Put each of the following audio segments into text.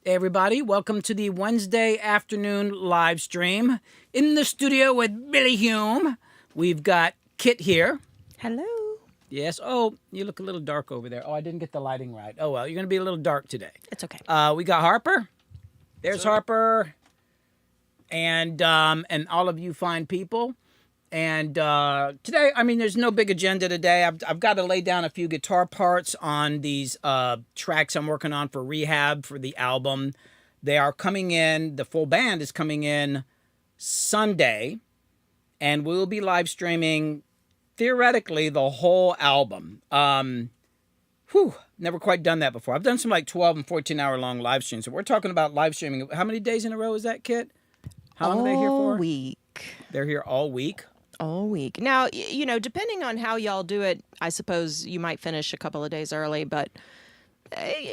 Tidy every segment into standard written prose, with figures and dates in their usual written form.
Hey everybody, welcome to the Wednesday afternoon live stream. In the studio with Billy Hume, we've got Kit here. Hello. Yes. Oh, you look a little dark over there. Oh, I didn't get the lighting right. Oh well, you're going to be a little dark today. It's okay. We got Harper. There's Harper, and all of you fine people. And today, I mean, there's no big agenda today. I've got to lay down a few guitar parts on these tracks I'm working on for Rehab for the album. They are coming in. The full band is coming in Sunday, and we'll be live streaming theoretically the whole album. Never quite done that before. I've done some like 12 and 14-hour long live streams. So we're talking about live streaming. How many days in a row is that, Kit? How long are they here for? All week. They're here all week. All week. Now, you know, depending on how y'all do it, I suppose you might finish a couple of days early, but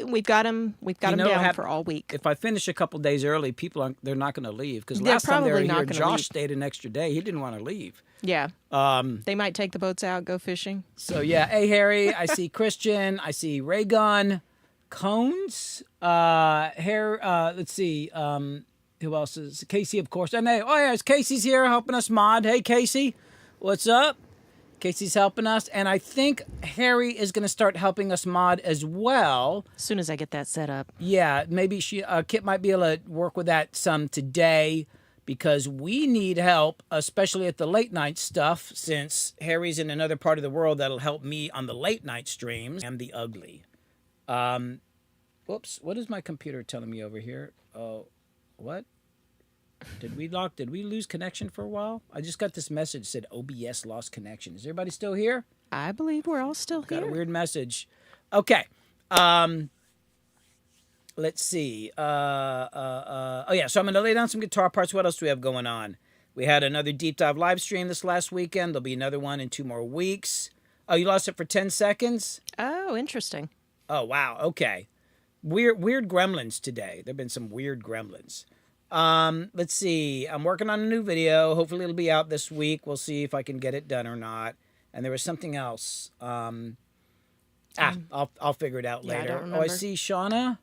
we've got them down for all week. If I finish a couple days early, they're not going to leave because They're last time they were probably not here, gonna Josh leave. stayed an extra day. He didn't want to leave. Yeah. They might take the boats out, go fishing. So yeah, hey Harry, I see Christian, I see Raygun, Cones, let's see, who else is Casey, of course. And Casey's here helping us mod. Hey Casey, what's up? Casey's helping us, and I think Harry is going to start helping us mod as well. As soon as I get that set up. Yeah, maybe Kit might be able to work with that some today because we need help, especially at the late night stuff, since Harry's in another part of the world that'll help me on the late night streams. And the ugly. Whoops, what is my computer telling me over here? Oh, what? Did we lose connection for a while? I just got this message that said OBS lost connection. Is everybody still here? I believe we're all still here. Got a weird message. Okay. Let's see. So I'm going to lay down some guitar parts. What else do we have going on? We had another deep dive live stream this last weekend. There'll be another one in 2 more weeks. Oh, you lost it for 10 seconds? Oh, interesting. Oh, wow. Okay. Weird gremlins today. There've been some weird gremlins. Let's see. I'm working on a new video. Hopefully it'll be out this week. We'll see if I can get it done or not. And there was something else. I'll figure it out later. I don't remember. I see Shauna.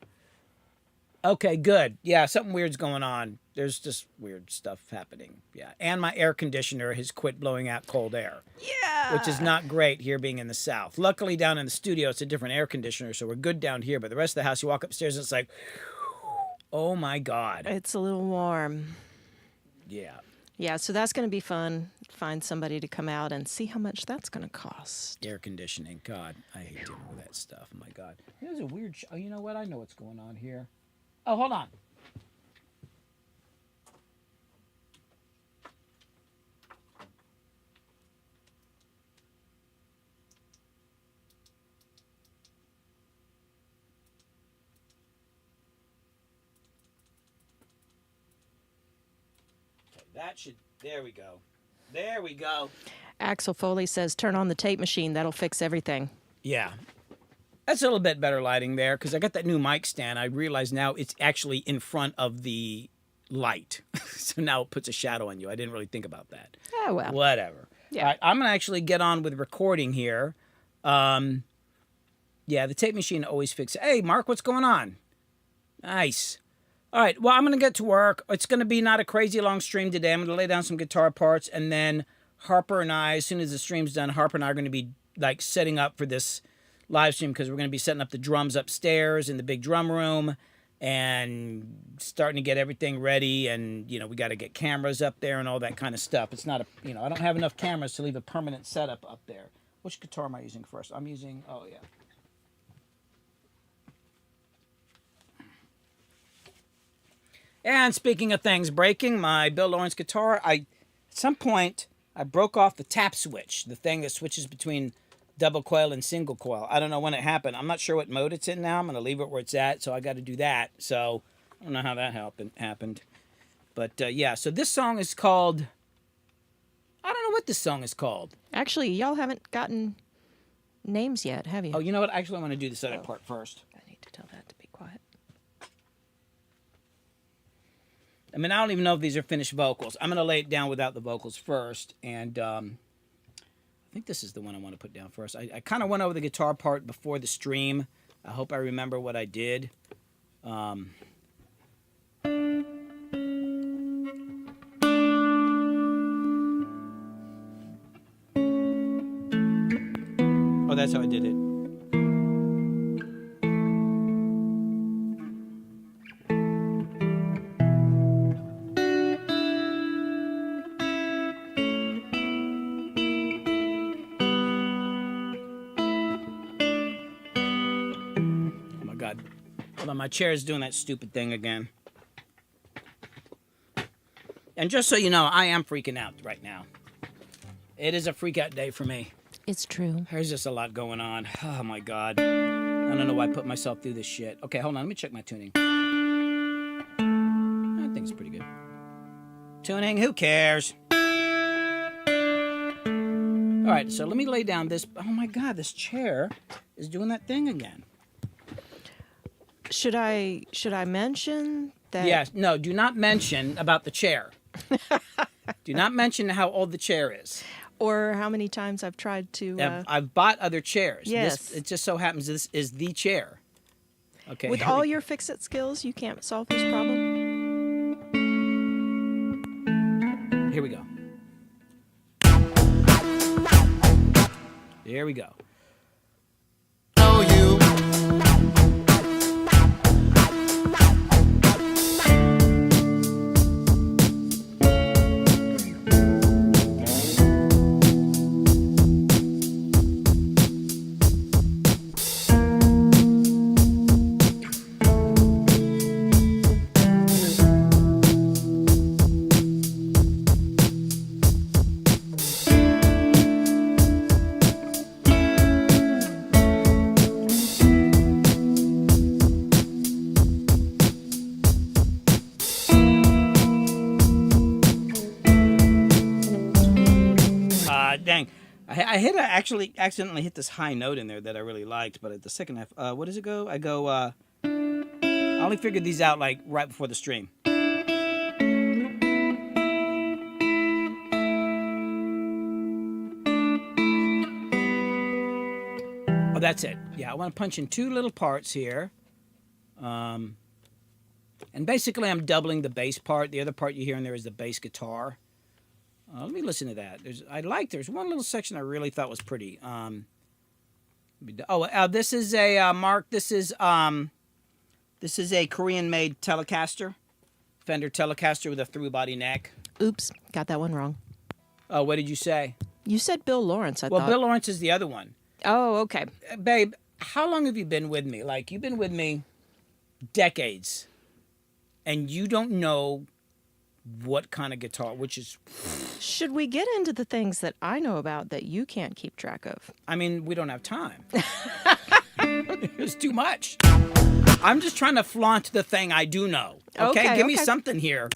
Okay, good. Yeah, something weird's going on. There's just weird stuff happening. Yeah. And my air conditioner has quit blowing out cold air. Yeah. Which is not great here being in the South. Luckily down in the studio, it's a different air conditioner, so we're good down here. But the rest of the house, you walk upstairs and it's like, oh my God. It's a little warm. Yeah. Yeah, so that's going to be fun. Find somebody to come out and see how much that's going to cost. Air conditioning. God, I hate dealing with that stuff. Oh my God. There's a weird... Oh, you know what? I know what's going on here. Oh, hold on. There we go. There we go. Axel Foley says, turn on the tape machine. That'll fix everything. Yeah. That's a little bit better lighting there because I got that new mic stand. I realize now it's actually in front of the light. So now it puts a shadow on you. I didn't really think about that. Oh, well. Whatever. Yeah. All right, I'm going to actually get on with recording here. Yeah, the tape machine always fixes. Hey, Mark, what's going on? Nice. All right, well, I'm going to get to work. It's going to be not a crazy long stream today. I'm going to lay down some guitar parts, and then Harper and I, as soon as the stream's done, Harper and I are going to be like setting up for this live stream because we're going to be setting up the drums upstairs in the big drum room and starting to get everything ready. And, you know, we got to get cameras up there and all that kind of stuff. It's not I don't have enough cameras to leave a permanent setup up there. Which guitar am I using first? I'm using, oh, yeah. And speaking of things breaking, my Bill Lawrence guitar, at some point, I broke off the tap switch, the thing that switches between double coil and single coil. I don't know when it happened. I'm not sure what mode it's in now. I'm going to leave it where it's at, so I got to do that. So I don't know how that happened. But yeah, so this song is called... I don't know what this song is called. Actually, y'all haven't gotten names yet, have you? Oh, you know what? Actually, I want to do the setup part first. I need to tell that to be quiet. I mean, I don't even know if these are finished vocals. I'm going to lay it down without the vocals first. And I think this is the one I want to put down first. I kind of went over the guitar part before the stream. I hope I remember what I did. that's how I did it. Oh my God. Hold on, my chair is doing that stupid thing again. And just so you know, I am freaking out right now. It is a freak out day for me. It's true. There's just a lot going on. Oh my God. I don't know why I put myself through this shit. Okay, hold on. Let me check my tuning. I think it's pretty good. Tuning, who cares? All right, so let me lay down this. Oh my God, this chair is doing that thing again. Should I mention that? Yes. No, do not mention about the chair. Do not mention how old the chair is. Or how many times I've tried to... I've bought other chairs. Yes. It just so happens this is the chair. Okay. With all your fix-it skills, you can't solve this problem? Here we go. There we go. Oh, you. Dang. I actually accidentally hit this high note in there that I really liked, but at the second half, what does it go? I only figured these out like right before the stream. Oh, that's it. Yeah, I want to punch in two little parts here. And basically I'm doubling the bass part. The other part you hear in there is the bass guitar. Let me listen to that. There's one little section I really thought was pretty. This is a Mark. This is a Korean-made Telecaster, Fender Telecaster with a through-body neck. Oops, got that one wrong. Oh, what did you say? You said Bill Lawrence, I thought. Well, Bill Lawrence is the other one. Oh, okay. Babe, how long have you been with me? Like, you've been with me decades, and you don't know what kind of guitar, which is... Should we get into the things that I know about that you can't keep track of? I mean, we don't have time. It's too much. I'm just trying to flaunt the thing I do know. Okay? Give me something here.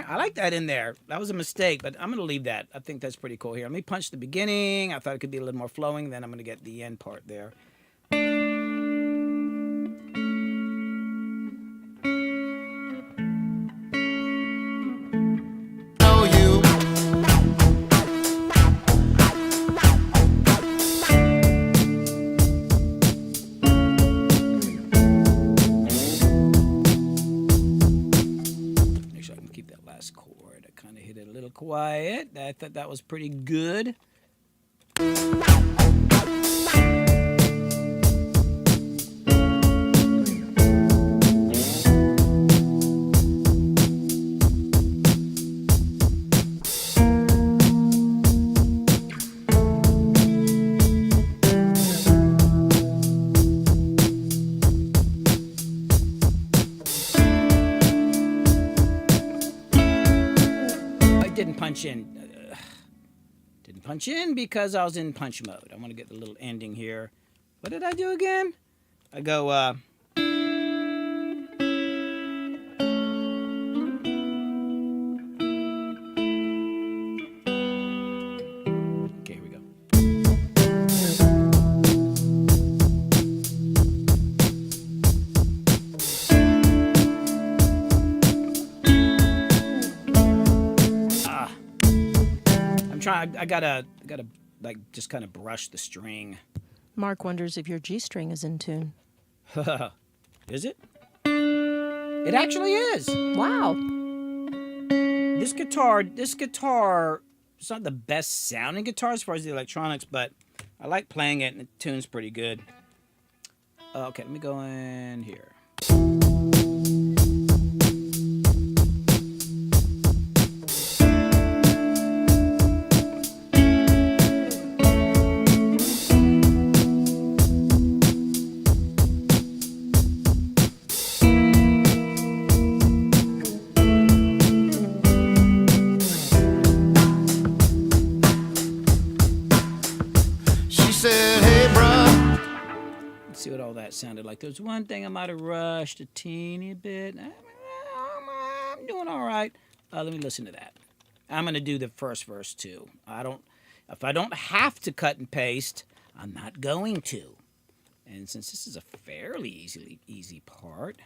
I like that in there. That was a mistake, but I'm going to leave that. I think that's pretty cool here. Let me punch the beginning. I thought it could be a little more flowing. Then I'm going to get the end part there. Oh, you. Chord. I kind of hit it a little quiet. I thought that was pretty good. Didn't punch in because I was in punch mode. I want to get the little ending here. What did I do again? I go, okay, here we go. I gotta like just kind of brush the string. Mark wonders if your G string is in tune. Is it? It actually is. Wow. This guitar, it's not the best sounding guitar as far as the electronics, but I like playing it and it tunes pretty good. Okay, let me go in here. See what all that sounded like. There's one thing I might have rushed a teeny bit. I'm doing all right. Let me listen to that. I'm going to do the first verse too. If I don't have to cut and paste, I'm not going to. And since this is a fairly easy part.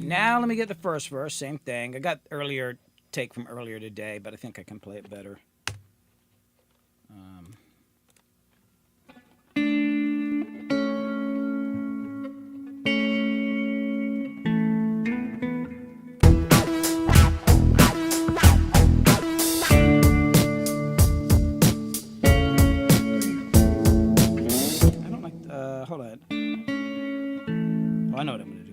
Now let me get the first verse, same thing. I got take from earlier today, but I think I can play it better. I don't like, hold on. Oh, I know what I'm going to do.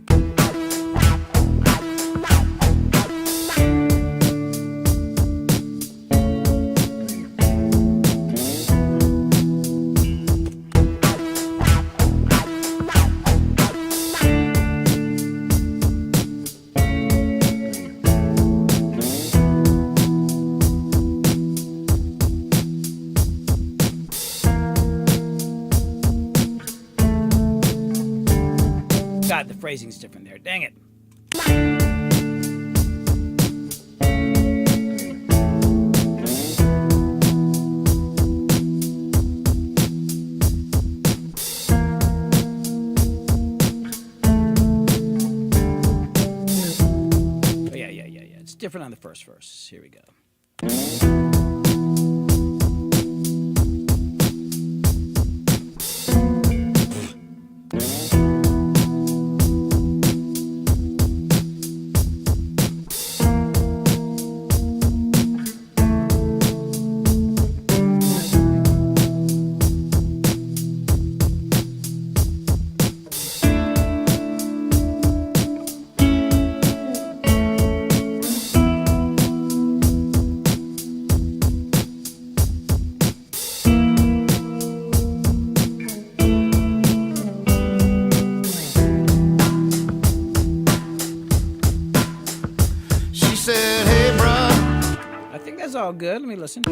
God, the phrasing's different there. Dang it. Oh, yeah. It's different on the first verse. Here we go. All good. Let me listen.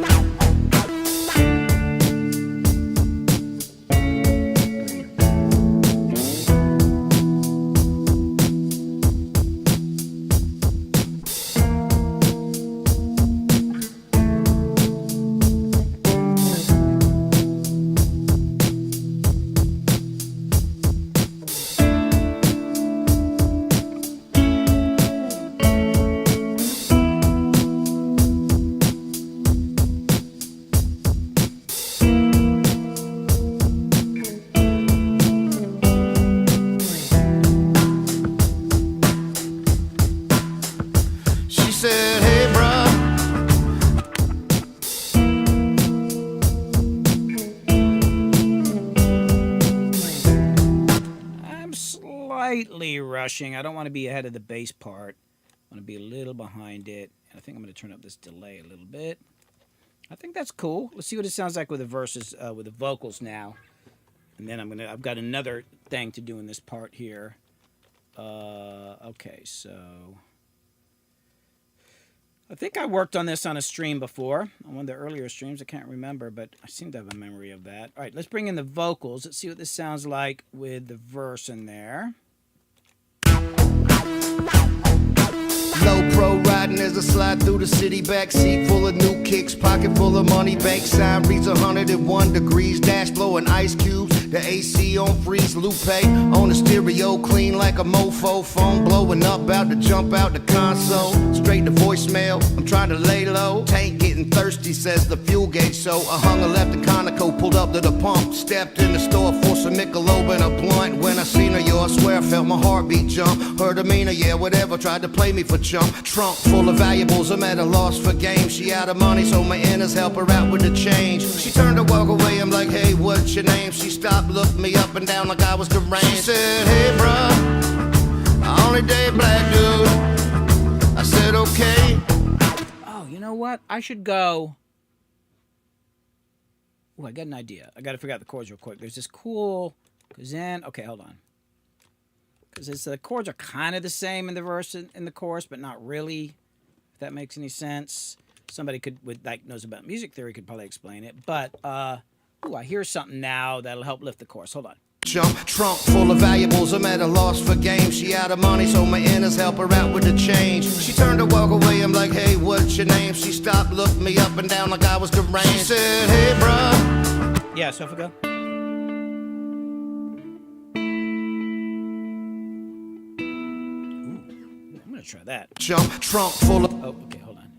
slightly rushing. I don't want to be ahead of the bass part. I want to be a little behind it. And I think I'm going to turn up this delay a little bit. I think that's cool. Let's see what it sounds like with the verses, with the vocals now. And then I've got another thing to do in this part here. Okay, so I think I worked on this on a stream before, on one of the earlier streams. I can't remember, but I seem to have a memory of that. All right, let's bring in the vocals. Let's see what this sounds like with the verse in there. Low pro riding as I slide through the city, backseat full of new kicks, pocket full of money, bank sign reads 101 degrees, dash blowing ice cubes, the AC on freeze, Lupe on the stereo, clean like a mofo, phone blowing up, out to jump out the console, straight to voicemail, I'm trying to lay low, tank getting thirsty, says the fuel gauge, so I hung a left at Conoco, pulled up to the pump, stepped in the store for some Michelob and a blunt, when I seen her, yo, I swear I felt my heartbeat jump, her demeanor, yeah, whatever, tried to play me for chump. Trunk full of valuables, I'm at a loss for game. She out of money, so my inners help her out with the change. She turned to walk away, I'm like, hey, what's your name? She stopped, looked me up and down like I was deranged. She said, hey, bruh, I only date black dude. I said, okay. Oh, you know what? I should go. Oh, I got an idea. I got to figure out the chords real quick. There's this cool, because then, okay, hold on. Because the chords are kind of the same in the verse and in the chorus, but not really, if that makes any sense. Somebody knows about music theory could probably explain it. But, ooh, I hear something now that'll help lift the chorus. Hold on. Jump, trunk full of valuables, I'm at a loss for game. She out of money, so my inners help her out with the change. She turned to walk away, I'm like, hey, what's your name? She stopped, looked me up and down like I was deranged. She said, hey, bruh. Yeah, so if I go. Try that. Jump, trunk full of. Oh, okay, hold on.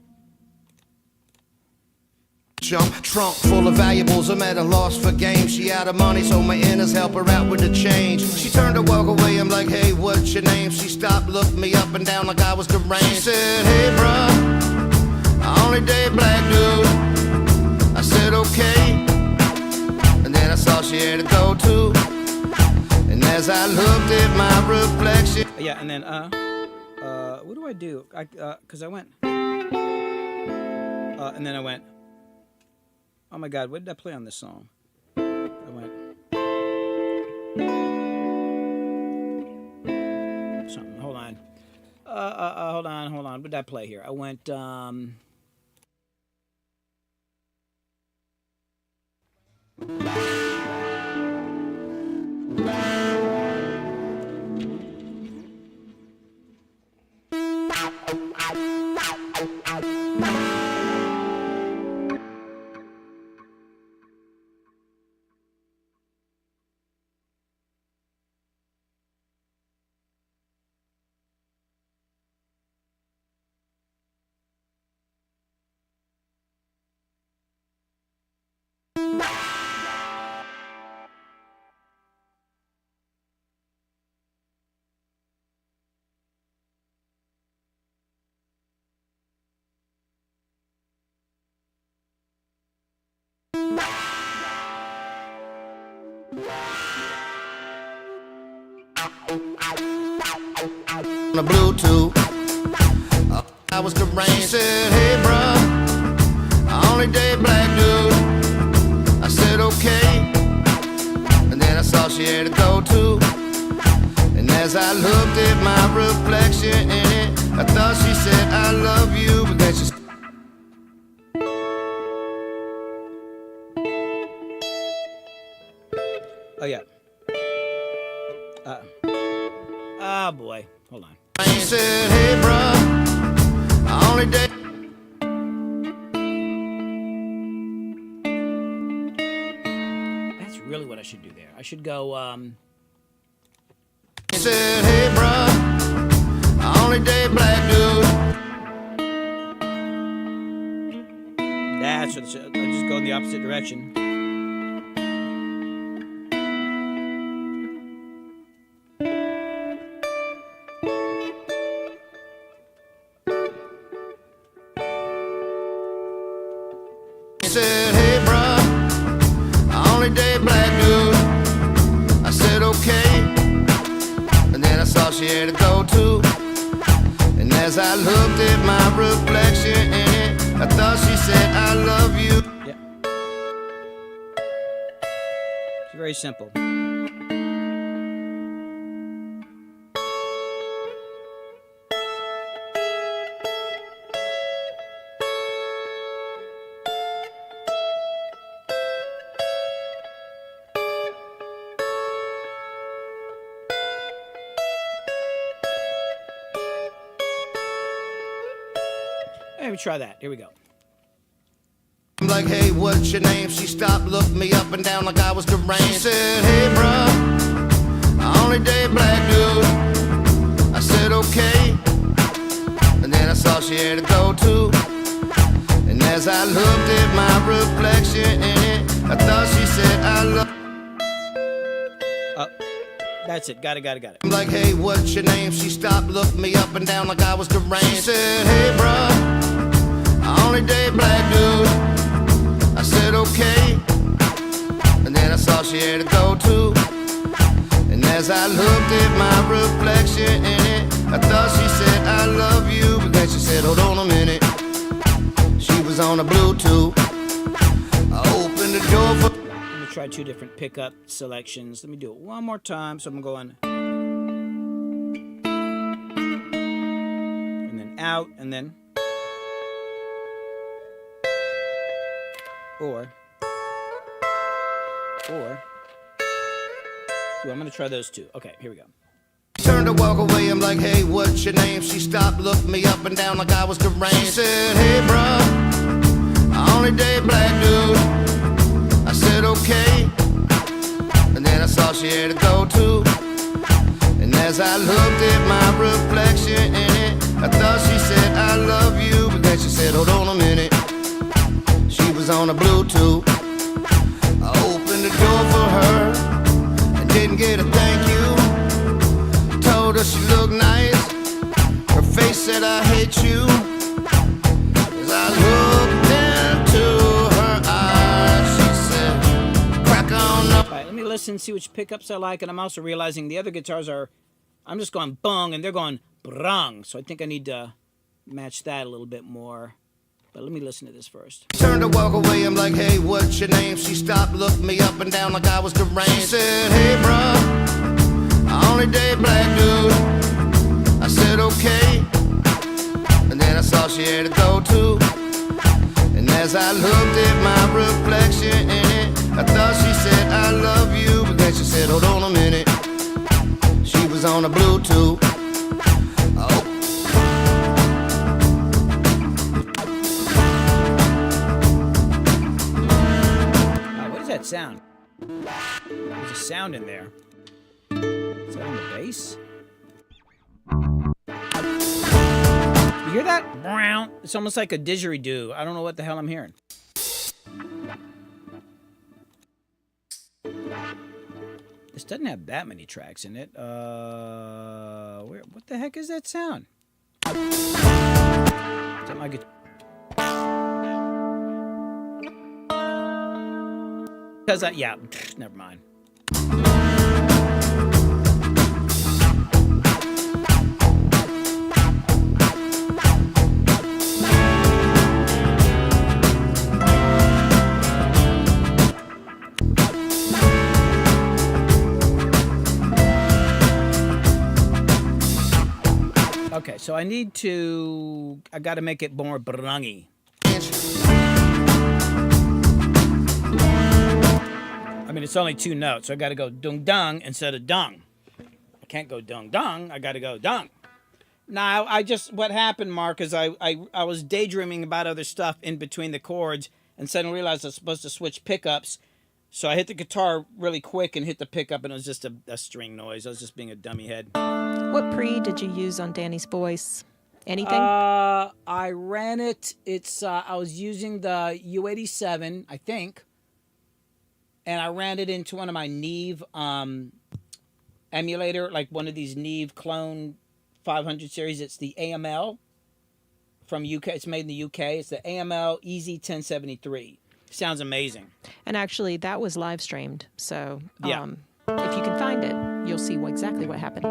Jump, trunk full of valuables, I'm at a loss for game. She out of money, so my inners help her out with the change. She turned to walk away, I'm like, hey, what's your name? She stopped, looked me up and down like I was deranged. She said, hey, bruh, I only date black dude. I said, okay. And then I saw she had to go too. And as I looked at my reflection. Yeah, and then, what do I do? Because I went, and then I went, oh my God, what did I play on this song? I went, something, hold on. Hold on. What did I play here? I went, the Bluetooth. I was deranged. Said, hey, bruh, I only date black dude. I said, okay. And then I saw she had to go too. And as I looked at my reflection in it, I thought she said, I love you. But then she oh yeah. Oh boy, hold on. I said, hey, bruh, I only date. That's really what I should do there. I should go, He said, hey, bruh, I only date black dude. that's what I just go in the opposite direction. He said, hey, bruh, I only date black dude. I said, okay. And then I she had to go to. And as I looked at my reflection in it, I thought she said, I love you. Yeah. It's very simple. Let me try that. Here we go. I'm like, hey, what's your name? She stopped, looked me up and down like I was deranged. She said, hey, bro, I only date black dude. I said, okay. And then I saw she had to go to. And as I looked at my reflection in it, I thought she said, I love. That's it. Got it. I'm like, hey, what's your name? She stopped, looked me up and down like I was deranged. She said, hey, bro, I only date black dude. I said, okay. And then I saw she had to go to. And as I looked at my reflection in it, I thought she said, I love you. But then she said, hold on a minute. She was on a Bluetooth. I opened the door for... Let me try 2 different pickup selections. Let me do it one more time. So I'm going... and then out, and then... Or... Ooh, I'm going to try those 2. Okay, here we go. Turned to walk away, I'm like, hey, what's your name? She stopped, looked me up and down like I was deranged. She said, hey, bro, I only date black dude. I said, okay. And then I saw she had to go to. And as I looked at my reflection in it, I thought she said, I love you. But then she said, hold on a minute. She was on a Bluetooth. I opened the door for her and didn't get a thank you. Told her she looked nice. Her face said, I hate you. As I looked into her eyes, she said, crack on up. All right, let me listen, see which pickups I like, and I'm also realizing the other guitars are, I'm just going bung, and they're going brung. So I think I need to match that a little bit more. But let me listen to this first. Turned to walk away, I'm like, hey, what's your name? She stopped, looked me up and down like I was deranged. She said, hey, bro, I only date black dude. I said, okay. And then I saw she had to go to. And as I looked at my reflection in it, I thought she said, I love you. But then she said, hold on a minute. She was on a Bluetooth. Oh. That sound. There's a sound in there. Is that on the bass? You hear that? It's almost like a didgeridoo. I don't know what the hell I'm hearing. This doesn't have that many tracks in it. What the heck is that sound? Is that my guitar? Because yeah, never mind. Okay, so I got to make it more brungy. I mean, it's only 2 notes, so I got to go dung-dung instead of dung. I can't go dung-dung, I got to go dung. Now, what happened, Mark, is I was daydreaming about other stuff in between the chords and suddenly realized I was supposed to switch pickups. So I hit the guitar really quick and hit the pickup, and it was just a string noise. I was just being a dummy head. What pre did you use on Danny's voice? Anything? I ran it. I was using the U87, I think. And I ran it into one of my Neve emulator, like one of these Neve Clone 500 series. It's the AML from UK. It's made in the UK. It's the AML Easy 1073. Sounds amazing. And actually, that was live streamed. So yeah. If you can find it, you'll see exactly what happened.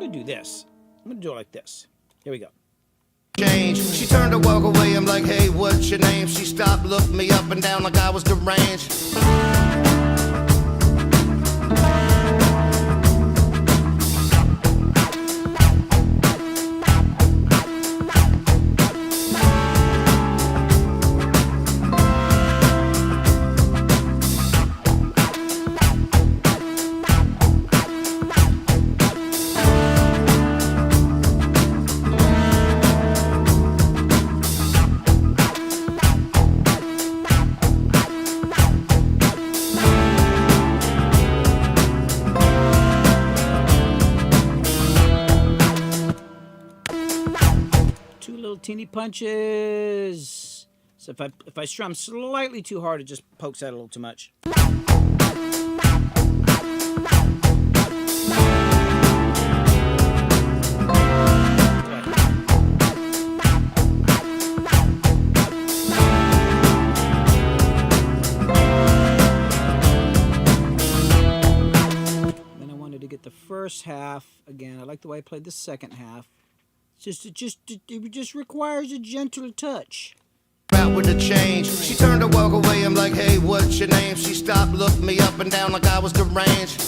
going to do this. I'm going to do it like this. Here we go. Change. She turned to walk away. I'm like, hey, what's your name? She stopped, looked me up and down like I was deranged. Teeny punches. So if I strum slightly too hard, it just pokes out a little too much. Then I wanted to get the first half again. I like the way I played the second half. It just requires a gentle touch. Out with the change. She turned to walk away. I'm like, hey, what's your name? She stopped, looked me up and down like I was deranged.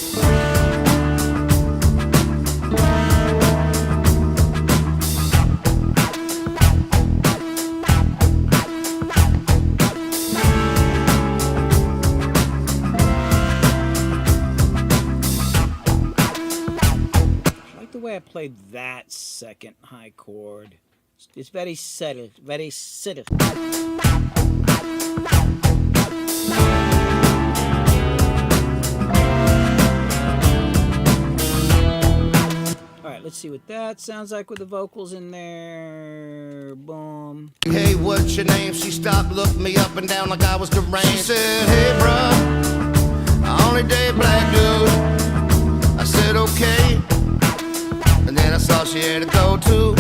The way I played that second high chord, it's very subtle, very subtle. All right, let's see what that sounds like with the vocals in there. Boom. Hey, what's your name? She stopped, looked me up and down like I was deranged. She said, hey, bruh, I only date black dude. I said, okay. And then I saw she had a go-to.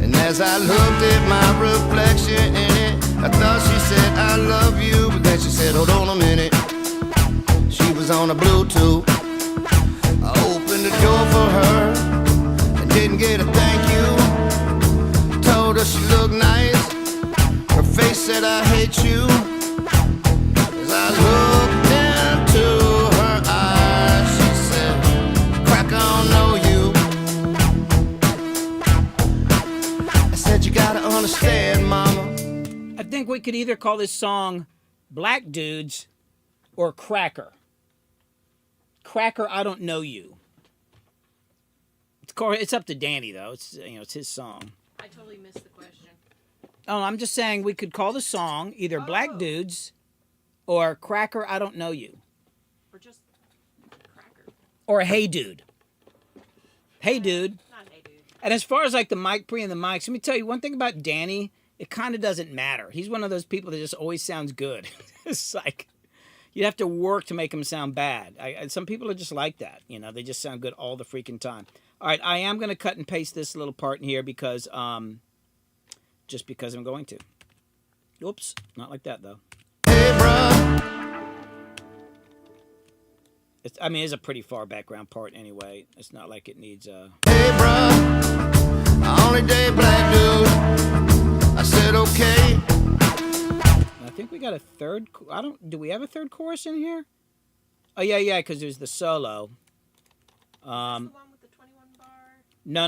And as I looked at my reflection in it, I thought she said, I love you. But then she said, hold on a minute. She was on a Bluetooth. I opened the door for her and didn't get a thank you. Told her she looked nice. Her face said, I hate you. As I looked into her eyes, she said, crack on, know you. You gotta understand, mama. I think we could either call this song Black Dudes or Cracker. Cracker, I Don't Know You. It's up to Danny, though. It's his song. I totally missed the question. Oh, I'm just saying we could call the song either Black Dudes or Cracker, I Don't Know You. Or just Cracker. Or Hey Dude. Hey Dude. Not Hey Dude. And as far as like the mic pre and the mics, let me tell you one thing about Danny. It kind of doesn't matter. He's one of those people that just always sounds good. It's like you have to work to make him sound bad. Some people are just like that. You know, they just sound good all the freaking time. All right, I am going to cut and paste this little part in here because, just because I'm going to. Oops, not like that though. Hey, bro. It's a pretty far background part anyway. It's not like it needs a... Hey, bro, I only date black dude. I said, okay. I think we got a third... Do we have a third chorus in here? Oh, yeah, because there's the solo. That's the one with the 21 bar? No.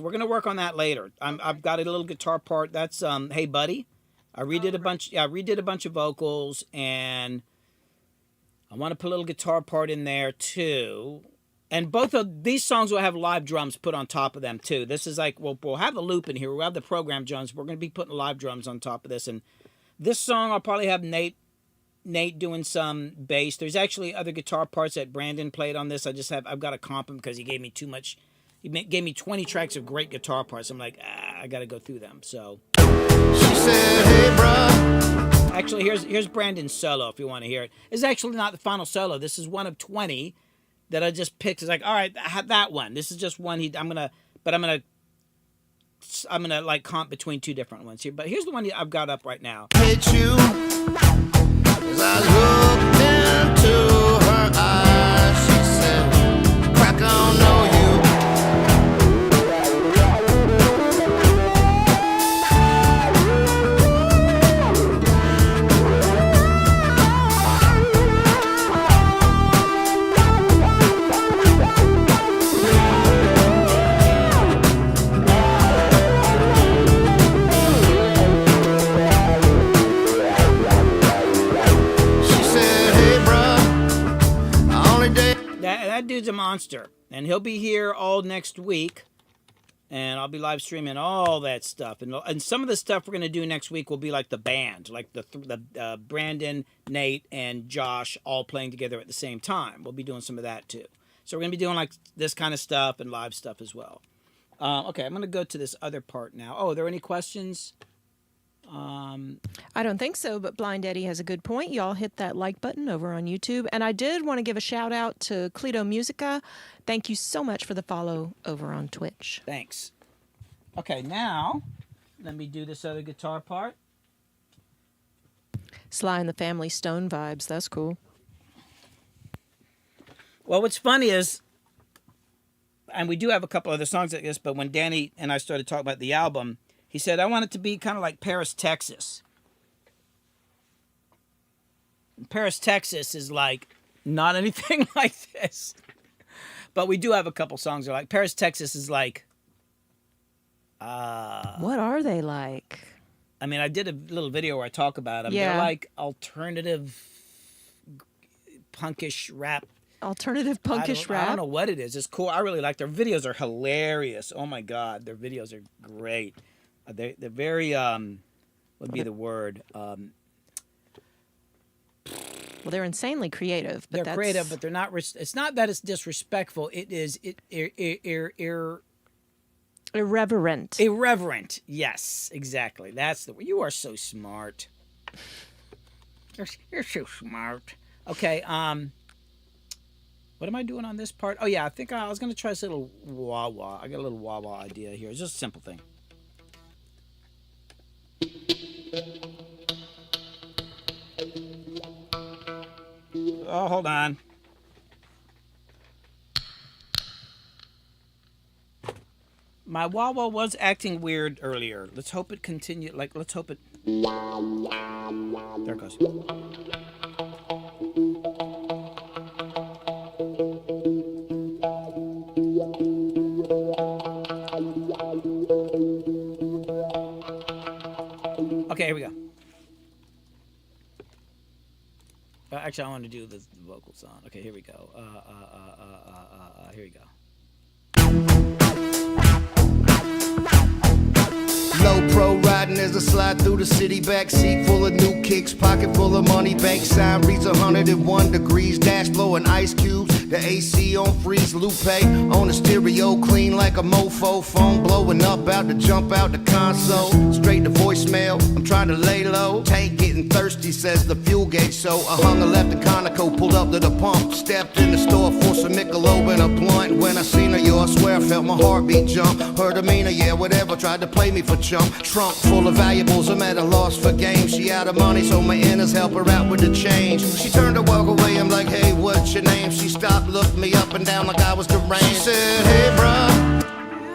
We're going to work on that later. I've got a little guitar part. That's, Hey Buddy. I redid a bunch of vocals, and... I want to put a little guitar part in there, too. And both of these songs will have live drums put on top of them, too. This is like, we'll have a loop in here. We'll have the program drums. We're going to be putting live drums on top of this. And this song, I'll probably have Nate doing some bass. There's actually other guitar parts that Brandon played on this. I've got to comp him because he gave me too much. He gave me 20 tracks of great guitar parts. I'm like, I got to go through them. So. She said, hey, bro. Actually, here's Brandon's solo if you want to hear it. It's actually not the final solo. This is one of 20 that I just picked. It's like, all right, I have that one. This is just one. I'm gonna like comp between two different ones here. But here's the one I've got up right now. Hit you as I looked into her eyes. She said, crack on, know you. that dude's a monster. And he'll be here all next week. And I'll be live streaming all that stuff. And some of the stuff we're going to do next week will be like the band. Like the Brandon, Nate, and Josh all playing together at the same time. We'll be doing some of that too. So we're going to be doing like this kind of stuff and live stuff as well. Okay, I'm going to go to this other part now. Oh, are there any questions? I don't think so, but Blind Eddie has a good point. Y'all hit that like button over on YouTube. And I did want to give a shout out to Clito Musica. Thank you so much for the follow over on Twitch. Thanks. Okay, now let me do this other guitar part. Sly and the Family Stone vibes. That's cool. Well, what's funny is, and we do have a couple other songs like this, but when Danny and I started talking about the album, he said, I want it to be kind of like Paris, Texas. Paris, Texas is like not anything like this. But we do have a couple songs that are like Paris, Texas is like... what are they like? I mean, I did a little video where I talk about them. Yeah. They're like alternative punkish rap. Alternative punkish rap? I don't know what it is. It's cool. I really like their videos. Are hilarious. Oh my God. Their videos are great. They're very, what would be the word? Well, they're insanely creative. But they're creative, but they're not. It's not that it's disrespectful. It is irreverent. Irreverent. Yes, exactly. That's the word. You are so smart. You're so smart. Okay. What am I doing on this part? Oh yeah, I think I was gonna try this little wah-wah. I got a little wah-wah idea here. It's just a simple thing. Oh, hold on. My wah-wah was acting weird earlier. Let's hope it continue. Like, let's hope it... There it goes. Okay, here we go. Actually, I want to do the vocals on. Okay, here we go. Here we go. Low pro riding as I slide through the city, back seat full of new kicks, pocket full of money, bank sign reads 101 degrees, dash blowing ice cubes, the AC on freeze, Lupe on the stereo, clean like a mofo, phone blowing up, about to jump out the console, straight to voicemail, I'm trying to lay low, tank getting thirsty, says the fuel gauge, so I hung a left the Conoco, pulled up to the pump, stepped in the store for some Michelob and a blunt, when I seen her, yo, I swear I felt my heartbeat jump, her demeanor, yeah, whatever, tried to play me for chump, trunk full of valuables, I'm at a loss for game, she out of money, so my inners help her out with the change, she turned to walk away, I'm like, hey, what's your name, she stopped, looked me up and down like I was deranged, she said, hey, bruh,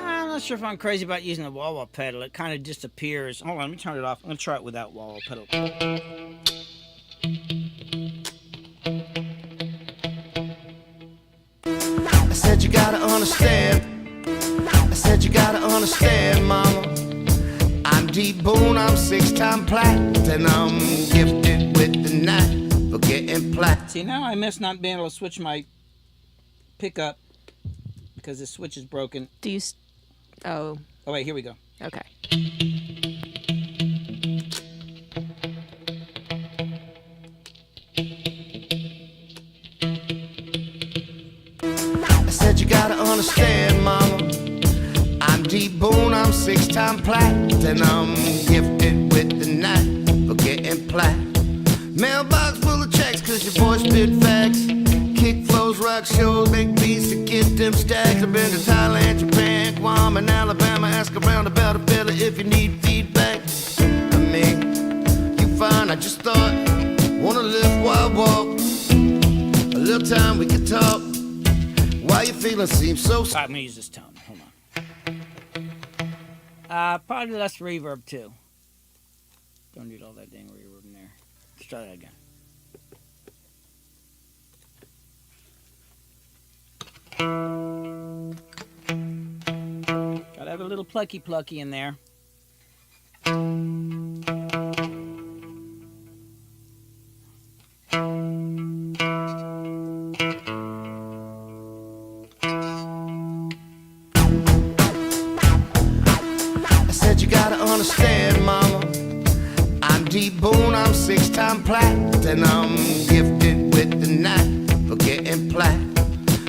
I'm not sure if I'm crazy about using the wah-wah pedal, it kind of disappears, hold on, let me turn it off, I'm going to try it without wah-wah pedal. I said you gotta understand, I said you gotta understand, mama, I'm deep boon, I'm 6-time plat, and I'm gifted with the knack for getting plat. See, now I miss not being able to switch my pickup because the switch is broken. Do you... Oh, wait, here we go. okay. I said you gotta understand, mama, I'm deep boon, I'm 6-time plat, and I'm gifted with the knack for getting plat. Mailbox full of checks, cause your voice spit facts. Kick flows, rock shows, make beats to get them stacks. I've been to Thailand, Japan, Guam, and Alabama. Ask around about a fella if you need feedback. I mean, you fine, I just thought, wanna live while I walk. A little time we could talk. Why you feeling seems so... All right, I'm gonna use this tone, hold on. Probably less reverb too. Don't need all that dang reverb in there. Let's try that again. Gotta have a little plucky in there. T-Boone, I'm 6-time platinum. Gifted with the knack for getting plat.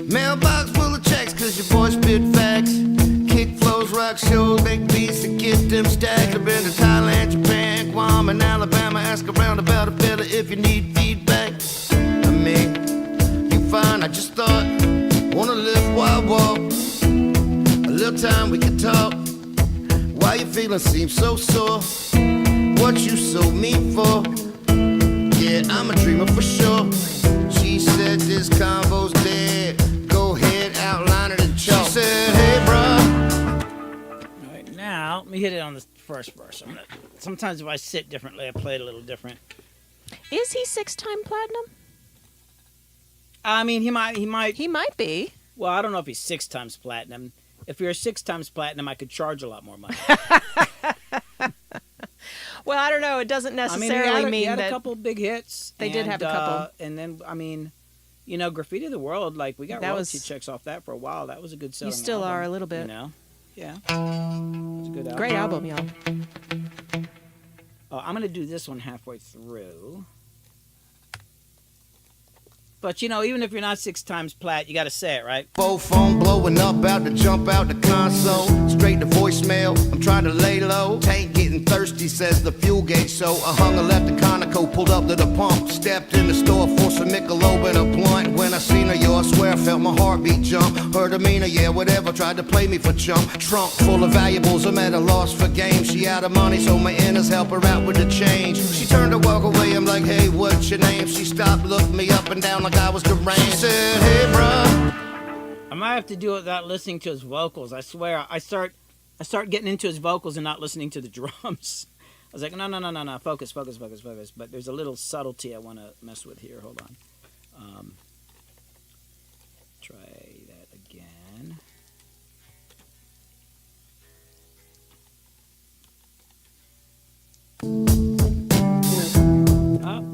Mailbox full of checks, cause your boy spit facts. Kick flows, rock shows, make beats to get them stacks. I've been to Thailand, Japan, Guam, and Alabama. Ask around about it better if you need feedback. I mean, you fine, I just thought, wanna live while I walk. A little time we can talk. Why you feeling seems so sore? What you sold me for? Yeah, I'm a dreamer for sure. She said this convo's dead. Go ahead, outline it in chalk. She said, hey, bro. All right, now let me hit it on the first verse. Sometimes if I sit differently, I play it a little different. Is he 6-time platinum? I mean, he might. He might be. Well, I don't know if he's 6 times platinum. If you're 6 times platinum, I could charge a lot more money. Well, I don't know. It doesn't necessarily mean he had that a couple big hits. They did have a couple. And then, I mean, you know, Graffiti of the World, like, we got royalty checks off that for a while. That was a good selling You still album, are a little bit. You know? Yeah. It's a good album. Great album, y'all. Oh, I'm going to do this one halfway through. But, you know, even if you're not 6 times plat, you got to say it, right? Phone blowing up, about to jump out the console. Straight to voicemail, I'm trying to lay low. Tank getting thirsty, says the fuel gauge. So I hung a left the Conoco, pulled up to the pump. Stepped in the store for some Michelob and a blunt. When I seen her, yo, I swear I felt my heartbeat jump. Her demeanor, yeah, whatever, tried to play me for chump. Trunk full of valuables, I'm at a loss for game. She out of money, so my inners help her out with the change. She turned to walk away, I'm like, hey, what's your name? She stopped, looked me up and down like I was deranged. She said, hey, bruh. I might have to do it without listening to his vocals. I swear, I start getting into his vocals and not listening to the drums. I was like, no, focus. But there's a little subtlety I want to mess with here. Hold on. Try that again. Up.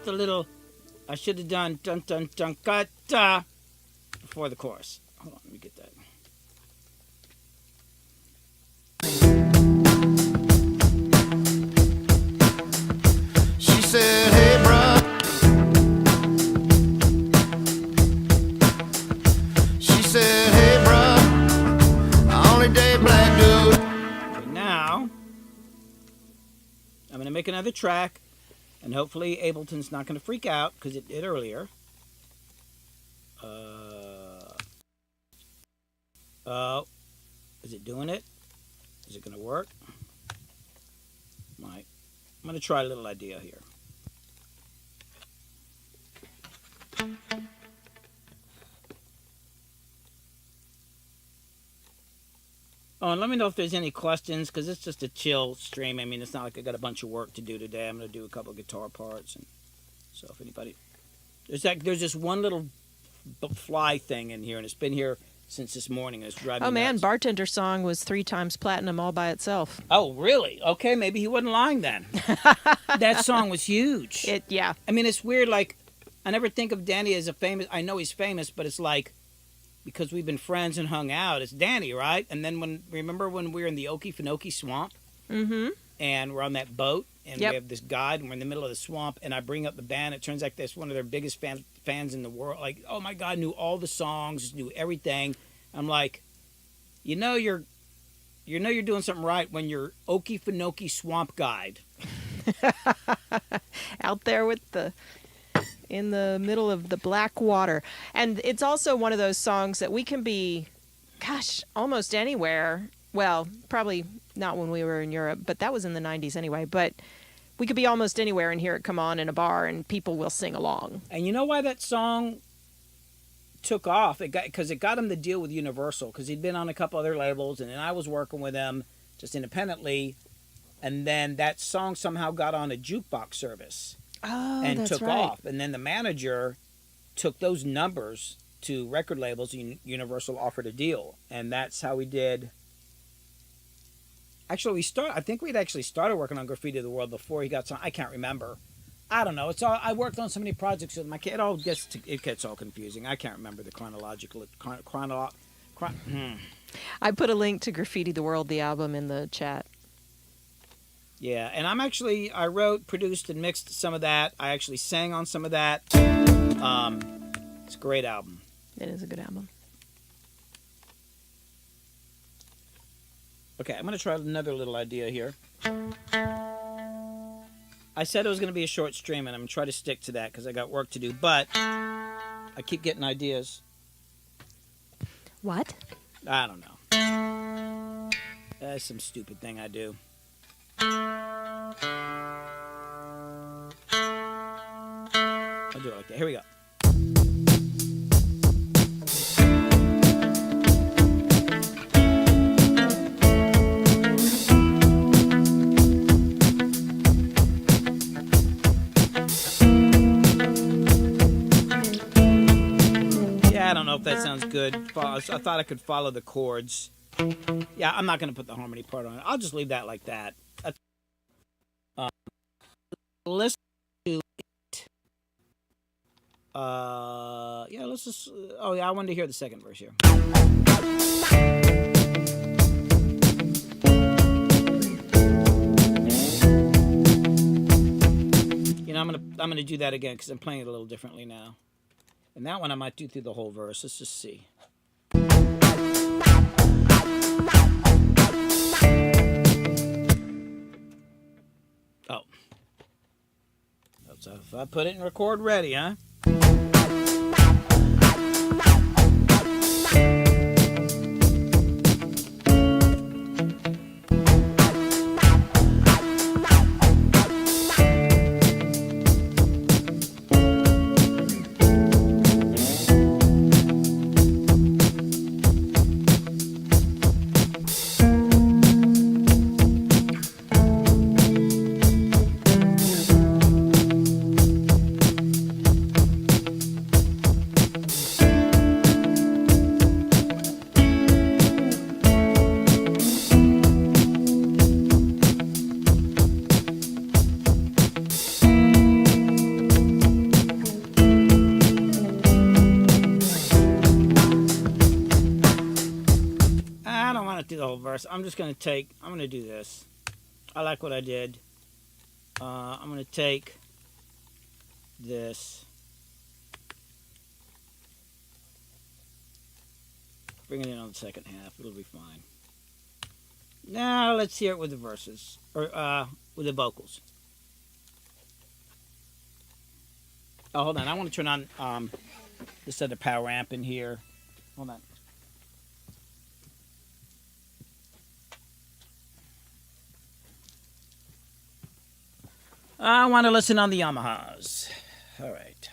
A little, I should have done dun dun dun da before the chorus. Hold on, let me get that. She said, hey, bruh. She said, hey, bruh. I only date black dude. make another track, and hopefully Ableton's not going to freak out, because it did earlier. Oh, is it doing it? Is it going to work? Might. I'm going to try a little idea here. Oh, and let me know if there's any questions, because it's just a chill stream. I mean, it's not like I got a bunch of work to do today. I'm going to do a couple of guitar parts. And so if anybody... There's just one little fly thing in here, and it's been here since this morning. It's driving me nuts. Bartender Song was 3 times platinum all by itself. Oh, really? Okay, maybe he wasn't lying then. That song was huge. Yeah. I mean, it's weird, like, I never think of Danny as a famous... I know he's famous, but it's like... because we've been friends and hung out, it's Danny, right? And then remember when we were in the Okefenokee Swamp? Mm-hmm. And we're on that boat, and we have this guide, and we're in the middle of the swamp, and I bring up the band. It turns out that's one of their biggest fans in the world. Like, oh my God, knew all the songs, knew everything. I'm like, you're doing something right when you're Okefenokee Swamp Guide. Out there in the middle of the black water. And it's also one of those songs that we can be, almost anywhere. Well, probably not when we were in Europe, but that was in the 90s anyway. But we could be almost anywhere and hear it come on in a bar and people will sing along. And you know why that song took off? Because it got him the deal with Universal, because he'd been on a couple other labels, and then I was working with him just independently. And then that song somehow got on a jukebox service. Oh, and that's took right. off. And then the manager took those numbers to record labels, and Universal offered a deal. And that's how we did. Actually, I think we'd actually started working on Graffiti of the World before he got signed. I can't remember. I don't know. I worked on so many projects with my kid. It gets all confusing. I can't remember the chronological. I put a link to Graffiti the World, the album, in the chat. Yeah, and I wrote, produced, and mixed some of that. I actually sang on some of that. It's a great album. It is a good album. Okay, I'm going to try another little idea here. I said it was going to be a short stream, and I'm going to try to stick to that because I got work to do, but I keep getting ideas. What? I don't know. That's some stupid thing I do. I'll do it like that. Here we go. Yeah, I don't know if that sounds good. I thought I could follow the chords. Yeah, I'm not going to put the harmony part on it. I'll just leave that like that. Listen to it. Yeah, let's just... oh, yeah, I wanted to hear the second verse here. You know, I'm gonna do that again because I'm playing it a little differently now. And that one I might do through the whole verse. Let's just see. Oh. So if I put it in record ready, huh? I'm just going to do this. I like what I did. I'm going to take this, bring it in on the second half. It'll be fine. Now let's hear it with the verses, or with the vocals. Oh, hold on. I want to turn on this other power amp in here. Hold on. I want to listen on the Yamahas. All right.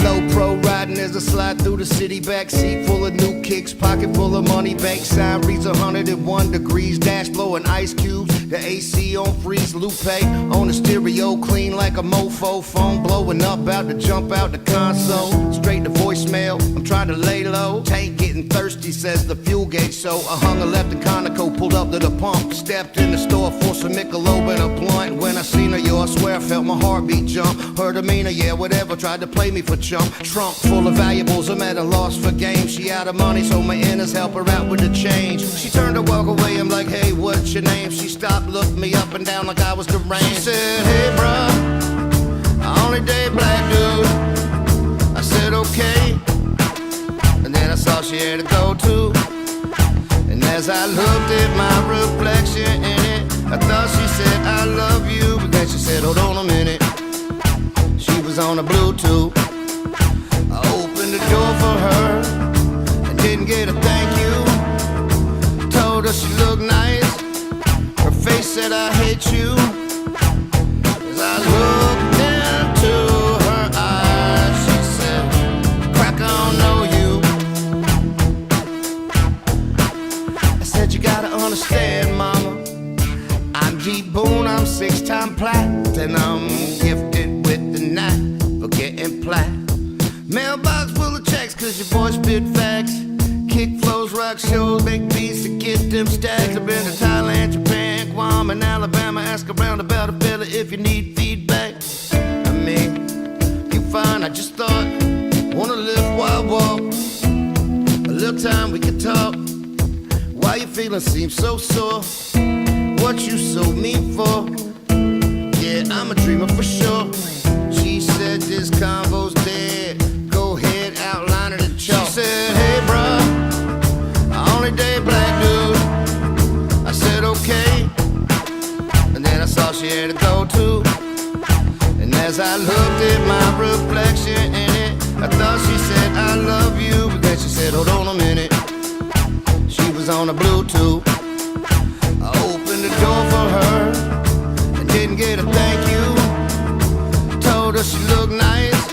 Low pro riding as I slide through the city, back seat full of new kicks, pocket full of money, bank sign reads 101 degrees, dash blowing ice cubes, the AC on freeze, Lupe on the stereo, clean like a mofo, phone blowing up, about to jump out the console, straight to voicemail, I'm trying to lay low, tank getting thirsty, says the fuel gauge, so I hung a left in Conoco, pulled up to the pump, stepped in the store for some Michelob and a blunt, when I seen her, yo, I swear I felt my heartbeat jump, her demeanor, yeah, whatever, tried to play me for chump, trunk full of valuables, I'm at a loss for game, she out of money, so my inners help her out with the change, she turned to walk away, I'm like, hey, what's your name, she stopped, looked me up and down like I was deranged, she said, hey, bruh, I only date black dude, I said, okay, and then I saw she had a go-to, and as I looked at my reflection in it, I thought she said, I love you, but then she said, hold on a minute, she was on a Bluetooth, I opened the door for her, and didn't get a thank you, told her she looked nice, her face said I hate you, as I looked into her eyes, she said, crack, I don't know you, I said, you gotta understand, mama, I'm G-Boone, I'm 6-time platinum, gifted with the knack for getting plat. Mailbox full of checks, cause your boy spit facts. Kick flows, rock shows, make beats to get them stacks. I've been to Thailand, Japan, Guam, and Alabama. Ask around about a fella if you need feedback. I mean, you fine, I just thought, wanna live while I walk. A little time we could talk. Why you feeling seems so sore? What you so mean for? Yeah, I'm a dreamer for sure. She said this convo's dead. Go ahead, outline it in chalk. She said, hey, bruh, I only date black dude. I said, okay. And then I saw she had a go-to. And as I looked at my reflection in it, I thought she said, I love you. But then she said, hold on a minute. She was on a Bluetooth. I opened the door for her and didn't get a thank you. Told her she looked nice.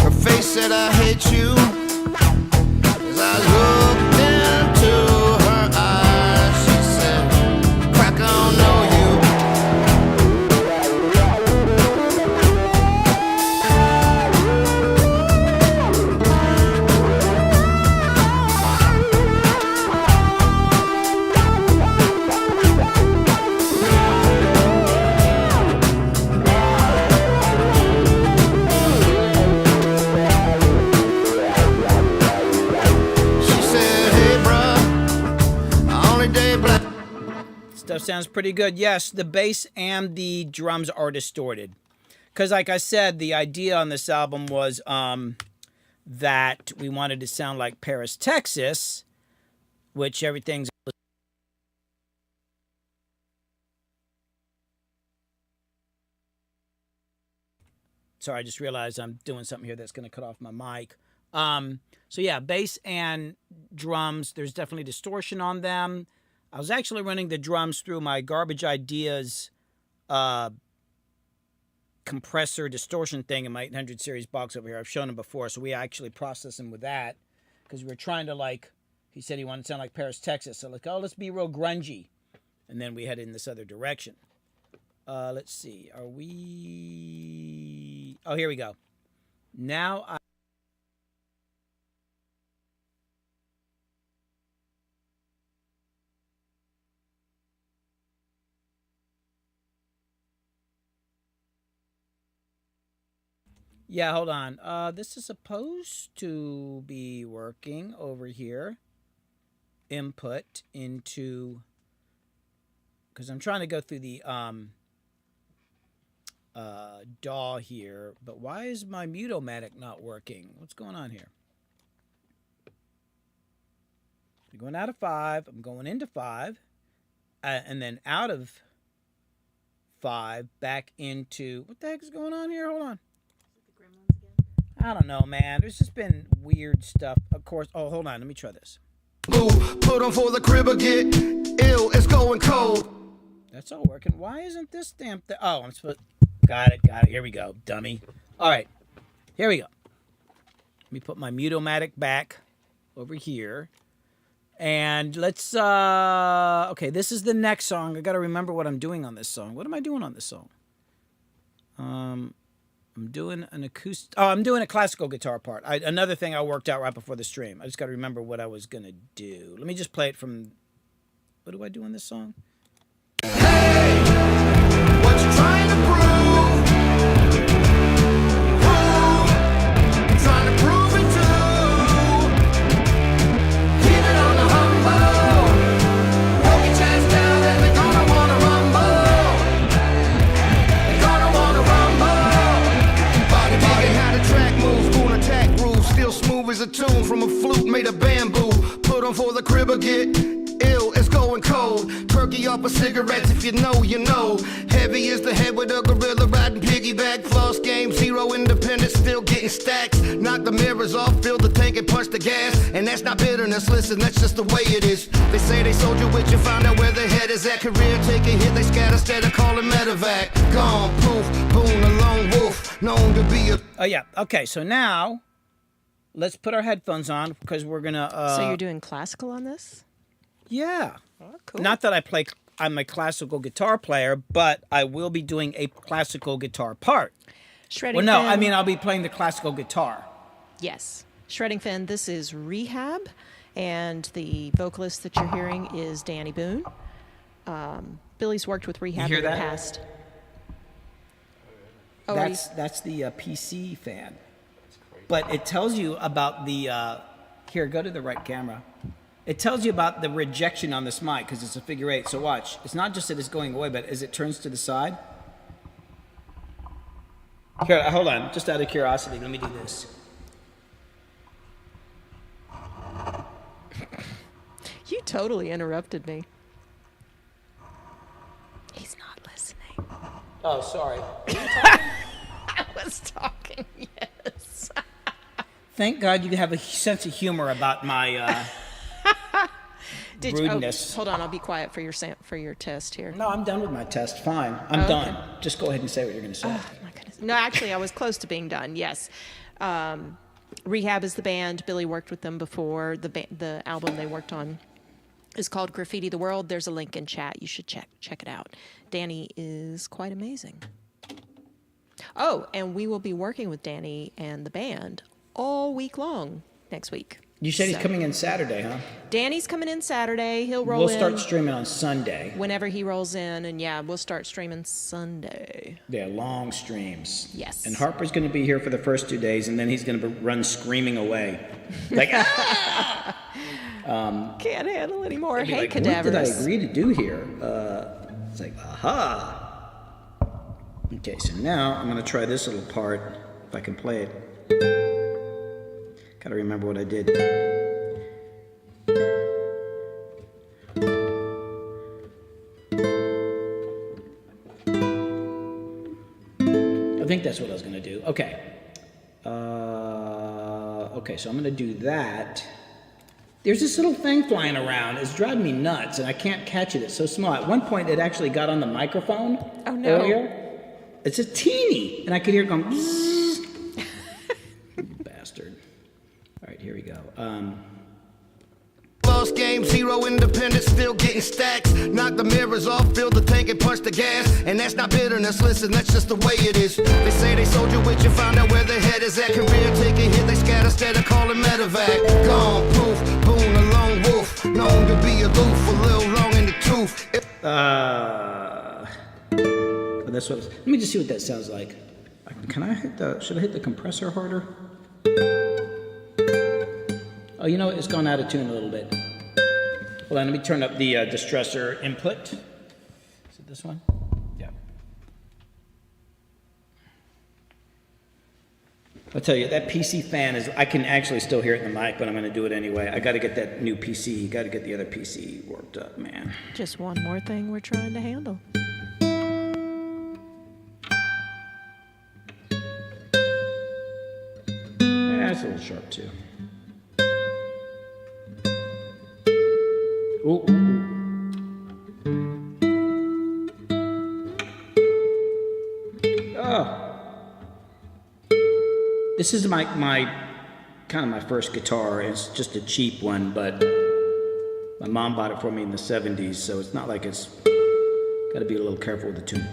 Her face said I hate you. As I looked into her eyes, she said, crack, I don't know you. Stuff sounds pretty good. Yes, the bass and the drums are distorted. Because like I said, the idea on this album was that we wanted to sound like Paris, Texas, which everything's... Sorry, I just realized I'm doing something here that's going to cut off my mic. So yeah, bass and drums, there's definitely distortion on them. I was actually running the drums through my Garbage Ideas compressor distortion thing in my 800 series box over here. I've shown them before, so we actually processed them with that because we were trying to, like, he said he wanted to sound like Paris, Texas. So like, oh, let's be real grungy. And then we headed in this other direction. Let's see. Are we... Oh, here we go. Now I... Yeah, hold on. This is supposed to be working over here. Input into... Because I'm trying to go through the DAW here. But why is my Mute-O-Matic not working? What's going on here? I'm going out of 5. I'm going into 5. And then out of 5 back into... What the heck is going on here? Hold on. I don't know, man. There's just been weird stuff. Of course. Oh, hold on. Let me try this. Boo, put on for the crib or get ill. It's going cold. That's all working. Why isn't this damn thing? Oh, I'm supposed... Got it. Here we go, dummy. All right. Here we go. Let me put my Mutomatic back over here. And let's... Okay, this is the next song. I got to remember what I'm doing on this song. What am I doing on this song? I'm doing an acoustic... Oh, I'm doing a classical guitar part. Another thing I worked out right before the stream. I just got to remember what I was going to do. Let me just play it from... What do I do on this song? Hey, what you trying to prove? Who you trying to prove it to? Keep it on the humble. Poke your chest down and they're gonna wanna rumble. They're gonna wanna rumble. Body how the track moves, spoon attack grooves, still smooth as a tune from a flute made of bamboo. Put on for the crib or get ill, it's going cold. Turkey off of cigarettes, if you know, you know. Heavy is the head with a gorilla riding piggyback. Floss game, 0 independence, still getting stacks. Knock the mirrors off, fill the tank and punch the gas. And that's not bitterness, listen, that's just the way it is. They say they sold you with you, found out where their head is at. Career take a hit, they scatter instead of calling medevac. Gone, poof, boom, a lone wolf, known to be a... Oh, yeah. Okay, so now let's put our headphones on because we're going to... So you're doing classical on this? Yeah. Oh, cool. Not that I'm a classical guitar player, but I will be doing a classical guitar part. Shredding Well, no, Fin. I mean I'll be playing the classical guitar. Yes. Shredding Fin, this is Rehab, and the vocalist that you're hearing is Danny Boone. Billy's worked with Rehab hear in the that? past. Oh, That's the PC fan. But it tells you about the... Here, go to the right camera. It tells you about the rejection on this mic because it's a figure 8. So watch. It's not just that it's going away, but as it turns to the side. Here, hold on. Just out of curiosity, let me do this. You totally interrupted me. He's not listening. Oh, sorry. I was talking, yes. Thank God you have a sense of humor about my rudeness. Hold on, I'll be quiet for your test here. No, I'm done with my test. Fine. I'm done. Just go ahead and say what you're going to say. Oh, my goodness. No, actually, I was close to being done, yes. Rehab is the band. Billy worked with them before. The album they worked on is called Graffiti the World. There's a link in chat. You should check it out. Danny is quite amazing. Oh, and we will be working with Danny and the band all week long next week. You said he's coming in Saturday, huh? Danny's coming in Saturday. He'll roll We'll in. start streaming on Sunday. Whenever he rolls in, and yeah, we'll start streaming Sunday. Yeah, long streams. Yes. And Harper's going to be here for the first 2 days, and then he's going to run screaming away. Like, ah! Can't handle anymore. Be Hey, like, Cadaverous. what did I agree to do here? It's like, aha. Okay, so now I'm going to try this little part, if I can play it. Got to remember what I did. I think that's what I was going to do. Okay. Okay, so I'm going to do that. There's this little thing flying around. It's driving me nuts, and I can't catch it. It's so small. At one point, it actually got on the microphone earlier. It's a teeny, and I could hear it going, bzzz. Bastard. All right, here we go. Lost game, 0 independence, still getting stacks. Knock the mirrors off, fill the tank and punch the gas. And that's not bitterness, listen, that's just the way it is. They say they sold you with you, found out where their head is at. Career take a hit, they scatter instead of calling medevac. Gone, poof, boom, a lone wolf. Known to be aloof, a little long in the tooth. That's what. Let me just see what that sounds like. Can I hit the? Should I hit the compressor harder? Oh, you know what? It's gone out of tune a little bit. Hold on, let me turn up the distressor input. Is it this one? Yeah. I'll tell you, that PC fan is, I can actually still hear it in the mic, but I'm going to do it anyway. I got to get that new PC. Got to get the other PC worked up, man. Just one more thing we're trying to handle. little sharp too. Ooh. Oh. This is my kind of my first guitar. It's just a cheap one, but my mom bought it for me in the 70s, so it's not like it's got to be a little careful with the tune.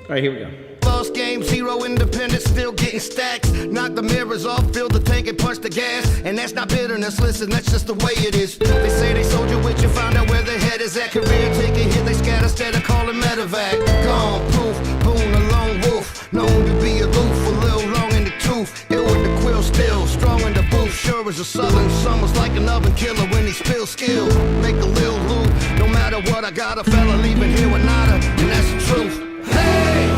All right, here we go. Lost game, 0 independence, still getting stacks. Knock the mirrors off, fill the tank and punch the gas. And that's not bitterness, listen, that's just the way it is. They say they sold you with you, found out where their head is at. Career taking hit, they scatter instead of calling medevac. Gone, proof, boom, a lone wolf. Known to be aloof, a little long in the tooth. Ill with the quill still, strong in the booth. Sure as a southern summer's like an oven killer when he spills skill. Make a little loot, no matter what, I got a fella leaving here with nada. And that's the truth. Hey!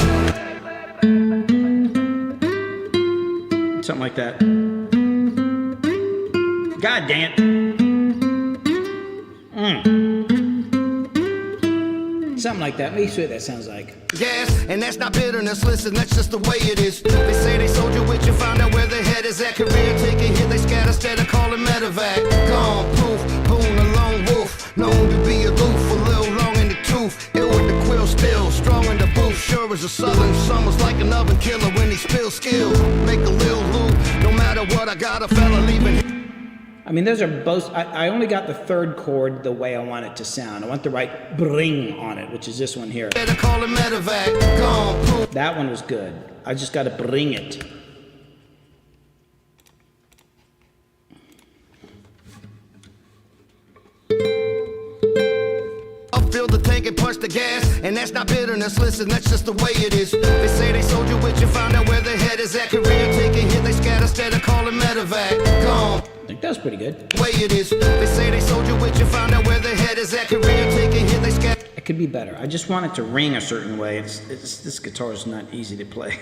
Something like that. God dang it. Something like that. Let me see what that sounds like. Gas, and that's not bitterness, listen, that's just the way it is. They say they sold you with you, found out where their head is at. Career taking hit, they scatter instead of calling medevac. Gone, proof, boom, a lone wolf. Known to be aloof, a little long in the tooth. Ill with the quill still, strong in the booth. Sure as a southern summer's like an oven killer when he spills skill. Make a little loot, no matter what, I got a fella leaving. I mean, those are both, I only got the third chord the way I want it to sound. I want the right bring on it, which is this one here. That one was good. I just got to bring it. Fill the tank and punch the gas, and that's not bitterness, listen, that's just the way it is. They say they sold you with you, found out where their head is at. Career taking hit, they scatter instead of calling medevac. Gone. I think that was pretty good. Way it is. They say they sold you with you, found out where their head is at. Career taking hit, they scatter. It could be better. I just want it to ring a certain way. This guitar is not easy to play.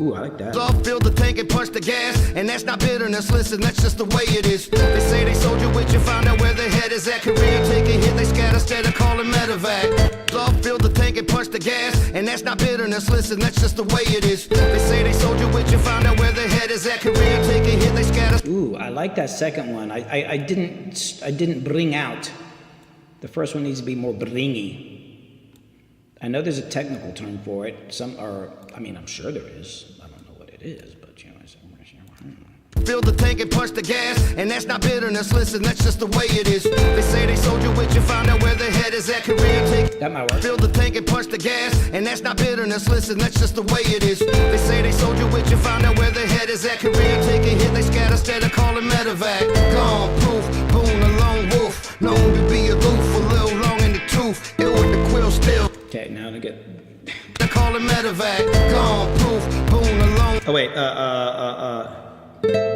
Ooh, I like that. Fill the tank and punch the gas, and that's not bitterness, listen, that's just the way it is. They say they sold you with you, found out where their head is at. Career taking hit, they scatter instead of calling medevac. Fill the tank and punch the gas, and that's not bitterness, listen, that's just the way it is. They say they sold you with you, found out where their head is at. Career taking hit, they scatter. Ooh, I like that second one. I didn't bring out. The first one needs to be more bringy. I know there's a technical term for it. I'm sure there is. I don't know what it is, but you know. Fill the tank and punch the gas, and that's not bitterness, listen, that's just the way it is. They say they sold you with you, found out where their head is at. Career take. That might work. Fill the tank and punch the gas, and that's not bitterness, listen, that's just the way it is. They say they sold you with you, found out where their head is at. Career taking hit, they scatter instead of calling medevac. Gone, proof, boom, a lone wolf. Known to be aloof, a little long in the tooth. Ill with the quill still. Okay, now to get. They call it medevac. Gone, proof, boom, a lone. Oh wait,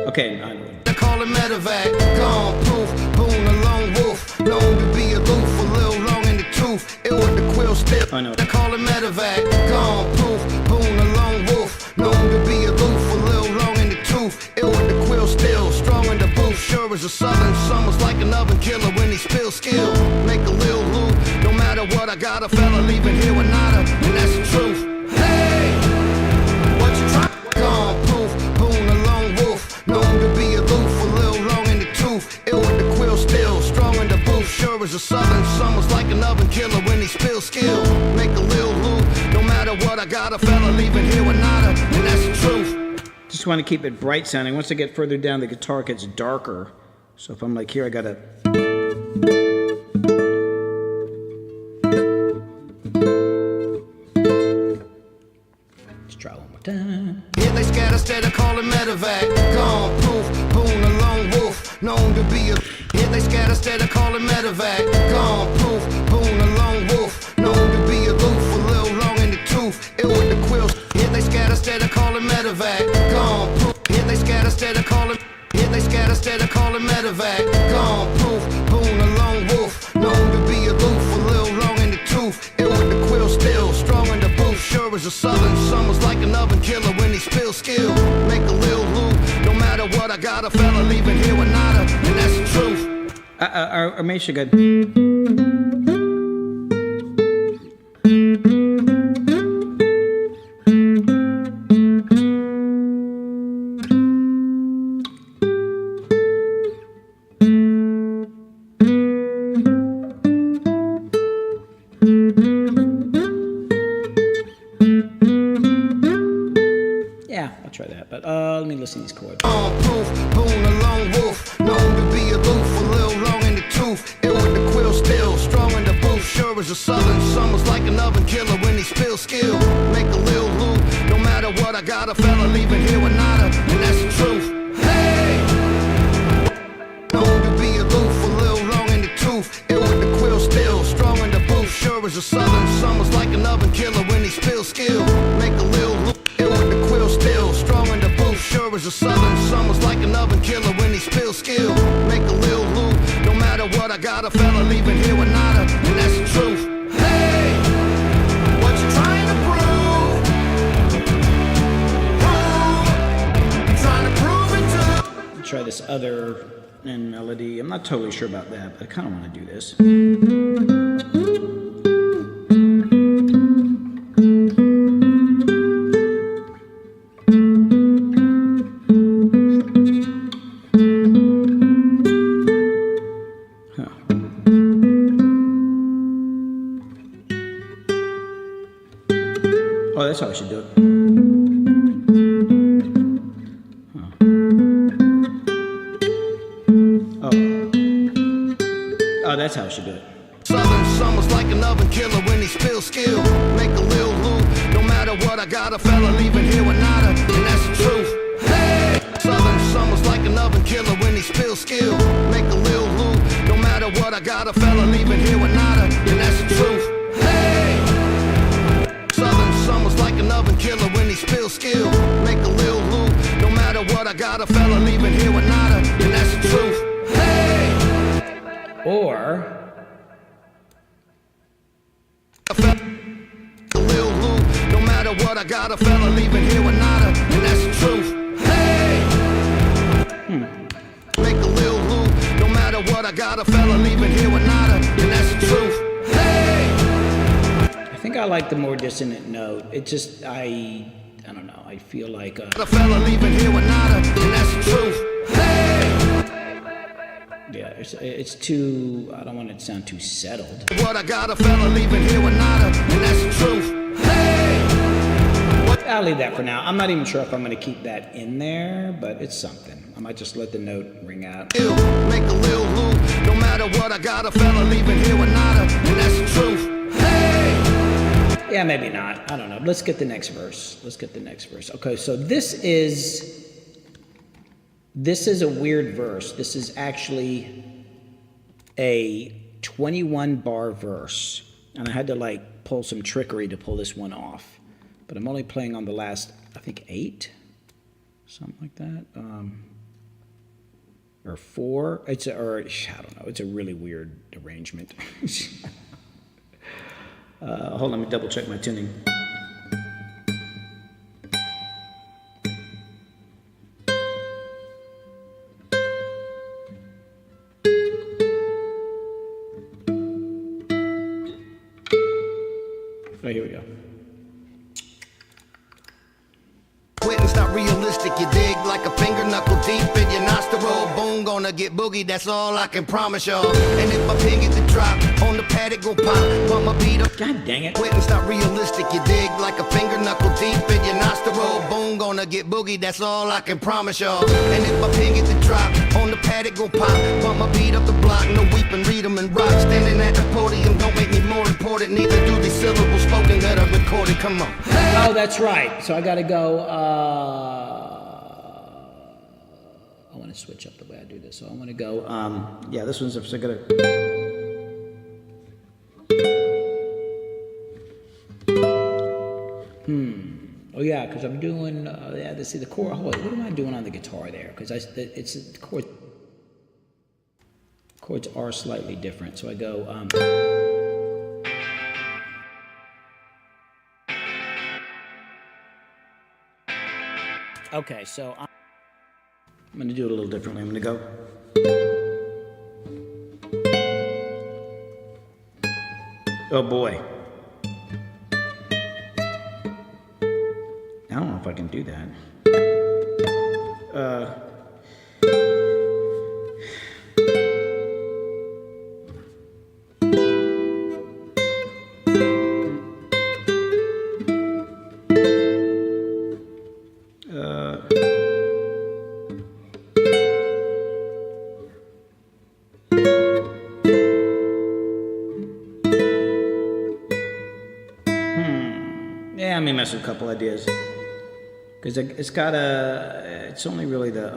Okay, I know. They call it medevac. Gone, proof, boom, a lone wolf. Known to be aloof, a little long in the tooth. Ill with the quill still. I know. They call it medevac. Gone, proof, boom, a lone wolf. Known to be aloof, a little long in the tooth. Ill with the quill still, strong in the booth. Sure as a southern summer's like an oven killer when he spills skill. Make a little loot, no matter what, I got a fella leaving here with nada, and that's the truth. Hey, what you try? Gone, proof, boom, a lone wolf. Known to be aloof, a little long in the tooth. Ill with the quill still, strong in the booth. Sure as a southern summer's like an oven killer when he spills skill. Make a little loot, no matter what, I got a fella leaving here with nada, and that's the truth. Just want to keep it bright sounding. Once I get further down, the guitar gets darker. So if I'm like here, I gotta. Let's try one more time. Here they scatter instead of calling medevac. Gone, proof, boom, a lone wolf. Known to be a. Here they scatter instead of calling medevac. Gone, proof, boom, a lone wolf. Known to be aloof, a little long in the tooth. Ill with the quills. Here they scatter instead of calling medevac. Gone, proof. Here they scatter instead of calling. Here they scatter instead of calling medevac. Gone, proof, boom, a lone wolf. Known to be aloof, a little long in the tooth. Ill with the quill still, strong in the booth. Sure as a southern summer's like an oven killer when he spills skill. Make a little loot, no matter what, I got a fella leaving here with nada, and that's the truth. Or maybe she good. listen to these chords. Proof, boon, a lone wolf. Known to be aloof, a little long in the tooth. Ill with the quill still, strong in the booth. Sure as a southern summer's like an oven killer when he spills skill. Make a little loot, no matter what. I got a fella leaving here with nada, and that's the truth. Hey! Known to be aloof, a little long in the tooth. Ill with the quill still, strong in the booth. Sure as a southern summer's like an oven killer when he spills skill. Make a little loot, ill with the quill still, strong in the booth. Sure as a southern summer's like an oven killer when he spills skill. Make a little loot, no matter what. I got a fella leaving here with nada, and that's the truth. Hey, what you trying to prove? You trying to prove it to? Try this other end melody. I'm not totally sure about that, but I kind of want to do this. Oh, that's how I should do it. Huh. Oh, that's how I should do it. Southern summer's like an oven killer when he spills skill. Make a little loot, no matter what. I got a fella leaving here with nada, and that's the truth. Hey! Southern summer's like an oven killer when he spills skill. Make a little loot, no matter what. I got a fella leaving here with nada, and that's the truth. Hey! Southern summer's like an oven killer when he spills skill. Make a little loot, no matter what. I got a fella leaving here with nada, and that's the truth. Hey! Or A little loot, no matter what. I got a fella leaving here with nada, and that's the truth. Hey! Make a little loot, no matter what. I got a fella leaving here with nada, and that's the truth. Hey! I think I like the more dissonant note. It just, I don't know. I feel like A fella leaving here with nada, and that's the truth. Hey! yeah, it's too. I don't want it to sound too settled. What I got a fella leaving here with nada, and that's the truth. Hey! I'll leave that for now. I'm not even sure if I'm going to keep that in there, but it's something. I might just let the note ring out. Make a little loot, no matter what. I got a fella leaving here with nada, and that's the truth. Hey! Yeah, maybe not. I don't know. Let's get the next verse. Let's get the next verse. Okay, so this is a weird verse. This is actually a 21 bar verse, and I had to like pull some trickery to pull this one off. But I'm only playing on the last, I think 8, something like that, or 4. I don't know. It's a really weird arrangement. Hold on, let me double check my tuning. Oh, here we go. It's not realistic, you dig, like a finger knuckle deep in your nostril. Boom, gonna get boogie, that's all I can promise y'all. And if my pin gets a drop, on the pad it go pop. Put my beat up. God dang it. It's not realistic, you dig, like a finger knuckle deep in your nostril. Boom, gonna get boogie, that's all I can promise y'all. And if my pin gets a drop, on the pad it go pop. Put my beat up the block, no weeping, read 'em and rock. Standing at the podium don't make me more important. Neither do these syllables spoken that I recorded. Come on. Oh, that's right. So I got to go. I want to switch up the way I do this. So I want to go. Yeah, this one's so good. Oh yeah, because I'm doing. Yeah, see the chord. Hold on, what am I doing on the guitar there? Because it's the chord. Chords are slightly different. So I go. Okay, so I'm going to do it a little differently. I'm going to go. Oh boy. I don't know if I can do that. me mess with a couple ideas. Because it's got a, it's only really the,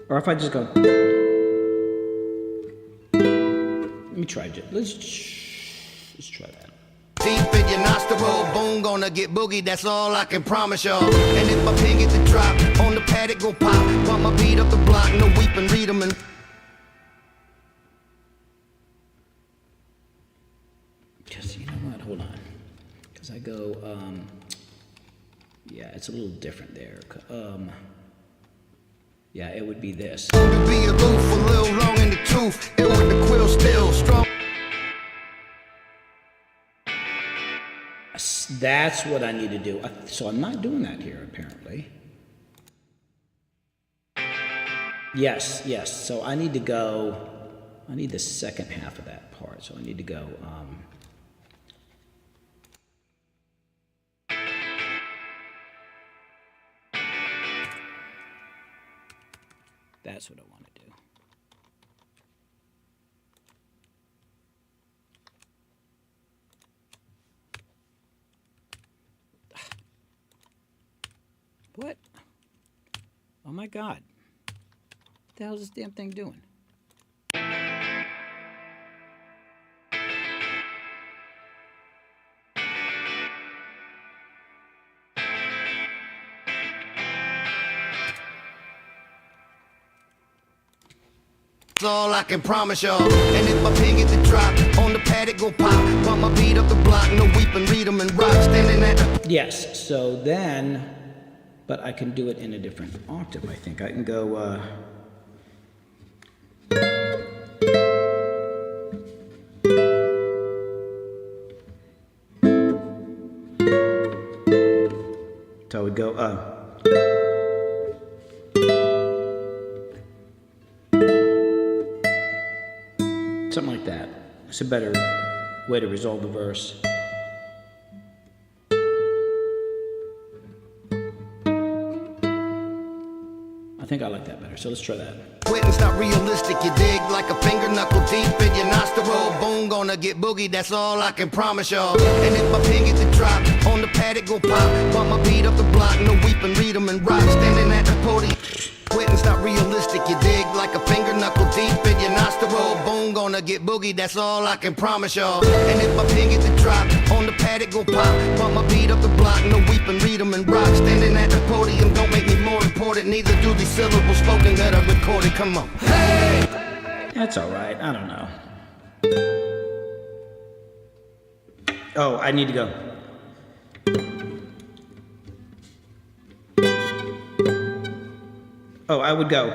or if I just go, let me try it. Let's try that. Deep in your nostril, boom, gonna get boogie, that's all I can promise y'all. And if my pin get the drop, on the pad it go pop. Bump my beat up the block, no weeping, read 'em and... Just, you know what, hold on. Because I go, yeah, it's a little different there. Yeah, it would be this. To be aloof, a little long in the tooth, ill with the quill still strong. That's what I need to do. So I'm not doing that here, apparently. Yes. So I need to go, I need the second half of that part. So I need to go, that's what I want to do. What? Oh my God. What the hell is this damn thing doing? That's all I can promise y'all. And if my pin get the drop, on the pad it go pop. Bump my beat up the block, no weeping, read 'em and rock. Standing at the... Yes, so then, but I can do it in a different octave, I think. I can go, so I would go, something like that. It's a better way to resolve the verse. I think I like that better, so let's try that. Quitting's not realistic, you dig, like a finger knuckle deep in your nostril. Boom, gonna get boogie, that's all I can promise y'all. And if my pin get the drop, on the pad it go pop. Bump my beat up the block, no weeping, read 'em and rock. Standing at the podium. Quitting's not realistic, you dig, like a finger knuckle deep in your nostril. Boom, gonna get boogie, that's all I can promise y'all. And if my pin get the drop, on the pad it go pop. Bump my beat up the block, no weeping, read 'em and rock. Standing at the podium, don't make me more important, neither do these syllables spoken that I recorded. Come on. Hey! That's all right. I don't know. Oh, I need to go. Oh, I would go.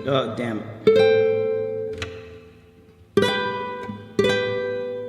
Oh, damn.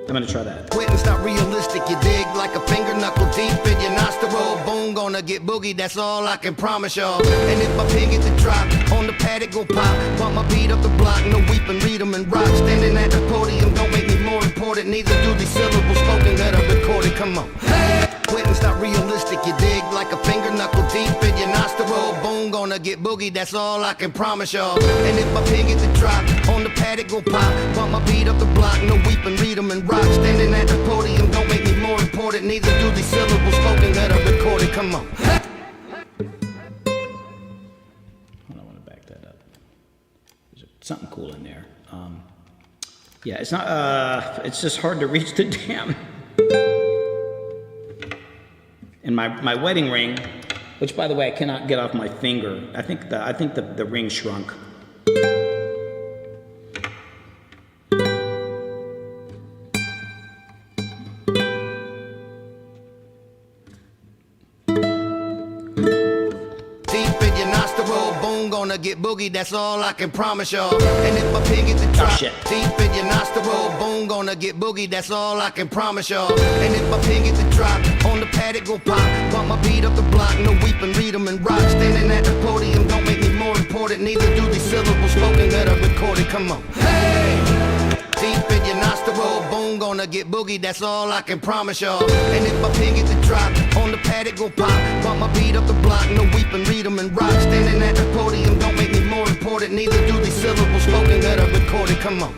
I'm gonna try that. Quitting's not realistic, you dig, like a finger knuckle deep in your nostril. Boom, gonna get boogie, that's all I can promise y'all. And if my pin get the drop, on the pad it go pop. Bump my beat up the block, no weeping, read 'em and rock. Standing at the podium, don't make me more important, neither do these syllables spoken that I recorded. Come on. Hey! Quitting's not realistic, you dig, like a finger knuckle deep in your nostril. Boom, gonna get boogie, that's all I can promise y'all. And if my pin get the drop, on the pad it go pop. Bump my beat up the block, no weeping, read 'em and rock. Standing at the podium, don't make me more important, neither do these syllables spoken that I recorded. Come on. Hold on, I want to back that up. There's something cool in there. Yeah, it's not. It's just hard to reach the damn. And my wedding ring, which by the way I cannot get off my finger. I think the ring shrunk. Get boogie, that's all I can promise y'all. And if my pin get the drop, deep in your nostril, boom, gonna get boogie, that's all I can promise y'all. And if my pin get the drop, on the pad it go pop. Bump my beat up the block, no weeping, read 'em and rock. Standing at the podium, don't make me more important, neither do these syllables spoken that I recorded. Come on. Hey! Deep in your nostril, boom, gonna get boogie, that's all I can promise y'all. And if my pin get the drop, on the pad it go pop. Bump my beat up the block, no weeping, read 'em and rock. Standing at the podium, don't make me more important. important, neither do these syllables spoken that are recorded. Come on.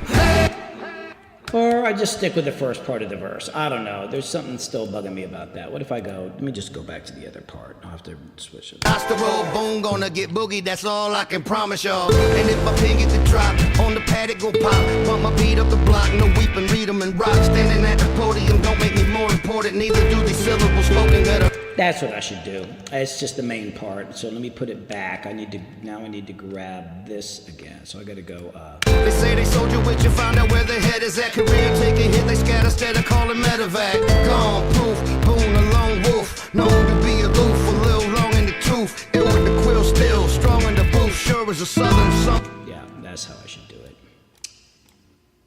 Or I just stick with the first part of the verse. I don't know. There's something still bugging me about that. What if I go, let me just go back to the other part. I'll have to switch it. That's the road, boom, gonna get boogie, that's all I can promise y'all. And if my pin get the drop, on the pad it go pop. Bump my beat up the block, no weeping, read 'em and rock. Standing at the podium, don't make me more important, neither do these syllables spoken that are... That's what I should do. It's just the main part. So let me put it back. I need to grab this again. So I gotta go, They say they sold you with you, find out where their head is at. Career take a hit, they scatter instead of calling medevac. Gone, proof, boon, a lone wolf. Known to be aloof, a little long in the tooth. Ill with the quill still, strong in the booth. Sure as a southern sun. yeah, that's how I should do it.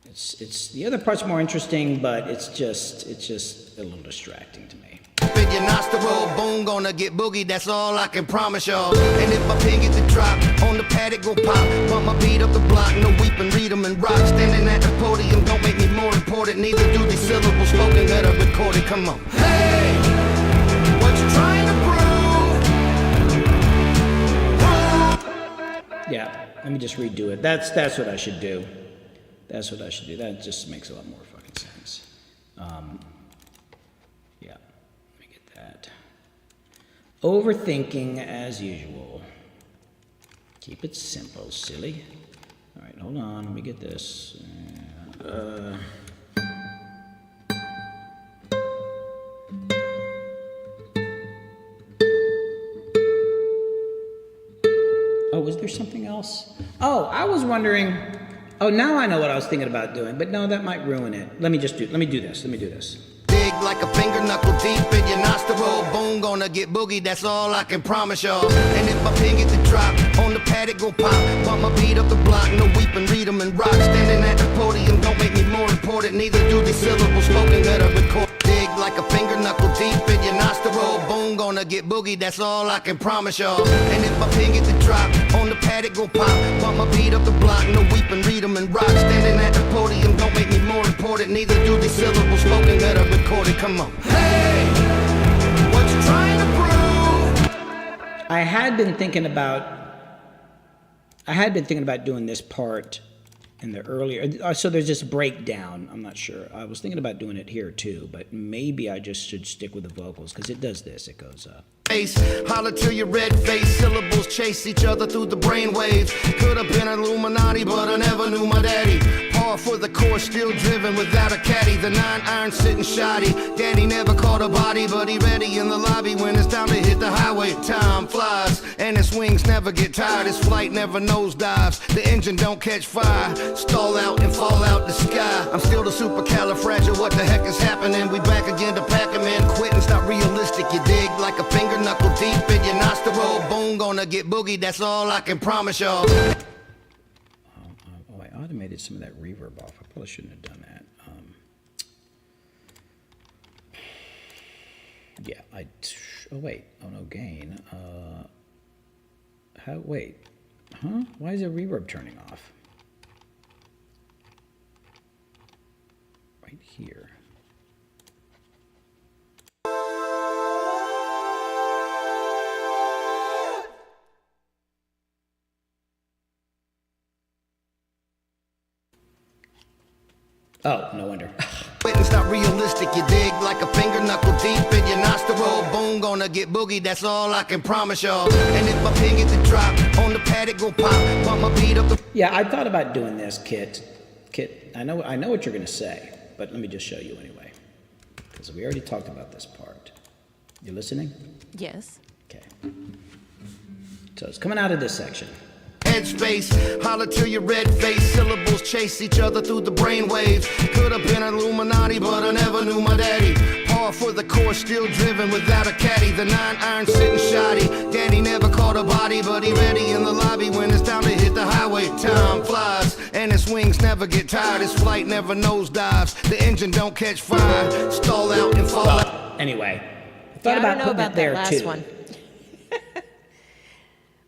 It's the other part's more interesting, but it's just a little distracting to me. In your nostril, boom, gonna get boogie, that's all I can promise y'all. And if my pin get the drop, on the pad it go pop. Bump my beat up the block, no weeping, read 'em and rock. Standing at the podium, don't make me more important, neither do these syllables spoken that are recorded. Come on. Hey, what you trying to prove? Yeah, let me just redo it. That's what I should do. That's what I should do. That just makes a lot more fucking sense. Yeah, let me get that. Overthinking as usual. Keep it simple, silly. All right, hold on. Let me get this. Oh, was there something else? Oh, I was wondering. Oh, now I know what I was thinking about doing, but no, that might ruin it. Let me do this. Dig like a finger knuckle deep in your nostril, boom, gonna get boogie, that's all I can promise y'all. And if my pin get the drop, on the pad it go pop. Bump my beat up the block, no weeping, read 'em and rock. Standing at the podium, don't make me more important, neither do these syllables spoken that are recorded. Dig like a finger knuckle deep in your nostril, boom, gonna get boogie, that's all I can promise y'all. And if my pin get the drop, on the pad it go pop. Bump my beat up the block, no weeping, read 'em and rock. Standing at the podium, don't make me more important, neither do these syllables spoken that are recorded. Come on. Hey, what you trying to prove? I had been thinking about doing this part in the earlier. So there's this breakdown. I'm not sure. I was thinking about doing it here too, but maybe I just should stick with the vocals because it does this. It goes Face, holler till your red face, syllables chase each other through the brainwaves. Could have been Illuminati, but I never knew my daddy. Par for the course, still driven without a caddy. The 9-iron sitting shoddy. Daddy never caught a body, but he ready in the lobby when it's time to hit the highway. Time flies, and his wings never get tired. His flight never nosedives. The engine don't catch fire. Stall out and fall out the sky. I'm still the supercalifragil. What the heck is happening? We back again to pack 'em in. Quitting's not realistic. You dig like a finger knuckle deep in your nostril. Boom, gonna get boogie. That's all I can promise y'all. I automated some of that reverb off. I probably shouldn't have done that. Oh wait. Oh no, gain. Wait. Huh? Why is the reverb turning off? Right here. Oh, no wonder. Quitting's not realistic, you dig like a finger knuckle deep in your nostril. Boom, gonna get boogie, that's all I can promise y'all. And if my pin get the drop, on the pad it go pop. Bump my beat up the... Yeah, I thought about doing this, Kit, I know what you're going to say, but let me just show you anyway. Because we already talked about this part. You listening? Yes. Okay. So it's coming out of this section. Headspace, holler till your red face, syllables chase each other through the brainwaves. Could have been Illuminati, but I never knew my daddy. Par for the course, still driven without a caddy. The 9-iron sitting shoddy. Daddy never caught a body, but he ready in the lobby when it's time to hit the highway. Time flies, and his wings never get tired. His flight never nosedives. The engine don't catch fire. Stall out and fall out. Anyway, I thought I about don't know putting about it there that last too. one.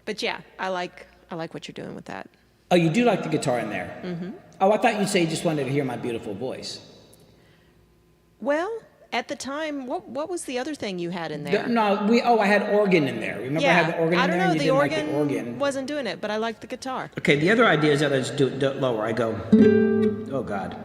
But yeah, I like what you're doing with that. Oh, you do like the guitar in there? Mm-hmm. Oh, I thought you'd say you just wanted to hear my beautiful voice. Well, At the time, what was the other thing you had in there? I had organ in there. Remember I had the organ in there? I don't know, and you the didn't organ, like the organ wasn't doing it, but I liked the guitar. Okay, the other idea is that I just do it lower. I go, oh God.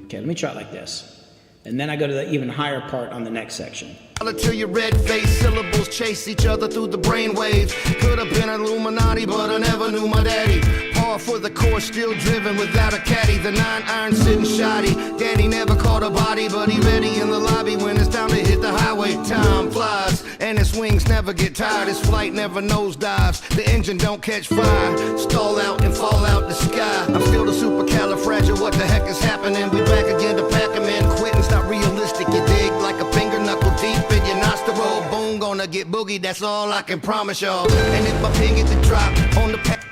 Okay, let me try it like this. And then I go to the even higher part on the next section. Till your red face syllables chase each other through the brainwaves. Could have been Illuminati, but I never knew my daddy. Par for the course, still driven without a caddy. The 9-iron sitting shoddy. Daddy never caught a body, but he ready in the lobby when it's time to hit the highway. Time flies, and his wings never get tired. His flight never nosedives. The engine don't catch fire. Stall out and fall out the sky. I'm still the supercalifragil. What the heck is happening? We back again to pack 'em in. Quitting's not realistic. You dig like a finger knuckle deep in your nostril. Boom, gonna get boogie. That's all I can promise y'all. And if my pin get the drop on the pack.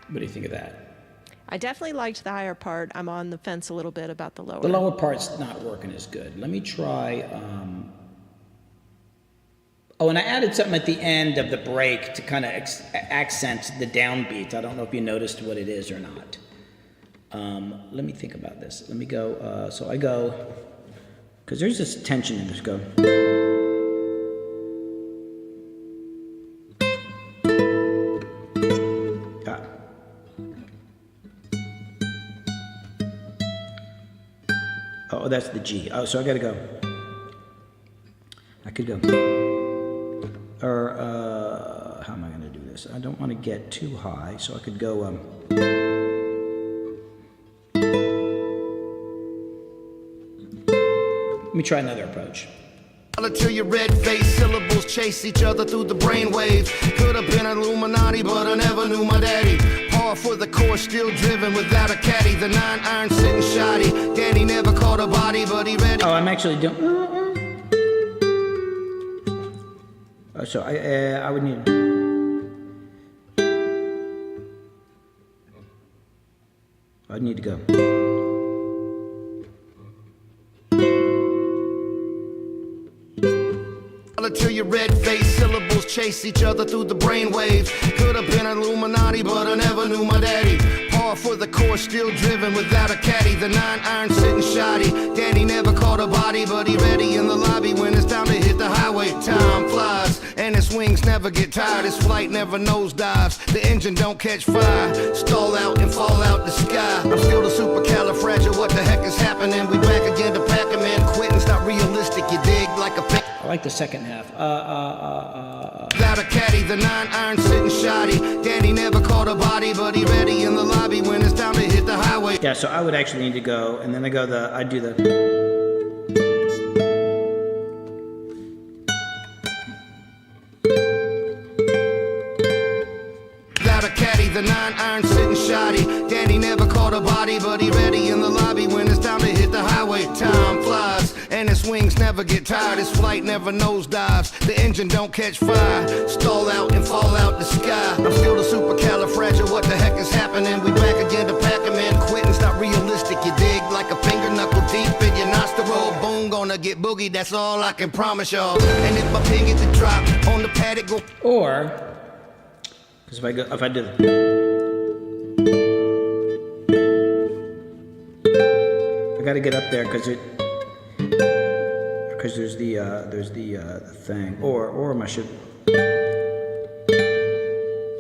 What do you think of that? I definitely liked the higher part. I'm on the fence a little bit about the lower. The lower part's not working as good. Let me try. Oh, and I added something at the end of the break to kind of accent the downbeat. I don't know if you noticed what it is or not. Let me think about this. Let me go. So I go, because there's this tension in this. Go. Oh, that's the G. Oh, so I gotta go. I could go. Or, how am I gonna do this? I don't want to get too high, so I could go, let me try another approach. Till your red face syllables chase each other through the brainwaves. Could have been Illuminati, but I never knew my daddy. Par for the course, still driven without a caddy. The 9-iron sitting shoddy. Daddy never caught a body, but he ready. Oh, I'm actually doing. So I would need. I'd need to go. Till your red face syllables chase each other through the brainwaves. Could have been Illuminati, but I never knew my daddy. Par for the course, still driven without a caddy. The 9-iron sitting shoddy. Daddy never caught a body, but he ready in the lobby when it's time to hit the highway. Time flies, and his wings never get tired. His flight never nosedives. The engine don't catch fire. Stall out and fall out the sky. I'm still the supercalifragil. What the heck is happening? We back again to pack 'em in. Quitting's not realistic. You dig like a pig. I like the second half. Without a caddy, the 9-iron sitting shoddy. Daddy never caught a body, but he ready in the lobby when it's time to hit the highway. Yeah, so I would actually need to go, and then I do the. Without a caddy, the 9-iron sitting shoddy. Daddy never caught a body, but he ready in the lobby when it's time to hit the highway. Time flies, and his wings never get tired. His flight never nosedives. The engine don't catch fire. Stall out and fall out the sky. I'm still the supercalifragil. What the heck is happening? We back again to pack 'em in. Quitting's not realistic. You dig like a finger knuckle deep in your nostril. Boom, gonna get boogie. That's all I can promise y'all. And if my pin get the drop on the paddock, go. Or, because if I do. I got to get up there because there's the thing. Or I should.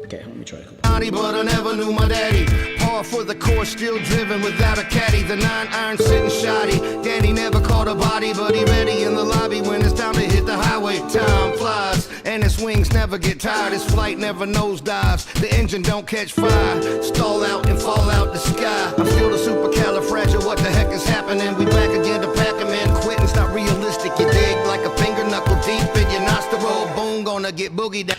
Okay, let me try it. But I never knew my daddy. Par for the course, still driven without a caddy. The 9-iron sitting shoddy. Daddy never caught a body, but he ready in the lobby when it's time to hit the highway. Time flies, and his wings never get tired. His flight never nosedives. The engine don't catch fire. Stall out and fall out the sky. I'm still the supercalifragil. What the heck is happening? We back again to pack 'em in. Quitting's not realistic. You dig like a finger knuckle deep in your nostril. Boom, gonna get boogie down.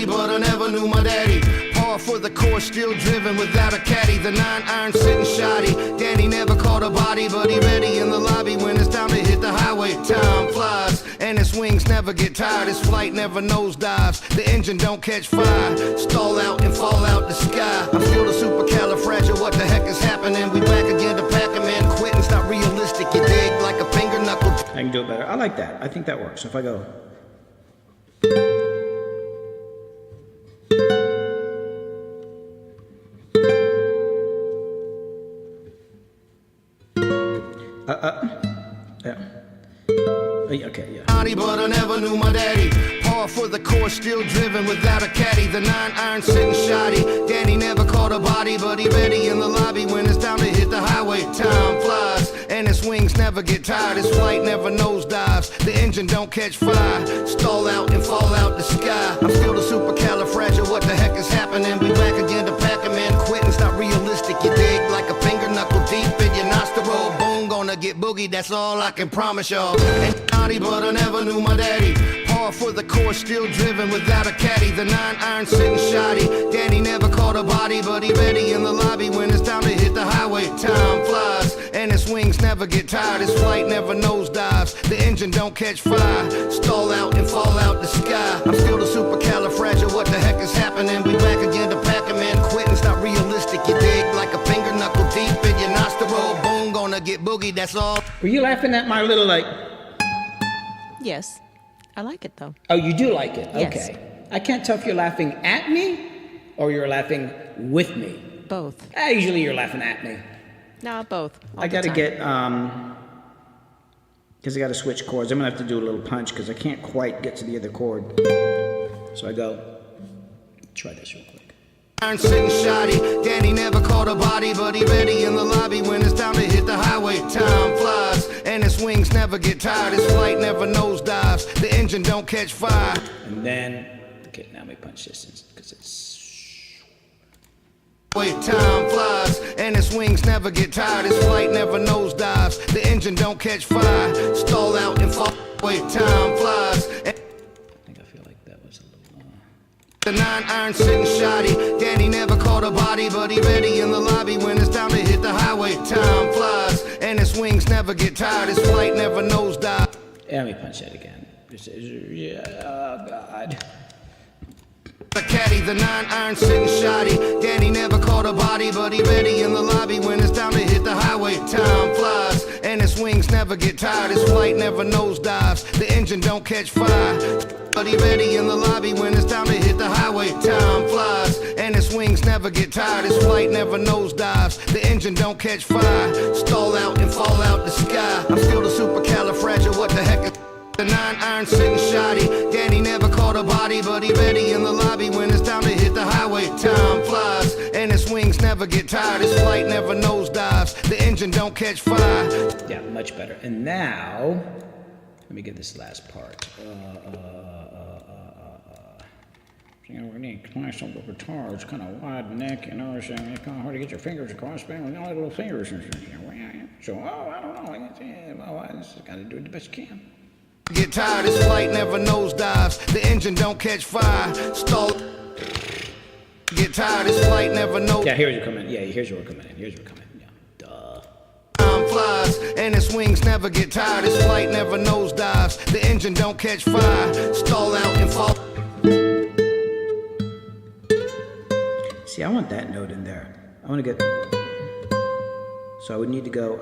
But I never knew my daddy. Par for the course, still driven without a caddy. The 9-iron sitting shoddy. Daddy never caught a body, but he ready in the lobby when it's time to hit the highway. Time flies, and his wings never get tired. His flight never nosedives. The engine don't catch fire. Stall out and fall out the sky. I'm still the supercalifragil. What the heck is happening? We back again to pack 'em in. Quitting's not realistic. You dig like a finger knuckle. I can do it better. I like that. I think that works. If I go. Yeah. Okay, yeah. But I never knew my daddy. Par for the course, still driven without a caddy. The 9-iron sitting shoddy. Danny never caught a body, but he ready in the lobby when it's time to hit the highway. Time flies, and his wings never get tired. His flight never nosedives. The engine don't catch fire. Stall out and fall out the sky. I'm still the supercalifragil. What the heck is happening? We back again to pack him in. Quitting's not realistic. You dig like a finger knuckle deep in your nostril. Boom, gonna get boogie. That's all I can promise y'all. And naughty, but I never knew my daddy. Par for the course, still driven without a caddy. The 9-iron sitting shoddy. Danny never caught a body, but he ready in the lobby when it's time to hit the highway. Time flies, and his wings never get tired. His flight never nosedives. The engine don't catch fire. Stall out and fall out the sky. I'm still the supercalifragil. What the heck is happening? We back again to pack him in. Quitting's not realistic. You dig like a finger knuckle deep in your nostril. Boom, gonna get boogie. That's all. Were you laughing at my little like? Yes. I like it though. Oh, you do like it? Yes. Okay. I can't tell if you're laughing at me or you're laughing with me. Both. Usually you're laughing at me. No, both. I gotta get, because I gotta switch chords. I'm gonna have to do a little punch because I can't quite get to the other chord. So I go, try this real quick. Iron sitting shoddy. Danny never caught a body, but he ready in the lobby when it's time to hit the highway. Time flies, and his wings never get tired. His flight never nosedives. The engine don't catch fire. And then, okay, now let me punch this because it's. Wait, time flies, and his wings never get tired. His flight never nosedives. The engine don't catch fire. Stall out and fall. Wait, time flies. I think I feel like that was a little. The 9-iron sitting shoddy. Danny never caught a body, but he ready in the lobby when it's time to hit the highway. Time flies, and his wings never get tired. His flight never nosedive. Yeah, let me punch that again. Oh, God. The caddy, the 9-iron sitting shoddy. Danny never caught a body, but he ready in the lobby when it's time to hit the highway. Time flies, and his wings never get tired. His flight never nosedives. The engine don't catch fire. But he ready in the lobby when it's time to hit the highway. Time flies, and his wings never get tired. His flight never nosedives. The engine don't catch fire. Stall out and fall out the sky. I'm still the supercalifragil. What the heck is the 9-iron sitting shoddy? Danny never caught a body, but he ready in the lobby when it's time to hit the highway. Time flies, and his wings never get tired. His flight never nosedives. The engine don't catch fire. Yeah, much better. And now, let me get this last part. You know, we need to class up the guitar. It's kind of wide neck, you know, so it's kind of hard to get your fingers across, but with all little fingers. So, I don't know. I just got to do it the best you can. Get tired, his flight never nosedives. The engine don't catch fire. Stall. Get tired, his flight never knows. Yeah, here's your comment. Yeah, here's where we're coming in. Here's where we're coming in. Yeah, duh. Time flies, and his wings never get tired. His flight never nosedives. The engine don't catch fire. Stall out and fall. See, I want that note in there. I want to get. So I would need to go.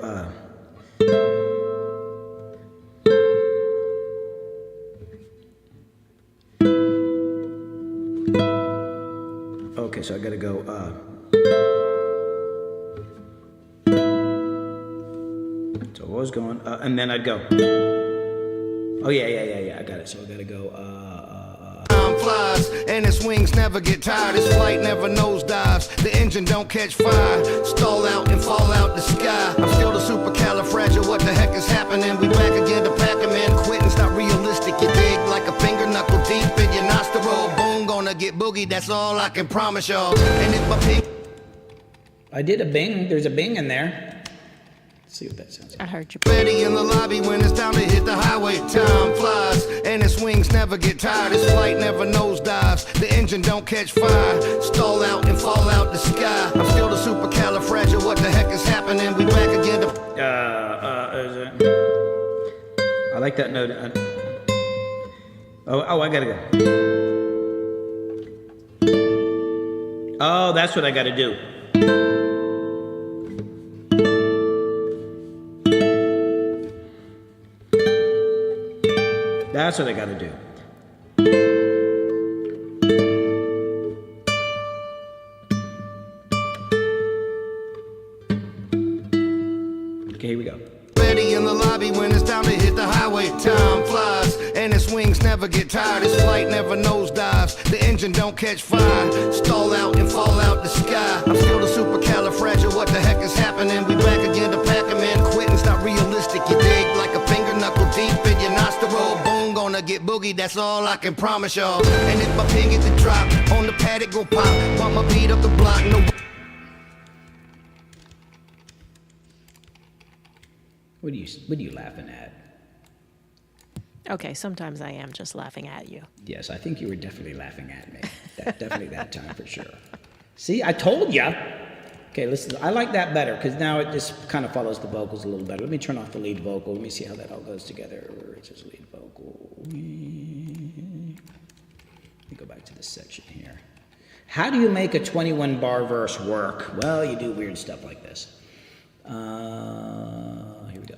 Okay, so I gotta go. So I was going, and then I'd go. Oh yeah. I got it. So I gotta go. Time flies, and his wings never get tired. His flight never nosedives. The engine don't catch fire. Stall out and fall out the sky. I'm still the supercalifragil. What the heck is happening? We back again to pack him in. Quitting's not realistic. You dig like a finger knuckle deep in your nostril. Boom, gonna get boogie. That's all I can promise y'all. And if my pink. I did a bing. There's a bing in there. Let's see what that sounds like. I heard you. Ready in the lobby when it's time to hit the highway. Time flies, and his wings never get tired. His flight never nosedives. The engine don't catch fire. Stall out and fall out the sky. I'm still the supercalifragil. What the heck is happening? We back again to. I like that note. Oh, I gotta go. Oh, that's what I gotta do. That's what I gotta do. Okay, here we go. ready in the lobby when it's time to hit the highway. Time flies, and its wings never get tired. Its flight never nosedives. The engine don't catch fire. Stall out and fall out the sky. I'm still the supercalifragil. What the heck is happening? We back again to pack 'em in. Quitting's not realistic. You dig? Like a finger knuckle deep in your nostril. Boom, gonna get boogie. That's all I can promise y'all. And if my pin get the drop on the pad, it go pop. Bump my beat up the block. No. What are you laughing at? Okay, sometimes I am just laughing at you. Yes, I think you were definitely laughing at me. Definitely that time for sure. See, I told ya. Okay, listen, I like that better because now it just kind of follows the vocals a little better. Let me turn off the lead vocal. Let me see how that all goes together. Where's this lead vocal? Let me go back to this section here. How do you make a 21 bar verse work? Well, you do weird stuff like this. Here we go.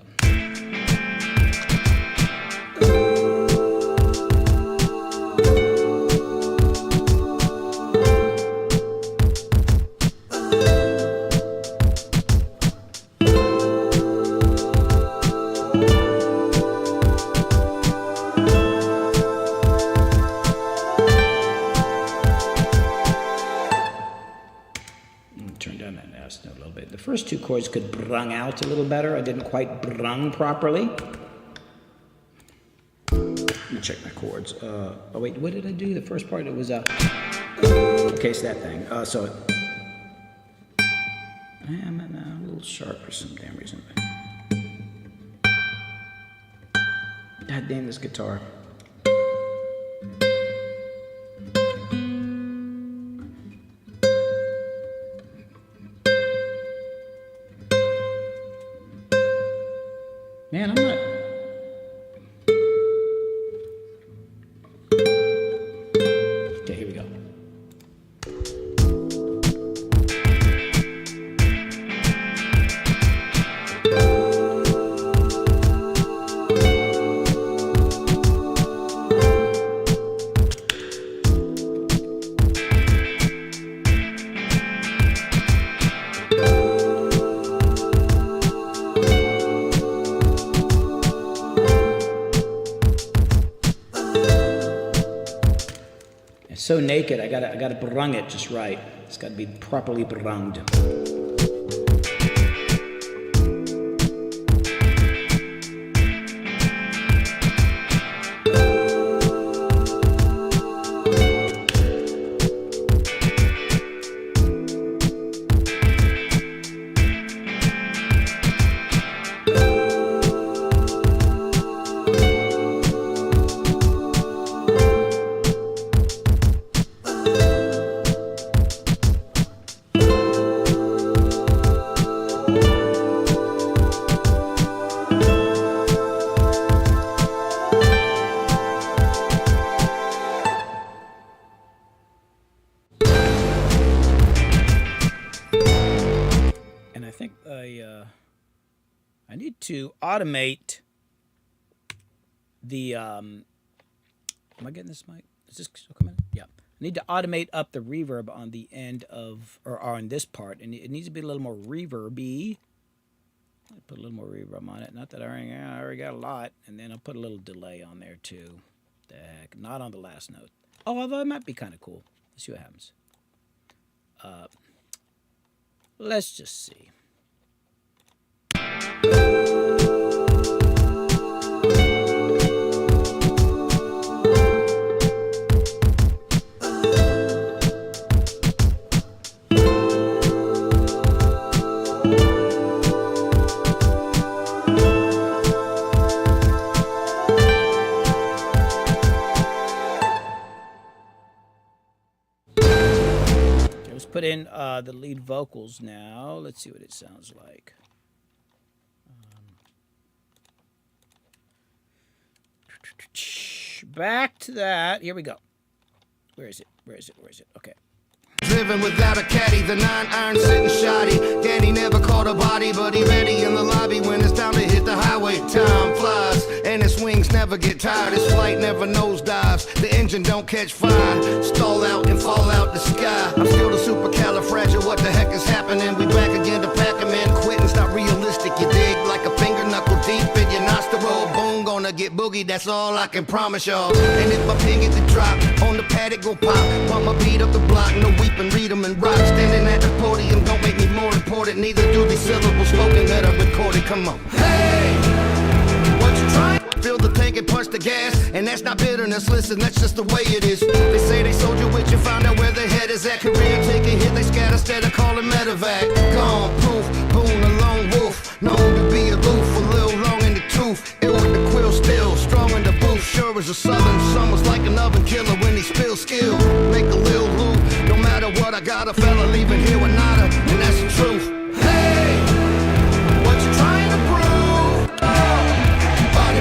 Turn down that last note a little bit. The first two chords could brung out a little better. I didn't quite brung properly. Let me check my chords. Oh wait, what did I do? The first part, it was okay, it's that thing. I'm a little sharp for some damn reason. God damn this guitar. Man, I'm not. Okay, here we go. So naked, I gotta brung it just right. It's gotta be properly brunged. I need to automate the, am I getting this mic? Is this still coming? Yeah. I need to automate up the reverb on the end of, or on this part, and it needs to be a little more reverby. I'll put a little more reverb on it. Not that I already got a lot, and then I'll put a little delay on there too. The heck, not on the last note. Oh, although it might be kind of cool. Let's see what happens. Let's just see. Let's put in the lead vocals now. Let's see what it sounds like. Back to that. Here we go. Where is it? Where is it? Where is it? Okay. Driven without a caddy, the 9-iron sitting shoddy. Daddy never caught a body, but he ready in the lobby when it's time to hit the highway. Time flies, and its wings never get tired. Its flight never nosedives. The engine don't catch fire. Stall out and fall out the sky. I'm still the supercalifragil. What the heck is happening? We back again to pack 'em in. Quitting's not realistic. You dig? Like a finger knuckle deep boogie, that's all I can promise y'all. And if my pen get the drop, on the pad it go pop. Pump my beat up the block, no weeping, read 'em and rock. Standing at the podium don't make me more important. Neither do these syllables spoken that I recorded. Come on. Hey, what you trying? Fill the tank and punch the gas, and that's not bitterness. Listen, that's just the way it is. They say they sold you with you, found out where their head is at. Career take a hit, they scatter instead of calling medevac. Gone, proof, boon, a lone wolf. Known to be aloof, a little long in the tooth. Ill with the quill still, strong in the booth. Sure as a southern summer's like an oven killer when he spills skill. Make a little loot, no matter what I got a fella leaving here with nada, and that's the truth. Hey, what you trying to prove?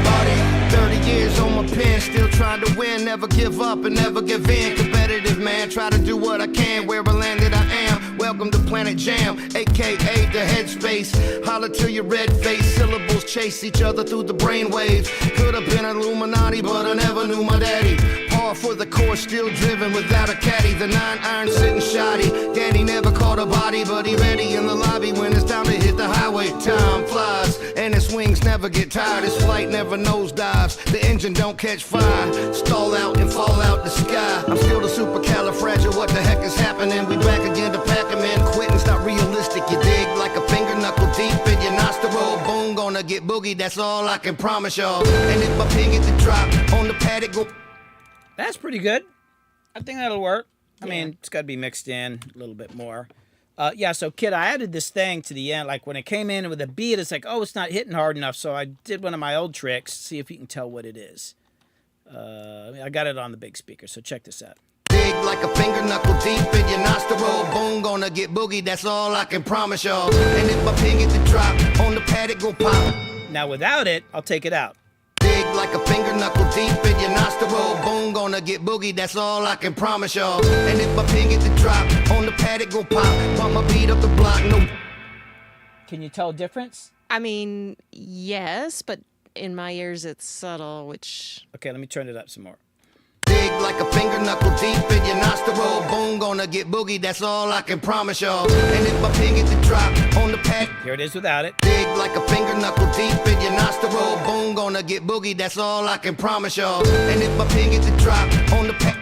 Body, 30 years on my pen, still trying to win. Never give up and never give in. Competitive man, try to do what I can. Where I landed I am. Welcome to Planet Jam, aka the headspace. Holler to your red face. Syllables chase each other through the brainwaves. Could have been Illuminati, but I never knew my daddy. Par for the course, still driven without a caddy. The 9-iron sitting shoddy. Danny never caught a body, but he ready in the lobby when it's time to hit the highway. Time flies, and his wings never get tired. His flight never nosedives. The engine don't catch fire. Stall out and fall out the sky. I'm still the supercalifragil. What the heck is happening? We back again to pack 'em in. Quitting's not realistic. You dig like a finger knuckle deep in your nostril. Boom, gonna get boogie. That's all I can promise y'all. And if my pen get the drop on the pad, it go. That's pretty good. I think that'll work. I mean, it's got to be mixed in a little bit more. Yeah, so, Kid, I added this thing to the end. Like, when it came in with a beat, it's like, oh, it's not hitting hard enough. So I did one of my old tricks. See if you can tell what it is. I got it on the big speaker, so check this out. Dig like a finger knuckle deep in your nostril. Boom, gonna get boogie. That's all I can promise y'all. And if my pen get the drop, on the pad it go pop. Now, without it, I'll take it out. Dig like a finger knuckle deep in your nostril. Boom, gonna get boogie. That's all I can promise y'all. And if my pen get the drop, on the pad it go pop. Pump my beat up the block. No. Can you tell a difference? I mean, yes, but in my ears it's subtle, which... Okay, let me turn it up some more. Dig like a finger knuckle deep in your nostril. Boom, gonna get boogie. That's all I can promise y'all. And if my pen get the drop, on the pad. Here it is without it. Dig like a finger knuckle deep in your nostril. Boom, gonna get boogie. That's all I can promise y'all. And if my pen get the drop, on the pad.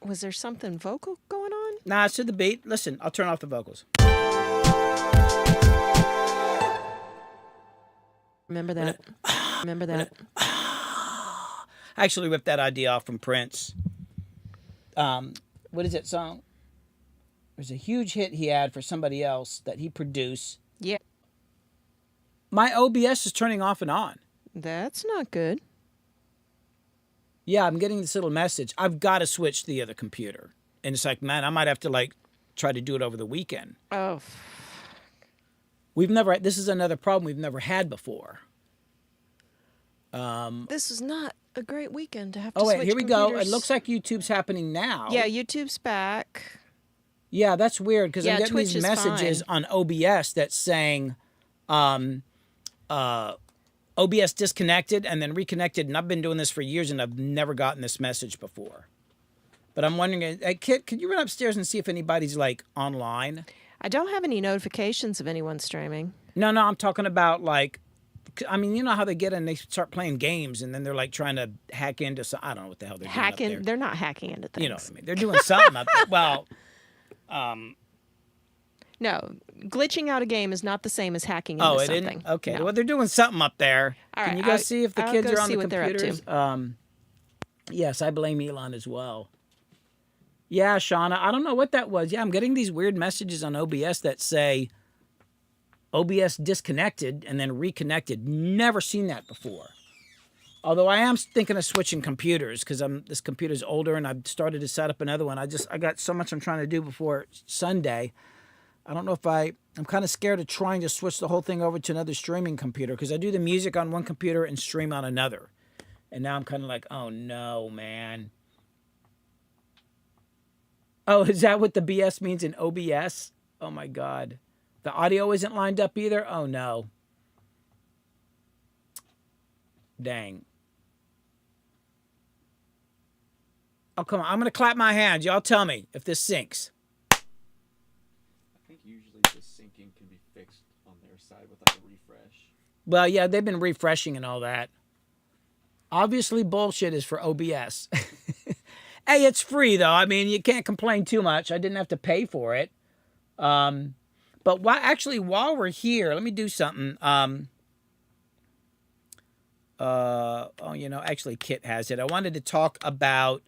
Was there something vocal going on? Nah, it's to the beat. Listen, I'll turn off the vocals. Remember that? Remember that? I actually ripped that idea off from Prince. What is that song? There's a huge hit he had for somebody else that he produced. Yeah. My OBS is turning off and on. That's not good. Yeah, I'm getting this little message. I've got to switch to the other computer. And it's like, man, I might have to like try to do it over the weekend. Oh. This is another problem we've never had before. This is not a great weekend to have to Oh, wait, switch here we go. computers. It looks like YouTube's happening now. Yeah, YouTube's back. Yeah, that's weird because Yeah, I'm getting Twitch these is messages on OBS that's saying OBS disconnected and then reconnected. And I've been doing this for years and I've never gotten this message before. But I'm wondering, hey, Kit, could you run upstairs and see if anybody's like online? I don't have any notifications of anyone streaming. No, I'm talking about like, I mean, you know how they get in, they start playing games and then they're like trying to hack into some, I don't know what the hell they're doing up there. They're not hacking into things. You know what I mean? They're doing something up there. Well, no, glitching out a game is not the same as hacking into oh, it something. didn't? Okay. No. Well, they're doing something up there. All Can right, you go see if the I'll kids go are on see the what they're up to. computers? Yes, I blame Elon as well. Yeah, Shauna, I don't know what that was. Yeah, I'm getting these weird messages on OBS that say OBS disconnected and then reconnected. Never seen that before. Although I am thinking of switching computers because this computer's older and I've started to set up another one. I got so much I'm trying to do before Sunday. I don't know if I'm kind of scared of trying to switch the whole thing over to another streaming computer because I do the music on one computer and stream on another. And now I'm kind of like, oh no, man. Oh, is that what the BS means in OBS? Oh my God. The audio isn't lined up either? Oh no. Dang. Oh, come on. I'm going to clap my hands. Y'all tell me if this syncs. I think usually the syncing can be fixed on their side with like a refresh. Well, yeah, they've been refreshing and all that. Obviously, bullshit is for OBS. Hey, it's free, though. I mean, you can't complain too much. I didn't have to pay for it. But while we're here, let me do something. Actually, Kit has it. I wanted to talk about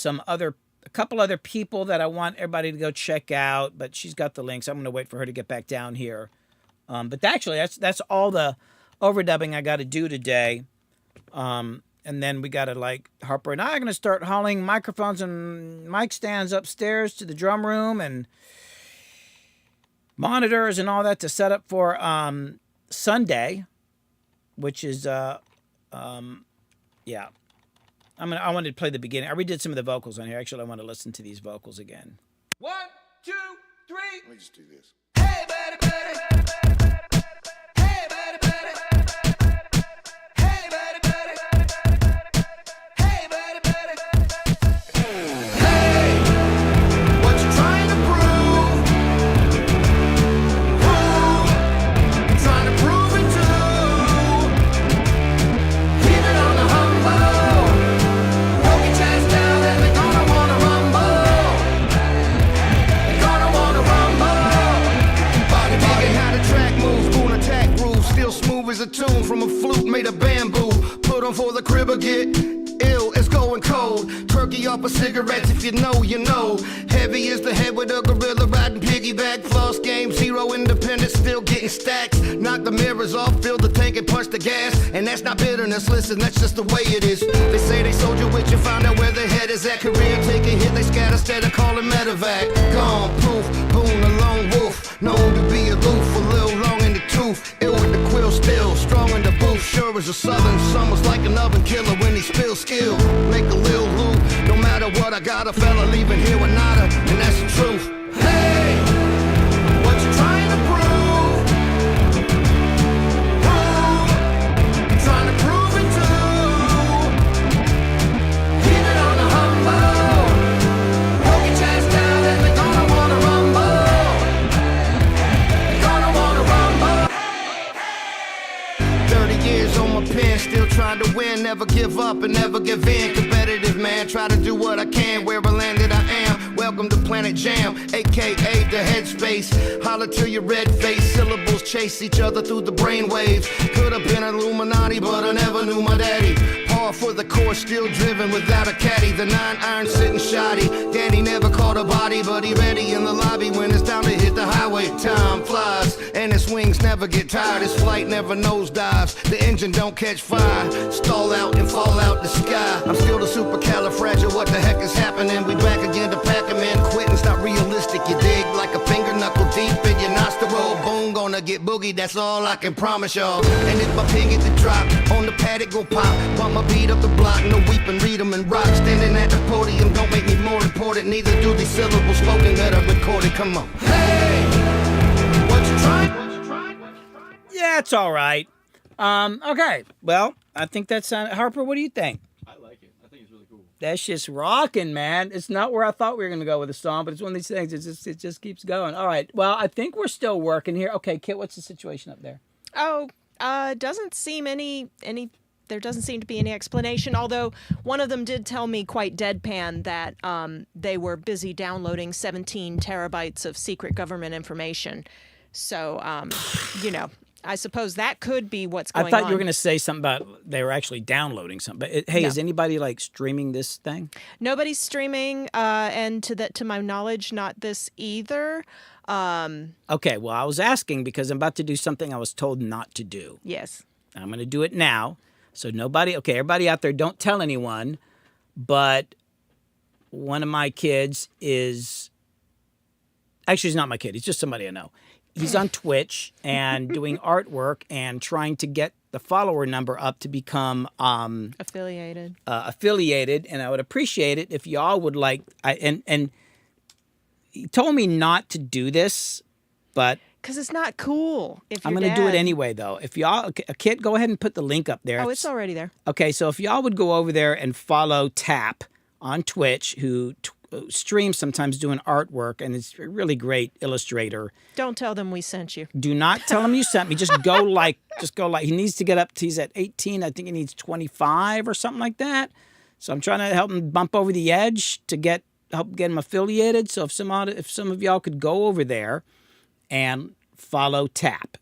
a couple other people that I want everybody to go check out, but she's got the links. I'm going to wait for her to get back down here. But actually, that's all the overdubbing I got to do today. And then we got to, Harper and I are going to start hauling microphones and mic stands upstairs to the drum room and monitors and all that to set up for Sunday, which is, yeah. I wanted to play the beginning. I redid some of the vocals on here. Actually, I want to listen to these vocals again. 1, 2, 3. Let me just do this. Hey, buddy, buddy. Hey, buddy, buddy. Hey, buddy, buddy. Hey, buddy, buddy. Hey, what you trying to prove? Who you trying to prove it to? Keep it on the humble. Poke your chest down and they're gonna wanna rumble. They're gonna wanna rumble. Body digging how the track moves, boom attack grooves, still smooth as a tune from a flute made of bamboo. Put on for the crib or get ill, it's going cold. Turkey off of cigarettes, if you know, you know. Heavy is the head with a gorilla riding piggyback. Floss game, zero independence, still getting stacks. Knock the mirrors off, fill the tank and punch the gas. And that's not bitterness, listen, that's just the way it is. They say they sold you with you, found out where their head is at. Career take a hit, they scatter instead of calling medevac. Gone, poof, boom, a lone wolf. Known to be aloof, a little long in the tooth. Ill with the quill still, strong in the booth. Sure as a southern summer's like an oven killer when he spills skill. Make a little loot, no matter what, I got a fella leaving here with nada, and that's the truth. Hey, what you trying to prove? Who you trying to prove it to? Keep it on the humble. Poke your chest down and they're gonna wanna rumble. They're gonna wanna rumble. 30 years on my pen, still trying to win, never give up and never give in. Competitive man, try to do what I can, where I landed I am. Welcome to Planet Jam, aka the headspace. Holler to your red face, syllables chase each other through the brainwaves. Could have been Illuminati, but I never knew my daddy. Par for the course, still driven without a caddy. The 9-iron sitting shoddy. Daddy never caught a body, but he ready in the lobby when it's time to hit the highway. Time flies, and his wings never get tired. His flight never nosedives. The engine don't catch fire. Stall out and fall out the sky. I'm still the supercalifragile. What the heck is happening? We back again to pack 'em in. Quitting's not realistic, you dig? Like a finger knuckle deep in your nostril. Boom, gonna get boogie, that's all I can promise y'all. And if my pin get the drop, on the pad it go pop. Bump my beat up the block, no weeping, read 'em and rock. Standing at the podium don't make me more important. Neither do these syllables spoken that I recorded. Come on. Hey, what you trying? Yeah, it's all right. Okay. Well, I think that's Harper. What do you think? I like it. I think it's really cool. That's just rocking, man. It's not where I thought we were going to go with the song, but it's one of these things. It just keeps going. All right. Well, I think we're still working here. Okay, Kit, what's the situation up there? Oh, doesn't seem any. There doesn't seem to be any explanation. Although one of them did tell me quite deadpan that they were busy downloading 17 terabytes of secret government information. So, I suppose that could be what's going on. I thought you were going to say something about they were actually downloading something. But hey, No. is anybody streaming this thing? Nobody's streaming, and to my knowledge, not this either. Okay, well, I was asking because I'm about to do something I was told not to do. Yes. I'm going to do it now. So everybody out there, don't tell anyone. But one of my kids is, actually, he's not my kid. He's just somebody I know. He's on Twitch and doing artwork and trying to get the follower number up to become Affiliated. affiliated. And I would appreciate it if y'all would and he told me not to do this, but Because it's not cool. If I'm you're going to do it dead. anyway, though. If y'all, Kit, go ahead and put the link up there. Oh, it's already there. Okay, so if y'all would go over there and follow Tap on Twitch, who streams sometimes doing artwork, and it's a really great illustrator. Don't tell them we sent you. Do not tell him you sent me. Just go like. He needs to get up. He's at 18. I think he needs 25 or something like that. So I'm trying to help him bump over the edge to help get him affiliated. So if some of y'all could go over there and follow Tap.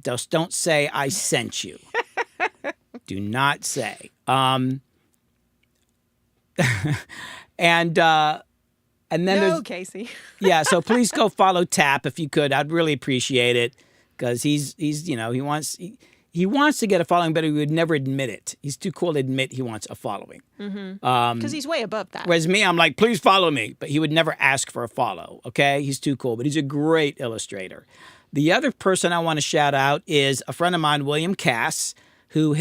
Just don't say I sent you. Do not say. And then no, Casey. Yeah, so please go follow Tap if you could. I'd really appreciate it because he's he wants to get a following, but he would never admit it. He's too cool to admit he wants a following. Because he's way above that. Whereas me, I'm like, please follow me, but he would never ask for a follow. Okay, he's too cool, but he's a great illustrator. The other person I want to shout out is a friend of mine, William Cass, who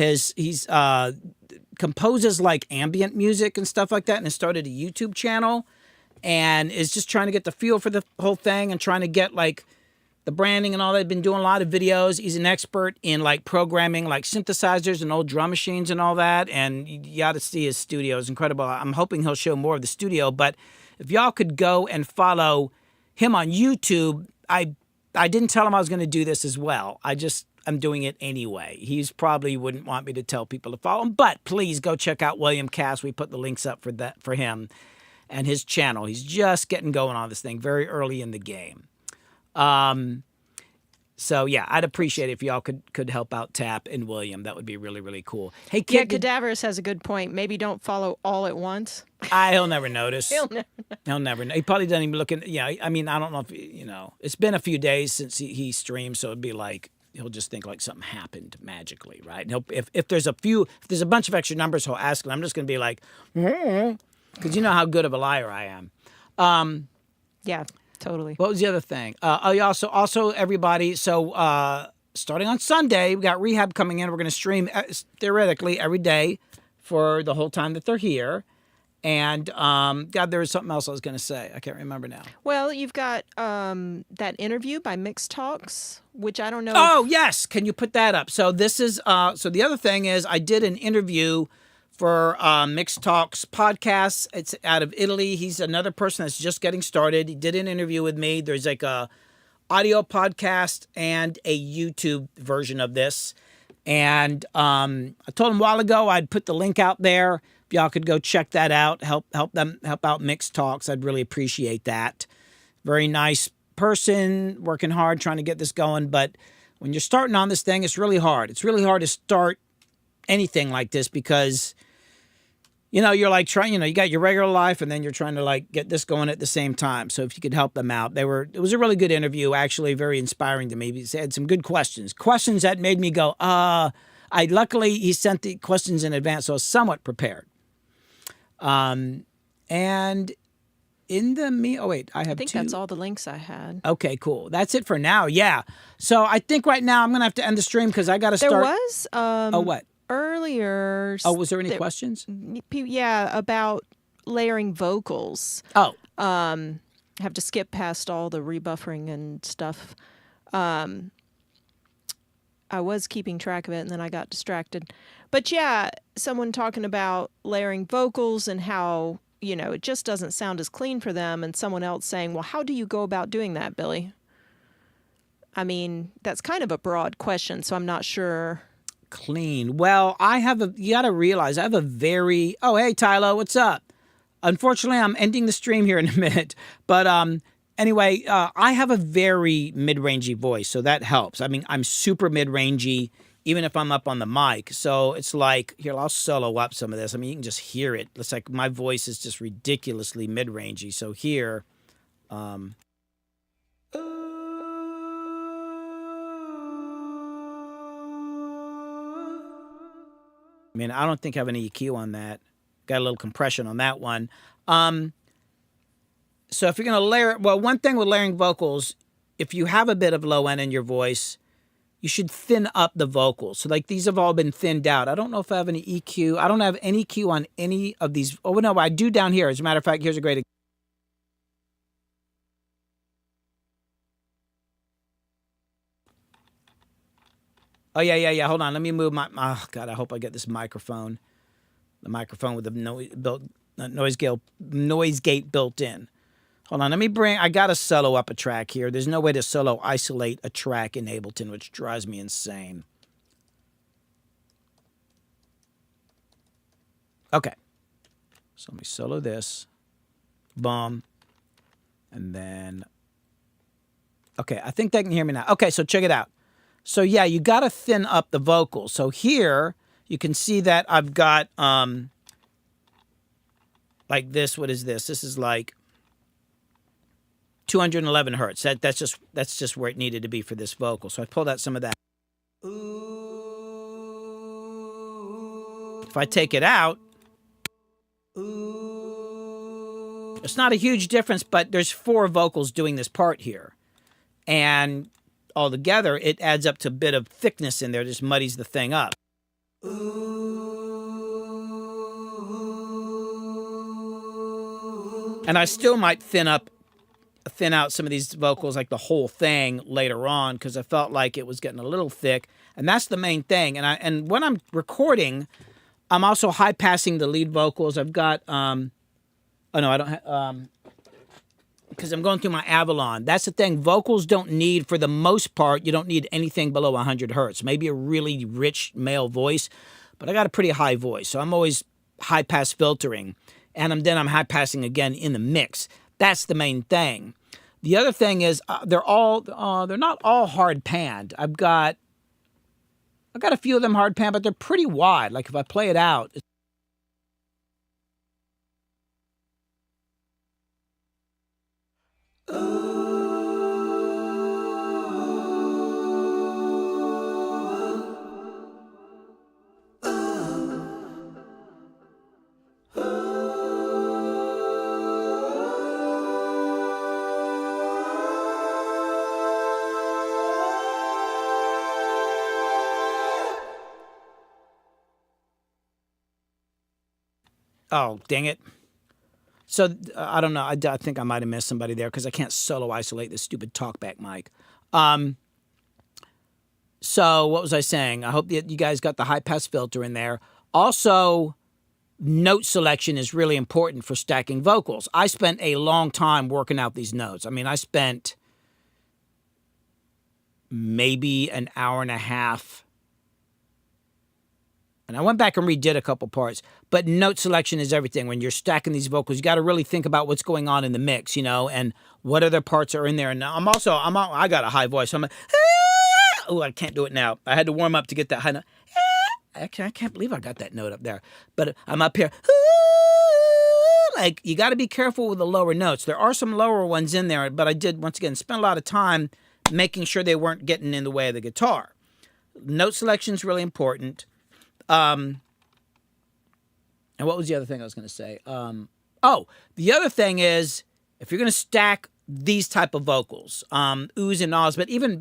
composes like ambient music and stuff like that, and has started a YouTube channel, and is just trying to get the feel for the whole thing and trying to get like the branding and all that. Been doing a lot of videos. He's an expert in like programming like synthesizers and old drum machines and all that, and you got to see his studio. It's incredible. I'm hoping he'll show more of the studio, but if y'all could go and follow him on YouTube, I didn't tell him I was going to do this as well. I'm doing it anyway. He's probably wouldn't want me to tell people to follow him, but please go check out William Cass. We put the links up for him and his channel. He's just getting going on this thing very early in the game. So yeah, I'd appreciate it if y'all could help out Tap and William. That would be really, really cool. Hey, kid, Yeah, Cadaverous has a good point. Maybe don't follow all at once. he'll never notice. He'll never know. He'll never know. He probably doesn't even look in. Yeah, I mean, I don't know if it's been a few days since he streamed, so it'd be like he'll just think like something happened magically, right? And if there's a bunch of extra numbers, he'll ask, and I'm just gonna be like, because you know how good of a liar I am. Yeah, totally. What was the other thing? Also everybody. So starting on Sunday, we got Rehab coming in. We're going to stream theoretically every day for the whole time that they're here. And God, there was something else I was going to say. I can't remember now. Well, you've got that interview by Mixed Talks, which I don't know. Oh yes, can you put that up? So this is so the other thing is I did an interview for Mixed Talks podcast. It's out of Italy. He's another person that's just getting started. He did an interview with me. There's like a audio podcast and a YouTube version of this. And I told him a while ago I'd put the link out there. If y'all could go check that out, help out Mixed Talks. I'd really appreciate that. Very nice person, working hard, trying to get this going. But when you're starting on this thing, it's really hard. It's really hard to start anything like this because you're like trying, you got your regular life and then you're trying to like get this going at the same time. So if you could help them out, it was a really good interview, actually very inspiring to me. He had some good questions that made me go, luckily he sent the questions in advance, so I was somewhat prepared. And in the I think that's all the links I had. Okay, cool. That's it for now. Yeah. So I think right now I'm going to have to end the stream because I got to start. There was, what? Earlier. Oh, was there any questions? Yeah, about layering vocals. Oh. Have to skip past all the rebuffering and stuff. I was keeping track of it and then I got distracted. But yeah, someone talking about layering vocals and how, it just doesn't sound as clean for them, and someone else saying, well, how do you go about doing that, Billy? I mean, that's kind of a broad question, so I'm not sure. Clean. Well, you got to realize I have a very, oh, hey, Tyler, what's up? Unfortunately, I'm ending the stream here in a minute. But anyway, I have a very mid-rangey voice, so that helps. I mean, I'm super mid-rangey, even if I'm up on the mic. So it's like, here, I'll solo up some of this. I mean, you can just hear it. It's like my voice is just ridiculously mid-rangey. So here, I mean, I don't think I have any EQ on that. Got a little compression on that one. So if you're going to layer, well, one thing with layering vocals, if you have a bit of low end in your voice, you should thin up the vocals. So like these have all been thinned out. I don't know if I have any EQ. I don't have any EQ on any of these. Oh, no, I do down here. As a matter of fact, here's a great example. Oh, yeah. Hold on. Let me move my... Oh, God, I hope I get this microphone. The microphone with the noise gate built in. Hold on, I got to solo up a track here. There's no way to solo isolate a track in Ableton, which drives me insane. Okay. So let me solo this. Boom. And then, okay, I think they can hear me now. Okay, so check it out. So yeah, you got to thin up the vocals. So here, you can see that I've got, like this. What is this? This is like 211 hertz. That's just where it needed to be for this vocal. So I pulled out some of that. If I take it out, it's not a huge difference, but there's 4 vocals doing this part here. And altogether, it adds up to a bit of thickness in there, just muddies the thing up. And I still might thin out some of these vocals, like the whole thing later on, because I felt like it was getting a little thick. And that's the main thing. And when I'm recording, I'm also high passing the lead vocals. I've got, oh no, I don't have, because I'm going through my Avalon. That's the thing. Vocals don't need, for the most part, you don't need anything below 100 hertz. Maybe a really rich male voice, but I got a pretty high voice. So I'm always high pass filtering. And then I'm high passing again in the mix. That's the main thing. The other thing is they're not all hard panned. I've got a few of them hard panned, but they're pretty wide. Like if I play it out. Oh, dang it. So, I don't know. I think I might have missed somebody there because I can't solo isolate this stupid talkback mic. So, what was I saying? I hope that you guys got the high-pass filter in there. Also, note selection is really important for stacking vocals. I spent a long time working out these notes. I mean, I spent maybe an hour and a half. And I went back and redid a couple parts. But note selection is everything. When you're stacking these vocals, you got to really think about what's going on in the mix, you know, and what other parts are in there. And I got a high voice. So I'm like, oh, I can't do it now. I had to warm up to get that high note. Actually, I can't believe I got that note up there. But I'm up here. Like, you got to be careful with the lower notes. There are some lower ones in there, but I did, once again, spend a lot of time making sure they weren't getting in the way of the guitar. Note selection is really important. And what was the other thing I was going to say? The other thing is, if you're going to stack these type of vocals, oohs and ahs, but even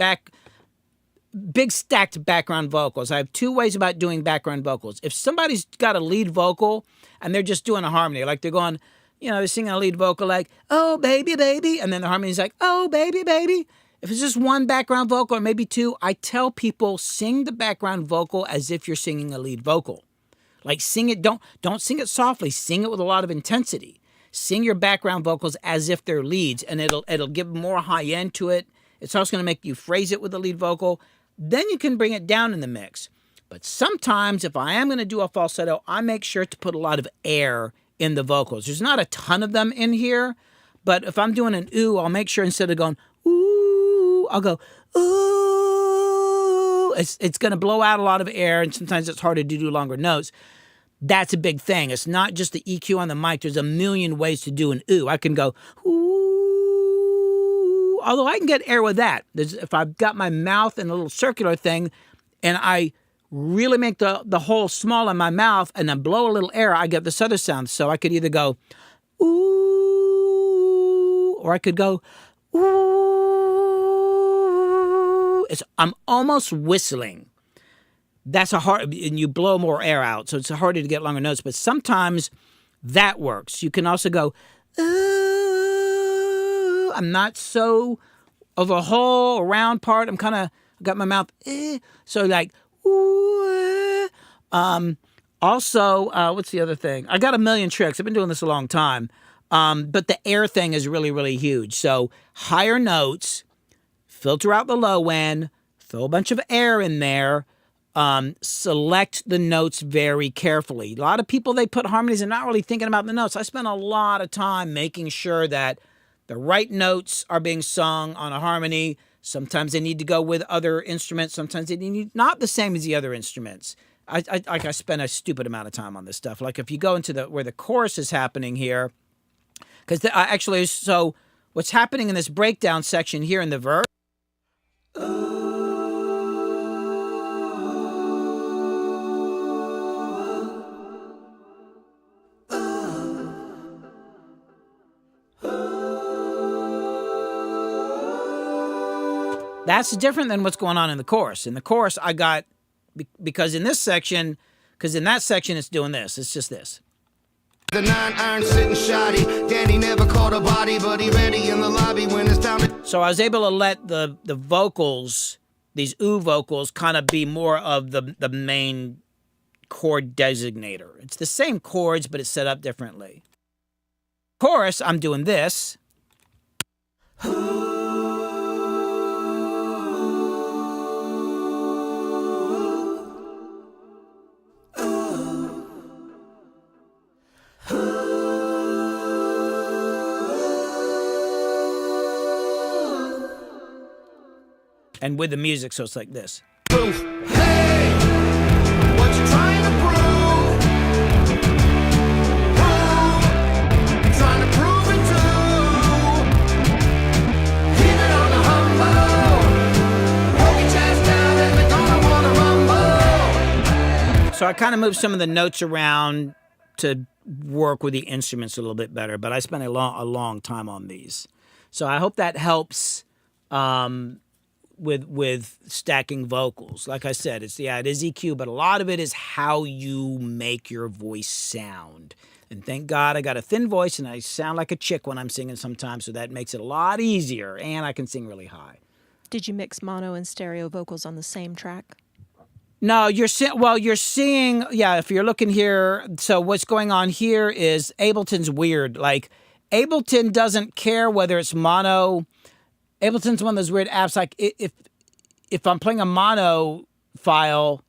big stacked background vocals. I have 2 ways about doing background vocals. If somebody's got a lead vocal and they're just doing a harmony, like they're going, you know, they're singing a lead vocal like, oh, baby, baby, and then the harmony's like, oh, baby, baby. If it's just one background vocal or maybe 2, I tell people sing the background vocal as if you're singing a lead vocal. Like sing it, don't sing it softly, sing it with a lot of intensity. Sing your background vocals as if they're leads, and it'll give more high end to it. It's also going to make you phrase it with the lead vocal. Then you can bring it down in the mix. But sometimes if I am going to do a falsetto, I make sure to put a lot of air in the vocals. There's not a ton of them in here, but if I'm doing an ooh, I'll make sure instead of going ooh, I'll go ooh. It's going to blow out a lot of air, and sometimes it's harder to do longer notes. That's a big thing. It's not just the EQ on the mic. There's a million ways to do an ooh. I can go ooh, although I can get air with that. If I've got my mouth in a little circular thing and I really make the hole small in my mouth and then blow a little air, I get this other sound. So I could either go ooh, or I could go ooh. I'm almost whistling. That's and you blow more air out, so it's harder to get longer notes, but sometimes that works. You can also go, ooh. I'm not so of a whole round part. I'm kind of got my mouth, so like, ooh. Also, what's the other thing? I got a million tricks. I've been doing this a long time. But the air thing is really, really huge. So higher notes, filter out the low end, throw a bunch of air in there, select the notes very carefully. A lot of people, they put harmonies and not really thinking about the notes. I spent a lot of time making sure that the right notes are being sung on a harmony. Sometimes they need to go with other instruments. Sometimes they need not the same as the other instruments. I spent a stupid amount of time on this stuff. Like if you go into where the chorus is happening here, because actually, so what's happening in this breakdown section here in the verse, that's different than what's going on in the chorus. In the chorus, I got, because in this section, because in that section it's doing this. It's just this. The 9-iron sitting shoddy. Danny never caught a body, but he ready in the lobby when it's time to... So I was able to let the vocals, these ooh vocals, kind of be more of the main chord designator. It's the same chords, but it's set up differently. Chorus, I'm doing this. And with the music, so it's like this. Proof. Hey, what you trying to prove? Prove. Trying to prove it too. Keep it on the humble. Hold your chest down and they're gonna wanna rumble. So I kind of moved some of the notes around to work with the instruments a little bit better, but I spent a long time on these. So I hope that helps with stacking vocals. Like I said, it is EQ, but a lot of it is how you make your voice sound. And thank God I got a thin voice and I sound like a chick when I'm singing sometimes, so that makes it a lot easier, and I can sing really high. Did you mix mono and stereo vocals on the same track? No, you're seeing, yeah, if you're looking here, so what's going on here is Ableton's weird. Like, Ableton doesn't care whether it's mono. Ableton's one of those weird apps, like if I'm playing a mono file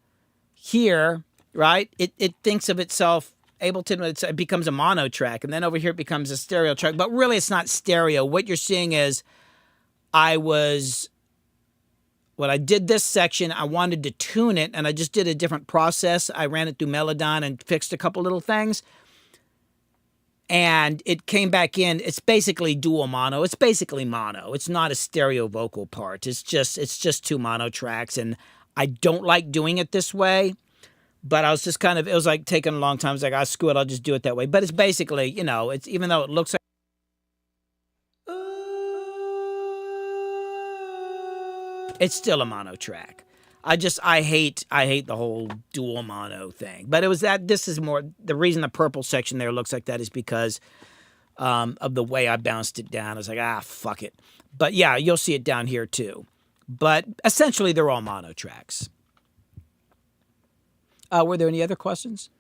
here, right, it thinks of itself, Ableton, it becomes a mono track, and then over here it becomes a stereo track, but really it's not stereo. What you're seeing is when I did this section, I wanted to tune it, and I just did a different process. I ran it through Melodon and fixed a couple little things. And it came back in. It's basically dual mono. It's basically mono. It's not a stereo vocal part. It's just two mono tracks. And I don't like doing it this way. But I was just it was like taking a long time. I was like, screw it, I'll just do it that way. But it's basically, it's, even though it looks like, it's still a mono track. I hate the whole dual mono thing. But it was this is more, the reason the purple section there looks like that is because of the way I bounced it down. I was like, fuck it. But yeah, you'll see it down here too. But essentially, they're all mono tracks. Were there any other questions?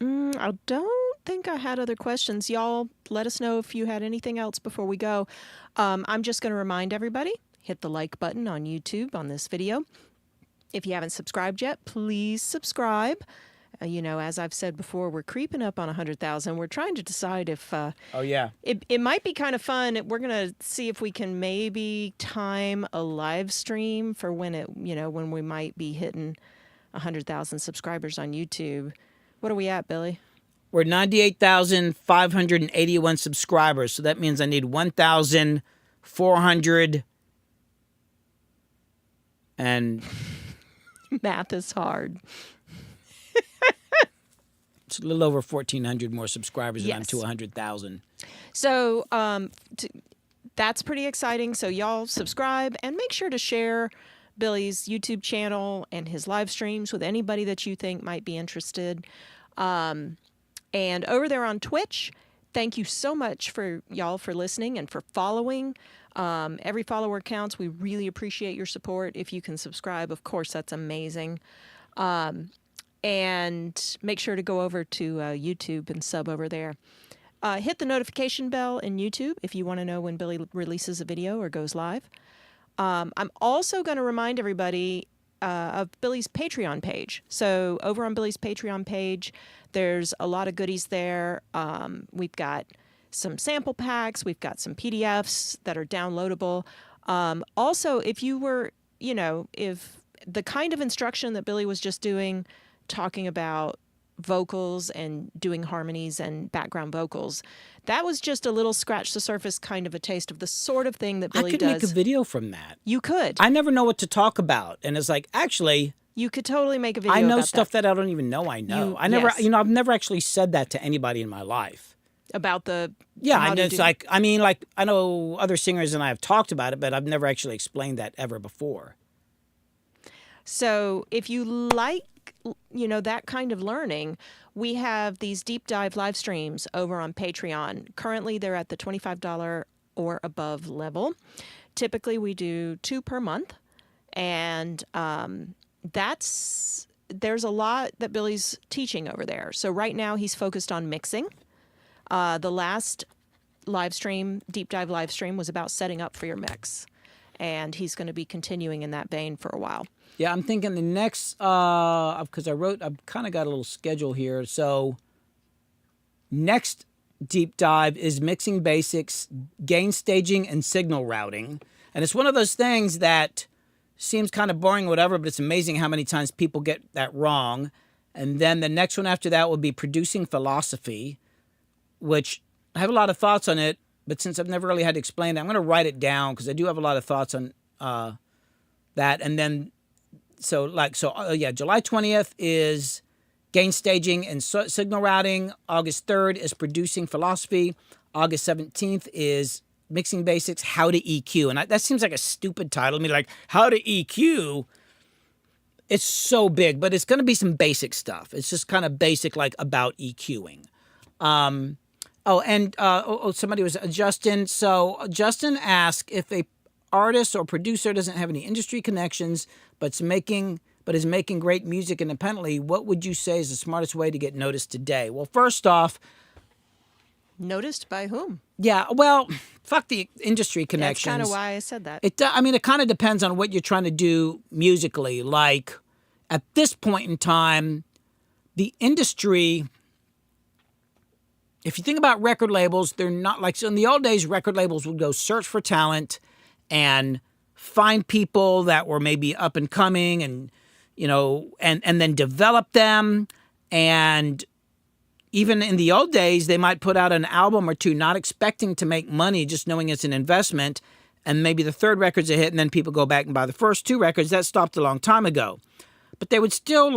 I don't think I had other questions. Y'all, let us know if you had anything else before we go. I'm just going to remind everybody, hit the like button on YouTube on this video. If you haven't subscribed yet, please subscribe. As I've said before, we're creeping up on 100,000. We're trying to decide if... oh, yeah. It might be kind of fun. We're going to see if we can maybe time a live stream for when we might be hitting 100,000 subscribers on YouTube. What are we at, Billy? We're 98,581 subscribers. So that means I need 1,400 and... Math is hard. It's a little over 1,400 more subscribers, and yes. I'm to 100,000. So that's pretty exciting. So y'all subscribe and make sure to share Billy's YouTube channel and his live streams with anybody that you think might be interested. And over there on Twitch, thank you so much for y'all for listening and for following. Every follower counts. We really appreciate your support. If you can subscribe, of course, that's amazing. And make sure to go over to YouTube and sub over there. Hit the notification bell in YouTube if you want to know when Billy releases a video or goes live. I'm also going to remind everybody of Billy's Patreon page. So over on Billy's Patreon page, there's a lot of goodies there. We've got some sample packs. We've got some PDFs that are downloadable. Also, if you were, if the kind of instruction that Billy was just doing, talking about vocals and doing harmonies and background vocals, that was just a little scratch the surface kind of a taste of the sort of thing that Billy does. I could make a video from that. You could. I never know what to talk about, and it's like, actually, you could totally make a video. I know about stuff that I don't even know I know. I've never actually said that to anybody in my life. About the and it's like, I know other singers and I have talked about it, but I've never actually explained that ever before. So if you like, that kind of learning, we have these deep dive live streams over on Patreon. Currently, they're at the $25 or above level. Typically, we do 2 per month. And there's a lot that Billy's teaching over there. So right now, he's focused on mixing. The last live stream, deep dive live stream, was about setting up for your mix. And he's going to be continuing in that vein for a while. Yeah, I'm thinking the next, because I've kind of got a little schedule here. So next deep dive is mixing basics, gain staging, and signal routing. And it's one of those things that seems kind of boring, whatever, but it's amazing how many times people get that wrong. And then the next one after that will be producing philosophy, which I have a lot of thoughts on it, but since I've never really had to explain it, I'm going to write it down because I do have a lot of thoughts on that. And then, July 20th is gain staging and signal routing. August 3rd is producing philosophy. August 17th is mixing basics, how to EQ. And that seems like a stupid title. I mean, like, how to EQ. It's so big, but it's going to be some basic stuff. It's just kind of basic, like, about EQing. Somebody was Justin. So Justin asked if a artist or producer doesn't have any industry connections, but is making great music independently, what would you say is the smartest way to get noticed today? Well, first off, noticed by whom? Yeah, well, fuck the industry connections. That's kind of why I said that. It kind of depends on what you're trying to do musically. Like, at this point in time, the industry, if you think about record labels, they're not like, so in the old days, record labels would go search for talent and find people that were maybe up and coming and then develop them. And even in the old days, they might put out an album or two, not expecting to make money, just knowing it's an investment. And maybe the third record's a hit, and then people go back and buy the first 2 records. That stopped a long time ago. But they would still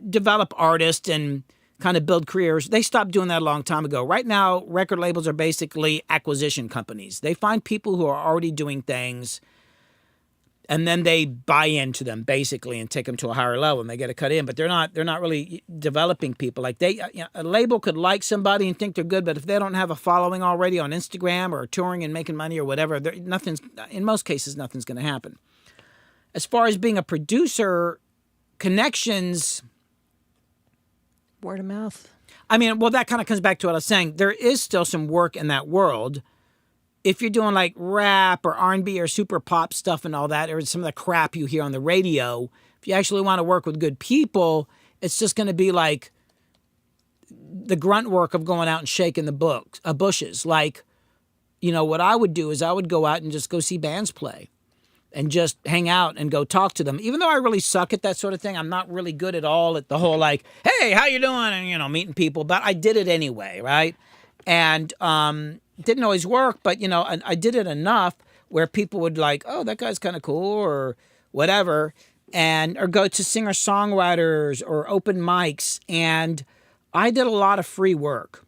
develop artists and kind of build careers. They stopped doing that a long time ago. Right now, record labels are basically acquisition companies. They find people who are already doing things, and then they buy into them basically and take them to a higher level, and they get a cut in. But they're not really developing people. Like a label could like somebody and think they're good, but if they don't have a following already on Instagram or touring and making money or whatever, in most cases, nothing's going to happen. As far as being a producer, connections, word of mouth. I mean, well, that kind of comes back to what I was saying. There is still some work in that world. If you're doing like rap or R&B or super pop stuff and all that, or some of the crap you hear on the radio, if you actually want to work with good people, it's just going to be like the grunt work of going out and shaking the bushes. Like, what I would do is I would go out and just go see bands play and just hang out and go talk to them. Even though I really suck at that sort of thing, I'm not really good at all at the whole like, hey, how you doing? And, meeting people. But I did it anyway, right? And it didn't always work, but, I did it enough where people would like, oh, that guy's kind of cool or whatever, or go to singer-songwriters or open mics. And I did a lot of free work.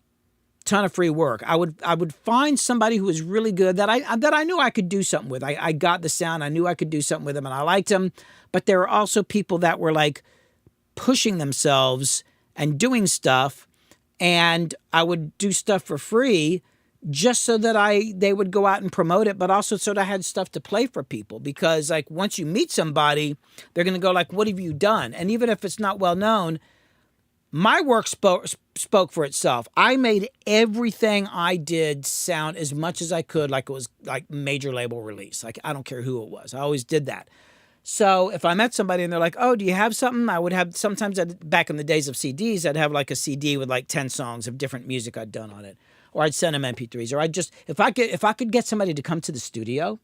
Ton of free work. I would find somebody who was really good that I knew I could do something with. I got the sound. I knew I could do something with them, and I liked them. But there were also people that were like pushing themselves and doing stuff, and I would do stuff for free just so that they would go out and promote it, but also so that I had stuff to play for people. Because like once you meet somebody, they're going to go like, what have you done? And even if it's not well known, my work spoke for itself. I made everything I did sound as much as I could like it was like major label release. Like I don't care who it was. I always did that. So if I met somebody and they're like, oh, do you have something? I would have, sometimes back in the days of CDs, I'd have like a CD with like 10 songs of different music I'd done on it. Or I'd send them MP3s. Or I'd just, if I could get somebody to come to the studio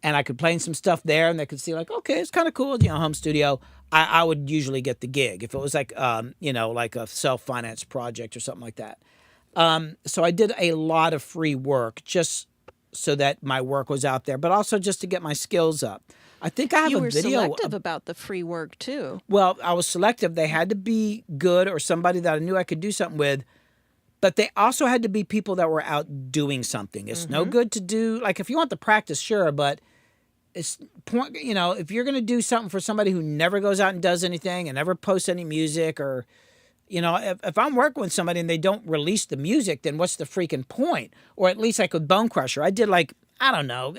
and I could play some stuff there and they could see like, okay, it's kind of cool, home studio, I would usually get the gig. If it was like, like a self-financed project or something like that. So I did a lot of free work just so that my work was out there, but also just to get my skills up. I think I have a video. You were selective about the free work too. Well, I was selective. They had to be good or somebody that I knew I could do something with, but they also had to be people that were out doing something. It's no good to do, like if you want the practice, sure, but it's if you're going to do something for somebody who never goes out and does anything and never posts any music, or if I'm working with somebody and they don't release the music, then what's the freaking point? Or at least like with Bone Crusher, I did like, I don't know,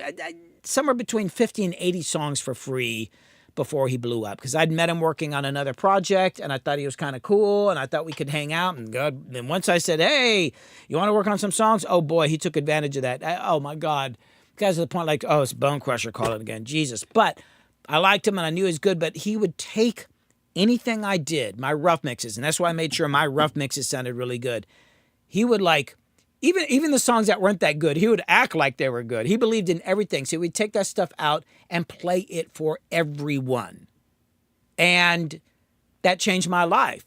somewhere between 50 and 80 songs for free before he blew up, because I'd met him working on another project and I thought he was kind of cool and I thought we could hang out. And God, then once I said, hey, you want to work on some songs? Oh boy, he took advantage of that. Oh my God. Guys to the point like, oh, it's Bone Crusher calling again. Jesus. But I liked him and I knew he was good, but he would take anything I did, my rough mixes, and that's why I made sure my rough mixes sounded really good. He would like, even the songs that weren't that good, he would act like they were good. He believed in everything. So we'd take that stuff out and play it for everyone. And that changed my life.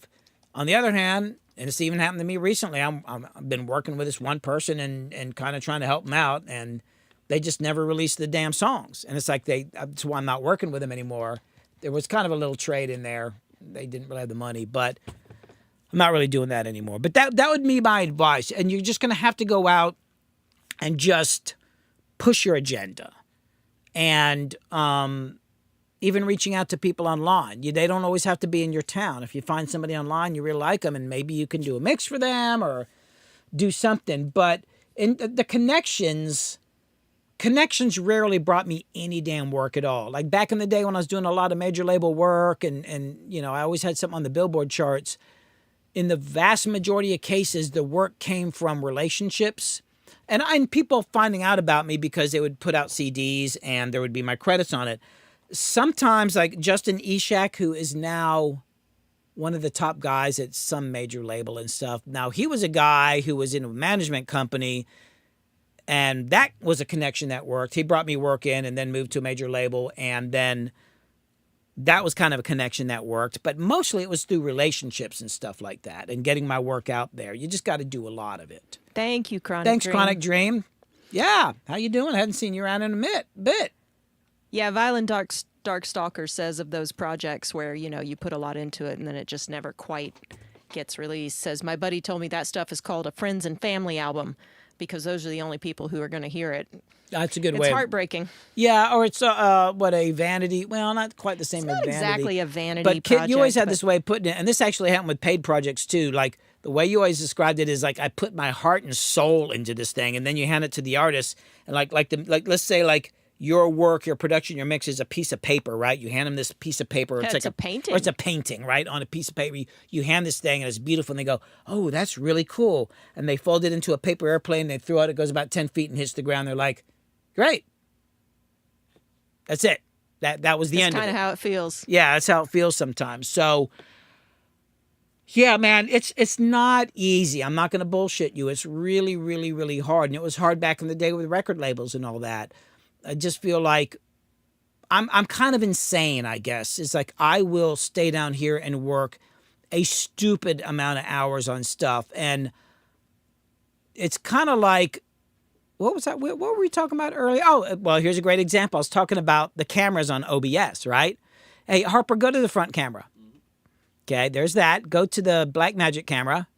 On the other hand, and it's even happened to me recently, I've been working with this one person and kind of trying to help them out, and they just never released the damn songs. And it's like that's why I'm not working with them anymore. There was kind of a little trade in there. They didn't really have the money, but I'm not really doing that anymore. But that would be my advice. And you're just going to have to go out and just push your agenda. And even reaching out to people online. They don't always have to be in your town. If you find somebody online, you really like them, and maybe you can do a mix for them or do something. But in the connections rarely brought me any damn work at all. Like back in the day when I was doing a lot of major label work and I always had something on the Billboard charts, in the vast majority of cases, the work came from relationships and people finding out about me because they would put out CDs and there would be my credits on it. Sometimes like Justin Eshak, who is now one of the top guys at some major label and stuff. Now, he was a guy who was in a management company, and that was a connection that worked. He brought me work in and then moved to a major label, and then that was kind of a connection that worked. But mostly it was through relationships and stuff like that and getting my work out there. You just got to do a lot of it. Thank you, Chronic Thanks, Dream. Chronic Dream. Yeah, how you doing? I hadn't seen you around in a bit. Yeah, Violent Dark Stalker says of those projects where, you put a lot into it and then it just never quite gets released. Says, my buddy told me that stuff is called a friends and family album because those are the only people who are going to hear it. That's a good way. It's heartbreaking. Yeah, or it's a vanity. Well, not quite the same as vanity. Not exactly a vanity but project. You always had this way of putting it, and this actually happened with paid projects too. Like the way you always described it is like I put my heart and soul into this thing, and then you hand it to the artist, and like let's say like your work, your production, your mix is a piece of paper, right? You hand them this piece of paper. It's like a painting. Or it's a painting, right? On a piece of paper. You hand this thing and it's beautiful and they go, oh, that's really cool. And they fold it into a paper airplane. They throw it. It goes about 10 feet and hits the ground. They're like, great. That's it. That was the end of it. That's kind of how it feels. Yeah, that's how it feels sometimes. So, yeah, man, it's not easy. I'm not going to bullshit you. It's really, really, really hard. And it was hard back in the day with record labels and all that. I just feel like I'm kind of insane, I guess. It's like I will stay down here and work a stupid amount of hours on stuff. And it's kind of like, what was that? What were we talking about earlier? Oh, well, here's a great example. I was talking about the cameras on OBS, right? Hey, Harper, go to the front camera. Okay, there's that. Go to the Blackmagic camera.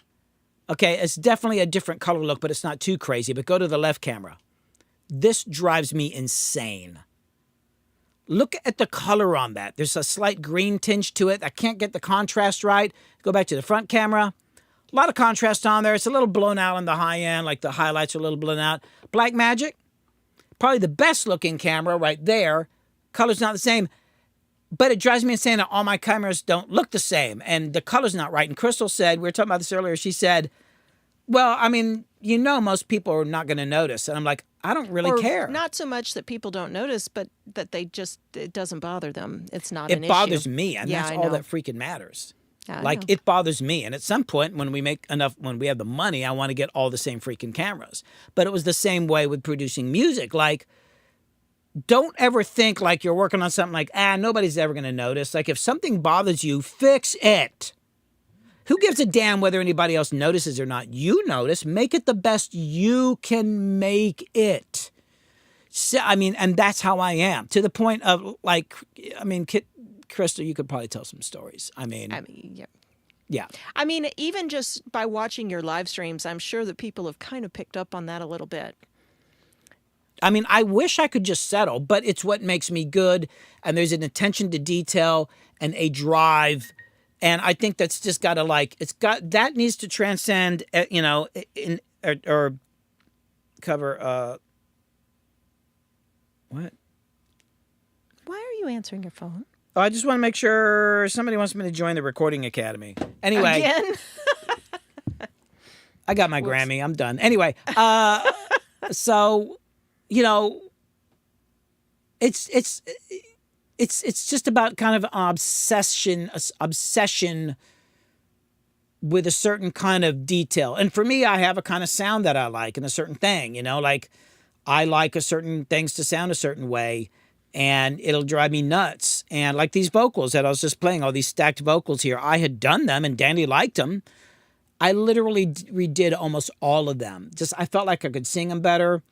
Okay, it's definitely a different color look, but it's not too crazy. But go to the left camera. This drives me insane. Look at the color on that. There's a slight green tinge to it. I can't get the contrast right. Go back to the front camera. A lot of contrast on there. It's a little blown out on the high end, like the highlights are a little blown out. Blackmagic, probably the best looking camera right there. Color's not the same, but it drives me insane that all my cameras don't look the same and the color's not right. And Crystal said, we were talking about this earlier, she said, well, I mean, most people are not going to notice. And I'm like, I don't really care. Not so much that people don't notice, but that it doesn't bother them. It's not an issue. It bothers me, and that's I all know. that freaking matters. I Like, know. it bothers me. And at some point, when we have the money, I want to get all the same freaking cameras. But it was the same way with producing music. Like, don't ever think like you're working on something like, nobody's ever going to notice. Like, if something bothers you, fix it. Who gives a damn whether anybody else notices or not? You notice. Make it the best you can make it. So, I mean, and that's how I am. To the point of, like, Crystal, you could probably tell some stories. Yeah. Yeah. I mean, even just by watching your live streams, I'm sure that people have kind of picked up on that a little bit. I mean, I wish I could just settle, but it's what makes me good. And there's an attention to detail and a drive. And I think that's just got to that needs to transcend, or cover, what? Why are you answering your phone? Oh, I just want to make sure somebody wants me to join the Recording Academy. Anyway. Again? I got my Grammy. I'm done. Anyway, so, it's just about kind of an obsession with a certain kind of detail. And for me, I have a kind of sound that I like and a certain thing, like I like a certain things to sound a certain way and it'll drive me nuts. And like these vocals that I was just playing, all these stacked vocals here, I had done them and Danny liked them. I literally redid almost all of them. I felt like I could sing them better.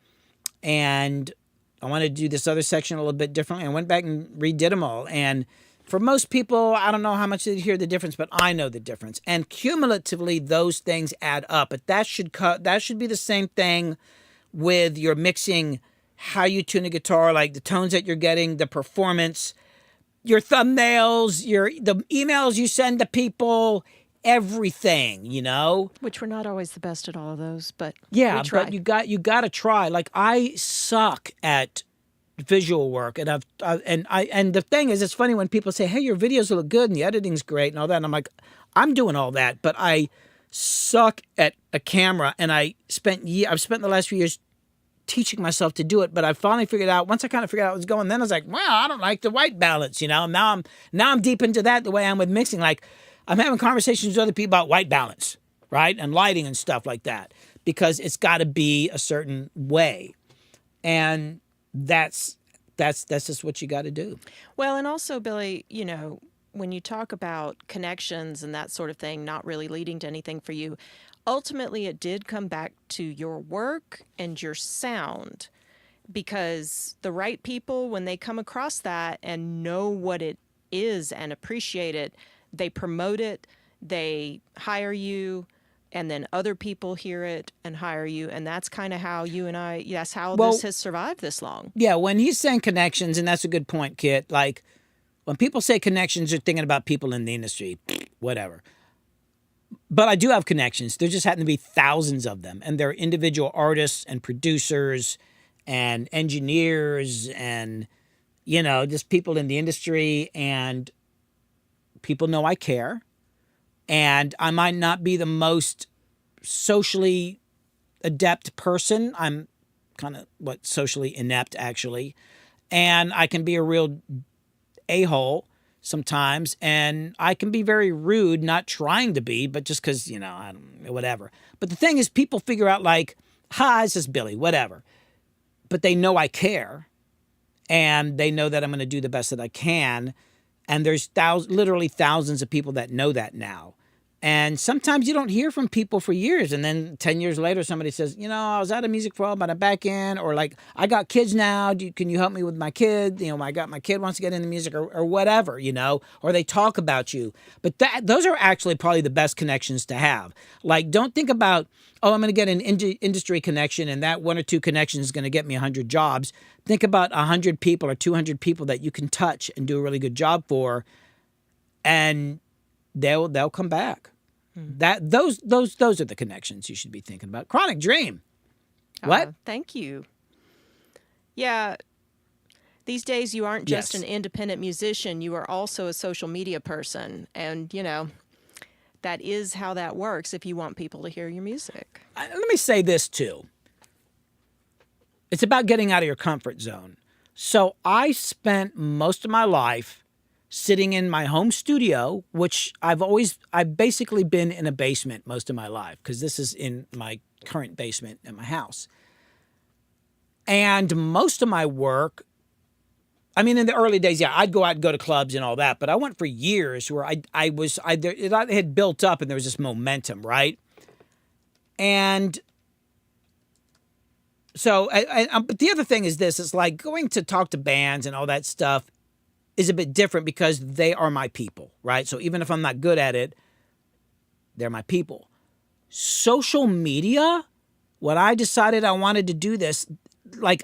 And I wanted to do this other section a little bit differently. I went back and redid them all. And for most people, I don't know how much they hear the difference, but I know the difference. And cumulatively, those things add up. But that should be the same thing with your mixing, how you tune a guitar, like the tones that you're getting, the performance, your thumbnails, the emails you send to people, everything, Which we're not always the best at all of those, but yeah, we try. but you got to try. Like, I suck at visual work, and and the thing is, it's funny when people say, "Hey, your videos look good and the editing's great and all that." And I'm like, I'm doing all that, but I suck at a camera, and I've spent the last few years teaching myself to do it, but I finally figured out, once I kind of figured out what was going, then I was like, wow, I don't like the white balance, Now I'm deep into that the way I'm with mixing. Like, I'm having conversations with other people about white balance, right? And lighting and stuff like that, because it's got to be a certain way. And that's just what you got to do. Well, and also, Billy, when you talk about connections and that sort of thing not really leading to anything for you, ultimately it did come back to your work and your sound, because the right people, when they come across that and know what it is and appreciate it, they promote it, they hire you, and then other people hear it and hire you. And that's kind of how this has survived this long. Yeah, when he's saying connections, and that's a good point, Kit, like when people say connections, you're thinking about people in the industry, whatever. But I do have connections. There just happen to be thousands of them. And they're individual artists and producers and engineers and, just people in the industry. And people know I care. And I might not be the most socially adept person. I'm kind of socially inept, actually. And I can be a real a-hole sometimes, and I can be very rude, not trying to be, but just because, I don't, whatever. But the thing is, people figure out like, this is Billy, whatever. But they know I care, and they know that I'm going to do the best that I can. And there's literally thousands of people that know that now. And sometimes you don't hear from people for years. And then 10 years later, somebody says, I was out of music for a while, but I'm back in. Or like, I got kids now. Can you help me with my kid? My kid wants to get into music or whatever, or they talk about you. But those are actually probably the best connections to have. Like, don't think about, I'm going to get an industry connection and that one or two connections is going to get me 100 jobs. Think about 100 people or 200 people that you can touch and do a really good job for, and they'll come back. Those are the connections you should be thinking about. Chronic Dream. What? Thank you. Yeah. These days, you aren't just Yes. an independent musician. You are also a social media person. And, that is how that works if you want people to hear your music. Let me say this, too. It's about getting out of your comfort zone. So I spent most of my life sitting in my home studio, which I've basically been in a basement most of my life, because this is in my current basement in my house. And most of my work, I mean, in the early days, yeah, I'd go out and go to clubs and all that, but I went for years where it had built up and there was this momentum, right? And so, but the other thing is this, it's like going to talk to bands and all that stuff is a bit different because they are my people, right? So even if I'm not good at it, they're my people. Social media, when I decided I wanted to do this, like,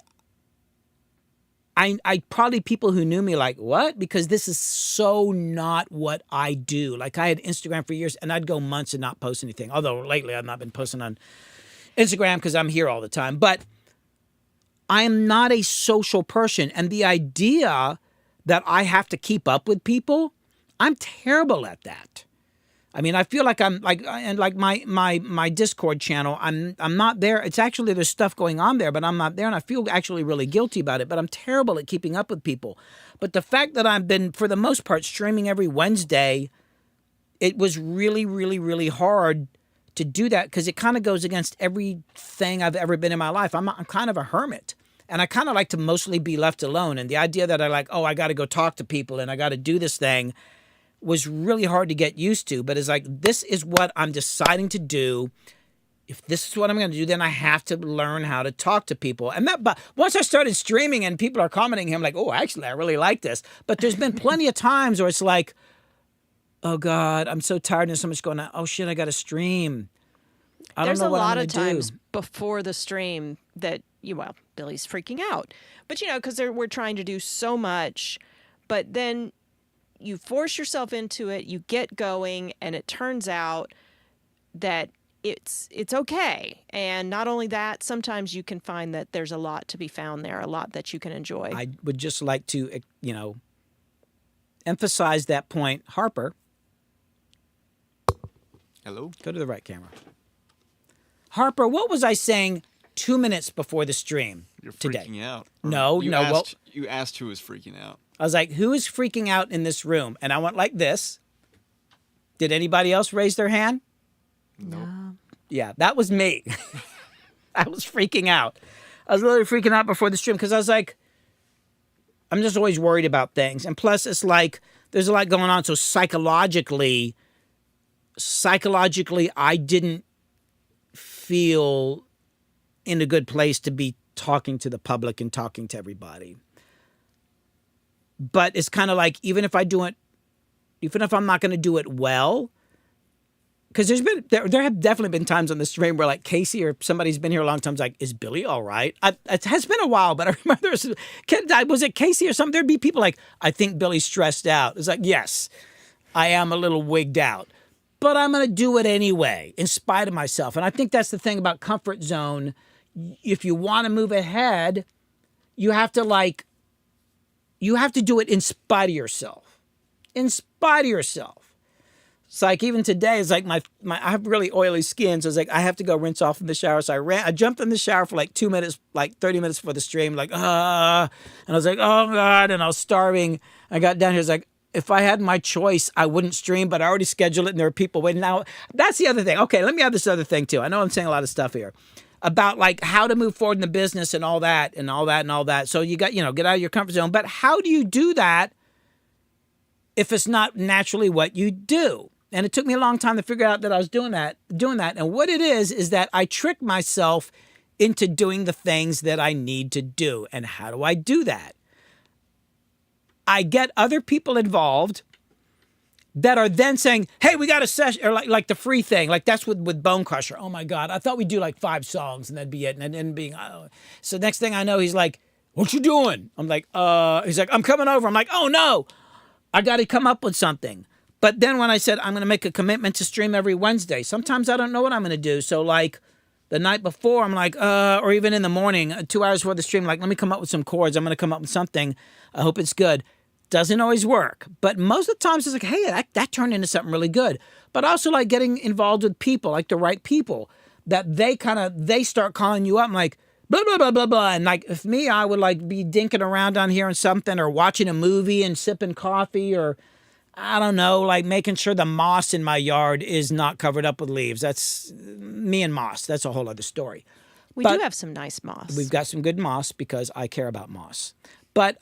I probably people who knew me like, what? Because this is so not what I do. Like, I had Instagram for years and I'd go months and not post anything. Although lately I've not been posting on Instagram because I'm here all the time. But I am not a social person. And the idea that I have to keep up with people, I'm terrible at that. I mean, I feel like I'm like, and like my Discord channel, I'm not there. It's actually, there's stuff going on there, but I'm not there. And I feel actually really guilty about it, but I'm terrible at keeping up with people. But the fact that I've been, for the most part, streaming every Wednesday, it was really, really, really hard to do that because it kind of goes against everything I've ever been in my life. I'm kind of a hermit. And I kind of like to mostly be left alone. And the idea that I got to go talk to people and I got to do this thing was really hard to get used to. But it's like, this is what I'm deciding to do. If this is what I'm going to do, then I have to learn how to talk to people. And but once I started streaming and people are commenting, I'm like, oh, actually, I really like this. But there's been plenty of times where it's like, oh God, I'm so tired and so much going on. Oh shit, I got to stream. I don't know what I'm going to do. There's a lot of times before the stream that Billy's freaking out. But because we're trying to do so much, but then you force yourself into it, you get going, and it turns out that it's okay. And not only that, sometimes you can find that there's a lot to be found there, a lot that you can enjoy. I would just like to, emphasize that point. Harper. Hello? Go to the right camera. Harper, what was I saying 2 minutes before the stream You're today? freaking out. No. You asked who was freaking out. I was like, who is freaking out in this room? And I went like this. Did anybody else raise their hand? No. Yeah, that was me. I was freaking out. I was literally freaking out before the stream because I was like, I'm just always worried about things. And plus, it's like, there's a lot going on. So psychologically, I didn't feel in a good place to be talking to the public and talking to everybody. But it's kind of like, even if I'm not going to do it well, because there have definitely been times on the stream where like Casey or somebody's been here a long time, like, is Billy all right? It has been a while, but I remember was it Casey or something? There'd be people like, I think Billy's stressed out. It's like, yes, I am a little wigged out, but I'm going to do it anyway, in spite of myself. And I think that's the thing about comfort zone. If you want to move ahead, you have to do it in spite of yourself. In spite of yourself. It's like, even today, it's like I have really oily skin, so it's like I have to go rinse off in the shower. So I jumped in the shower for like 2 minutes, like 30 minutes before the stream, like, and I was like, oh God, and I was starving. I got down here, it's like, if I had my choice, I wouldn't stream, but I already scheduled it and there are people waiting. Now, that's the other thing. Okay, let me add this other thing too. I know I'm saying a lot of stuff here about like how to move forward in the business and all that and all that and all that. So you got, get out of your comfort zone. But how do you do that if it's not naturally what you do? And it took me a long time to figure out that I was doing that. And what it is that I trick myself into doing the things that I need to do. And how do I do that? I get other people involved that are then saying, hey, we got a session, or like the free thing. Like that's with Bone Crusher. Oh my God, I thought we'd do like 5 songs and that'd be it. And then being, so next thing I know, he's like, what you doing? I'm like, he's like, I'm coming over. I'm like, oh no, I got to come up with something. But then when I said I'm going to make a commitment to stream every Wednesday, sometimes I don't know what I'm going to do. So like the night before, I'm like, or even in the morning, 2 hours before the stream, like, let me come up with some chords. I'm going to come up with something. I hope it's good. Doesn't always work. But most of the times it's like, hey, that turned into something really good. But also like getting involved with people, like the right people, that they start calling you up. I'm like, blah, blah, blah, blah, blah. And like, if me, I would like be dinking around on here and something, or watching a movie and sipping coffee, or I don't know, like making sure the moss in my yard is not covered up with leaves. That's me and moss. That's a whole other story. We But do have some nice moss. we've got some good moss because I care about moss. But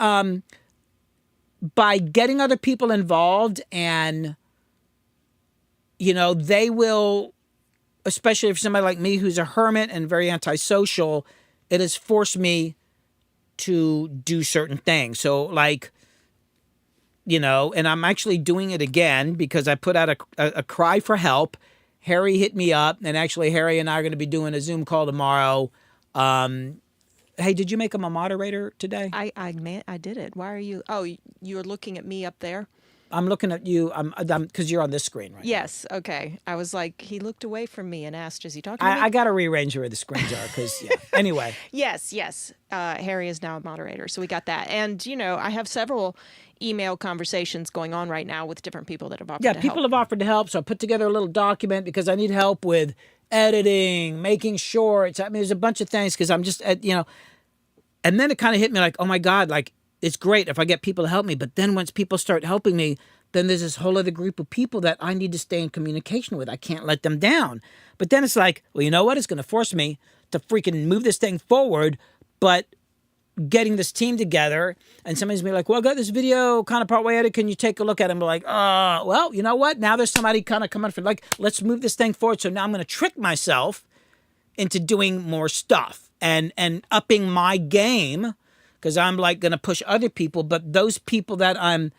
by getting other people involved, and, you know, they will, especially if somebody like me who's a hermit and very antisocial, it has forced me to do certain things. So like, you know, and I'm actually doing it again because I put out a cry for help. Harry hit me up, and actually Harry and I are going to be doing a Zoom call tomorrow. Hey, did you make him a moderator today? I did it. Why are you? Oh, you're looking at me up there? I'm looking at you. I'm because you're on this screen right Yes. Okay. I was like, he looked away from me and asked, "Is he talking now. to me?" I got to rearrange where the screens are because, yeah. Anyway. Yes. Yes. Harry is now a moderator, so we got that. And you know, I have several email conversations going on right now with different people that have offered Yeah, to people help. have offered to help, so I put together a little document because I need help with editing, making shorts. I mean, there's a bunch of things because I'm just, you know, and then it kind of hit me like, oh my God, like it's great if I get people to help me. But then once people start helping me, then there's this whole other group of people that I need to stay in communication with. I can't let them down. But then it's like, well, you know what? It's going to force me to freaking move this thing forward. But getting this team together, and somebody's gonna be like, well, I got this video kind of partway edited. Can you take a look at it? And be like, well, you know what? Now there's somebody kind of coming for, like, let's move this thing forward. So now I'm going to trick myself into doing more stuff and upping my game, because I'm like going to push other people. But those people that I'm,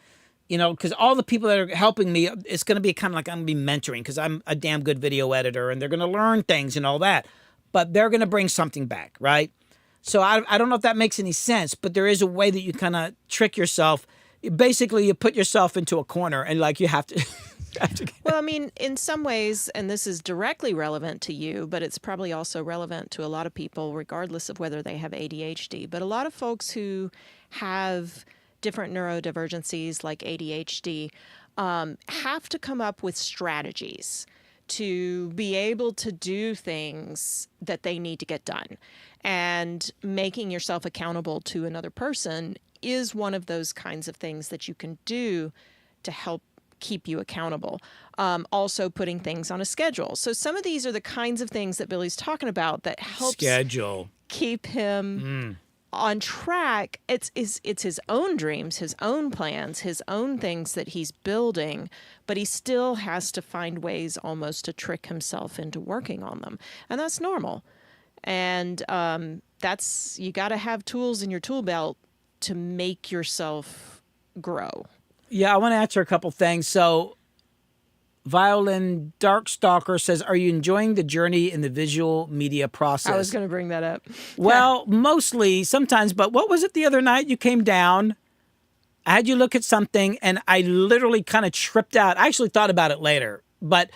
you know, because all the people that are helping me, it's going to be kind of like I'm going to be mentoring, because I'm a damn good video editor, and they're going to learn things and all that. But they're going to bring something back, right? So I don't know if that makes any sense, but there is a way that you kind of trick yourself. Basically, you put yourself into a corner, and like you have to. Well, I mean, in some ways, and this is directly relevant to you, but it's probably also relevant to a lot of people, regardless of whether they have ADHD. But a lot of folks who have different neurodivergencies like ADHD have to come up with strategies to be able to do things that they need to get done. And making yourself accountable to another person is one of those kinds of things that you can do to help keep you accountable. Also putting things on a schedule. So some of these are the kinds of things that Billy's talking about that helps Schedule. keep him on track. It's his own dreams, his own plans, his own things that he's building, but he still has to find ways almost to trick himself into working on them. And that's normal. And that's, you got to have tools in your tool belt to make yourself grow. Yeah, I want to answer a couple things. So, Violin Darkstalker says, are you enjoying the journey in the visual media process? I was going to bring that up. Well, mostly, sometimes, but what was it the other night? You came down, I had you look at something, and I literally kind of tripped out. I actually thought about it later, but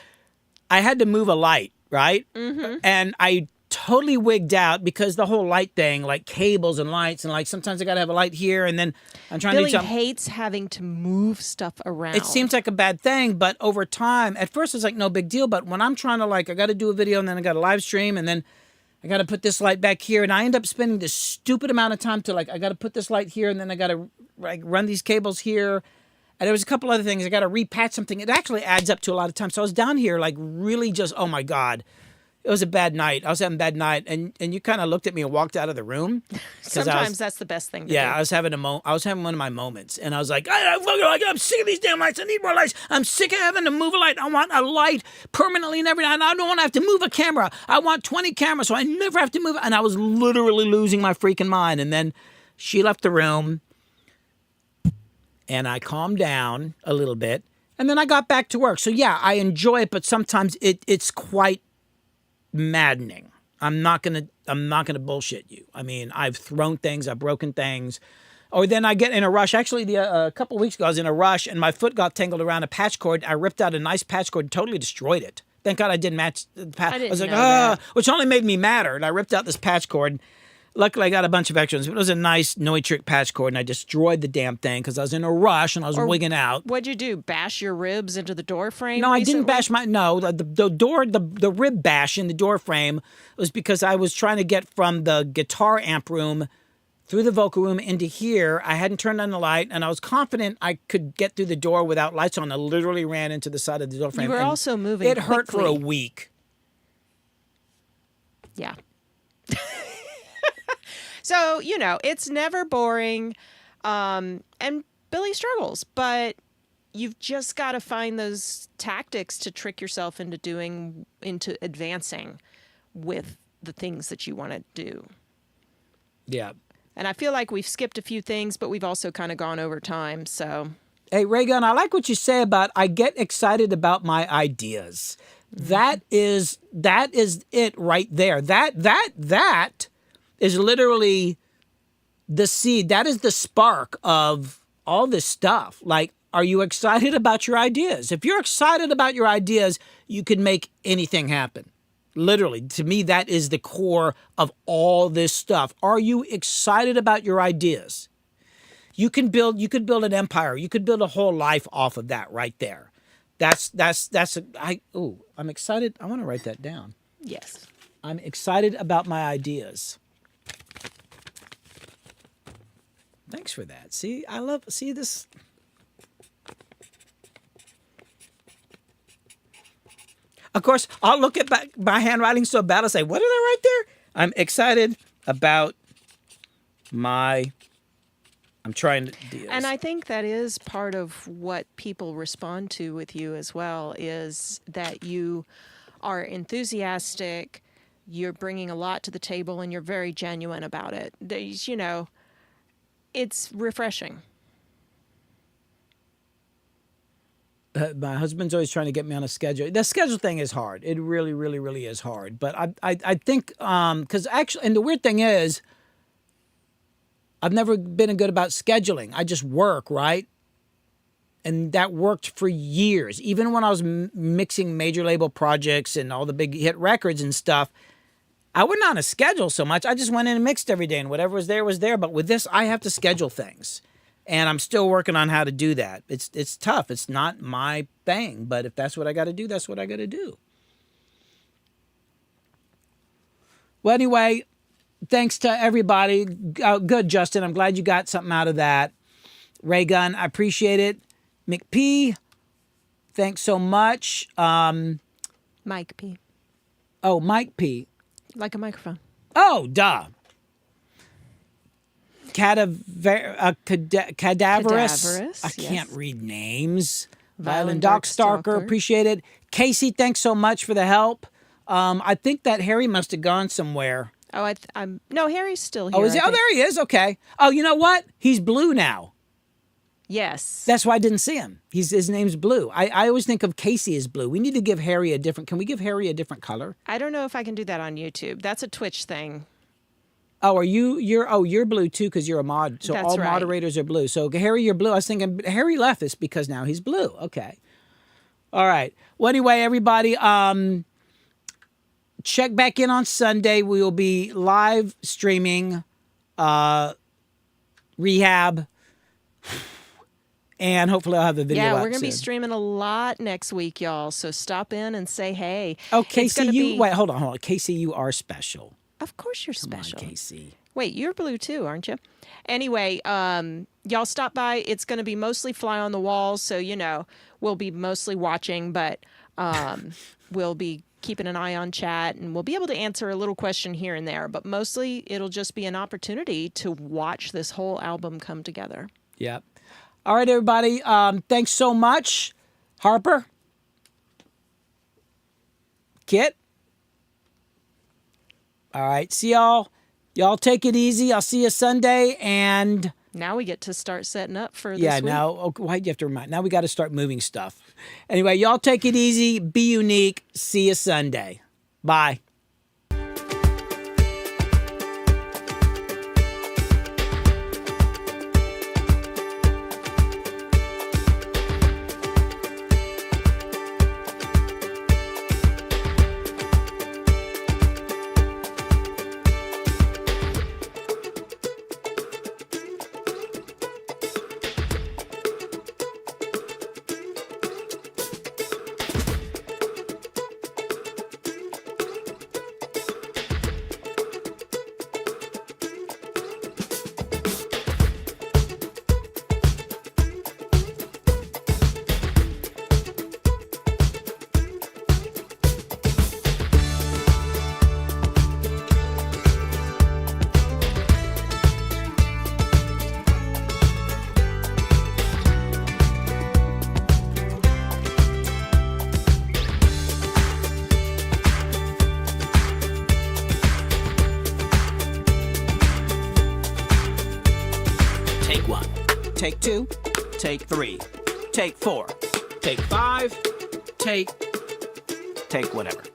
I had to move a light, right? Mm-hmm. And I totally wigged out because the whole light thing, like cables and lights, and like sometimes I got to have a light here, and then I'm trying Billy to do something. hates having to move stuff around. It seems like a bad thing, but over time, at first it's like no big deal. But when I'm trying to, like, I got to do a video, and then I got a live stream, and then I got to put this light back here, and I end up spending this stupid amount of time to, like, I got to put this light here, and then I got to, like, run these cables here. And there was a couple other things. I got to repatch something. It actually adds up to a lot of time. So I was down here, like, really just, oh my God. It was a bad night. I was having a bad night, and you kind of looked at me and walked out of the room. Sometimes that's the best thing to do. Yeah, I was having one of my moments, and I was like, I'm sick of these damn lights. I need more lights. I'm sick of having to move a light. I want a light permanently and every night. I don't want to have to move a camera. I want 20 cameras, so I never have to move. And I was literally losing my freaking mind. And then she left the room, and I calmed down a little bit, and then I got back to work. So yeah, I enjoy it, but sometimes it's quite maddening. I'm not gonna bullshit you. I mean, I've thrown things, I've broken things. Or then I get in a rush. Actually, a couple of weeks ago, I was in a rush, and my foot got tangled around a patch cord. I ripped out a nice patch cord and totally destroyed it. Thank God I didn't match the patch. I was like, didn't know that. which only made me madder. And I ripped out this patch cord. Luckily, I got a bunch of extras. But it was a nice Neutrik patch cord, and I destroyed the damn thing because I was in a rush and I was wigging out. What'd you do? Bash your ribs into the door frame? No, I didn't recently? bash the rib bash in the door frame was because I was trying to get from the guitar amp room through the vocal room into here. I hadn't turned on the light, and I was confident I could get through the door without lights on. I literally ran into the side of the door frame. You were and also moving It hurt for a quickly. week. Yeah. So, it's never boring. And Billy struggles, but you've just got to find those tactics to trick yourself into advancing with the things that you want to do. Yeah. And I feel like we've skipped a few things, but we've also kind of gone over time. So, Hey, Raygun, I like what you say about I get excited about my ideas. That is it right there. That is literally the seed. That is the spark of all this stuff. Like, are you excited about your ideas? If you're excited about your ideas, you can make anything happen. Literally, to me, that is the core of all this stuff. Are you excited about your ideas? You could build an empire. You could build a whole life off of that right there. I'm excited. I want to write that down. yes. I'm excited about my ideas. Thanks for that. See this. Of course, I'll look at my handwriting so bad, I'll say, what did I write there? I'm excited about I'm trying to do this. And I think that is part of what people respond to with you as well, is that you are enthusiastic, you're bringing a lot to the table, and you're very genuine about it. It's refreshing. My husband's always trying to get me on a schedule. The schedule thing is hard. It really, really, really is hard. But I think, because actually, and the weird thing is, I've never been good about scheduling. I just work, right? And that worked for years. Even when I was mixing major label projects and all the big hit records and stuff, I wasn't on a schedule so much. I just went in and mixed every day, and whatever was there was there. But with this, I have to schedule things. And I'm still working on how to do that. It's tough. It's not my thing. But if that's what I got to do, that's what I got to do. Well, anyway, thanks to everybody. Good, Justin. I'm glad you got something out of that. Raygun, I appreciate it. McP, thanks so much. Mike P. Oh, Mike P. Like a microphone. Oh, duh. Cadaverous. Cadaverous, I yes. can't read names. Violent Dark Darkstalker. Stalker, appreciate it. Casey, thanks so much for the help. I think that Harry must have gone somewhere. Oh, no, Harry's still here. Oh, is he? I Oh, think. there he is. Okay. Oh, you know what? He's blue now. Yes. That's why I didn't see him. His name's Blue. I always think of Casey as Blue. We need to give Harry can we give Harry a different color? I don't know if I can do that on YouTube. That's a Twitch thing. Oh, you're Blue too because you're a mod. So That's all right. moderators are Blue. So Harry, you're Blue. I was thinking Harry left this because now he's Blue. Okay. All right. Well, anyway, everybody, check back in on Sunday. We will be live streaming Rehab. And hopefully I'll have the video Yeah, out we're going to be soon. streaming a lot next week, y'all. So stop in and say hey. Oh, It's Casey, gonna you be- wait, hold on. Casey, you are special. Of course you're Come on, special. Casey. Wait, you're Blue too, aren't you? Anyway, y'all stop by. It's going to be mostly fly on the walls, so we'll be mostly watching, but we'll be keeping an eye on chat, and we'll be able to answer a little question here and there. But mostly, it'll just be an opportunity to watch this whole album come together. Yep. All right, everybody. Thanks so much. Harper. Kit. All right. See y'all. Y'all take it easy. I'll see you Sunday. And Now we get to start setting up for this yeah, week. now, why do you have to remind? Now we got to start moving stuff. Anyway, y'all take it easy. Be unique. See you Sunday. Bye. Take 1. Take 2. Take 3. Take 4. Take 5. Take whatever.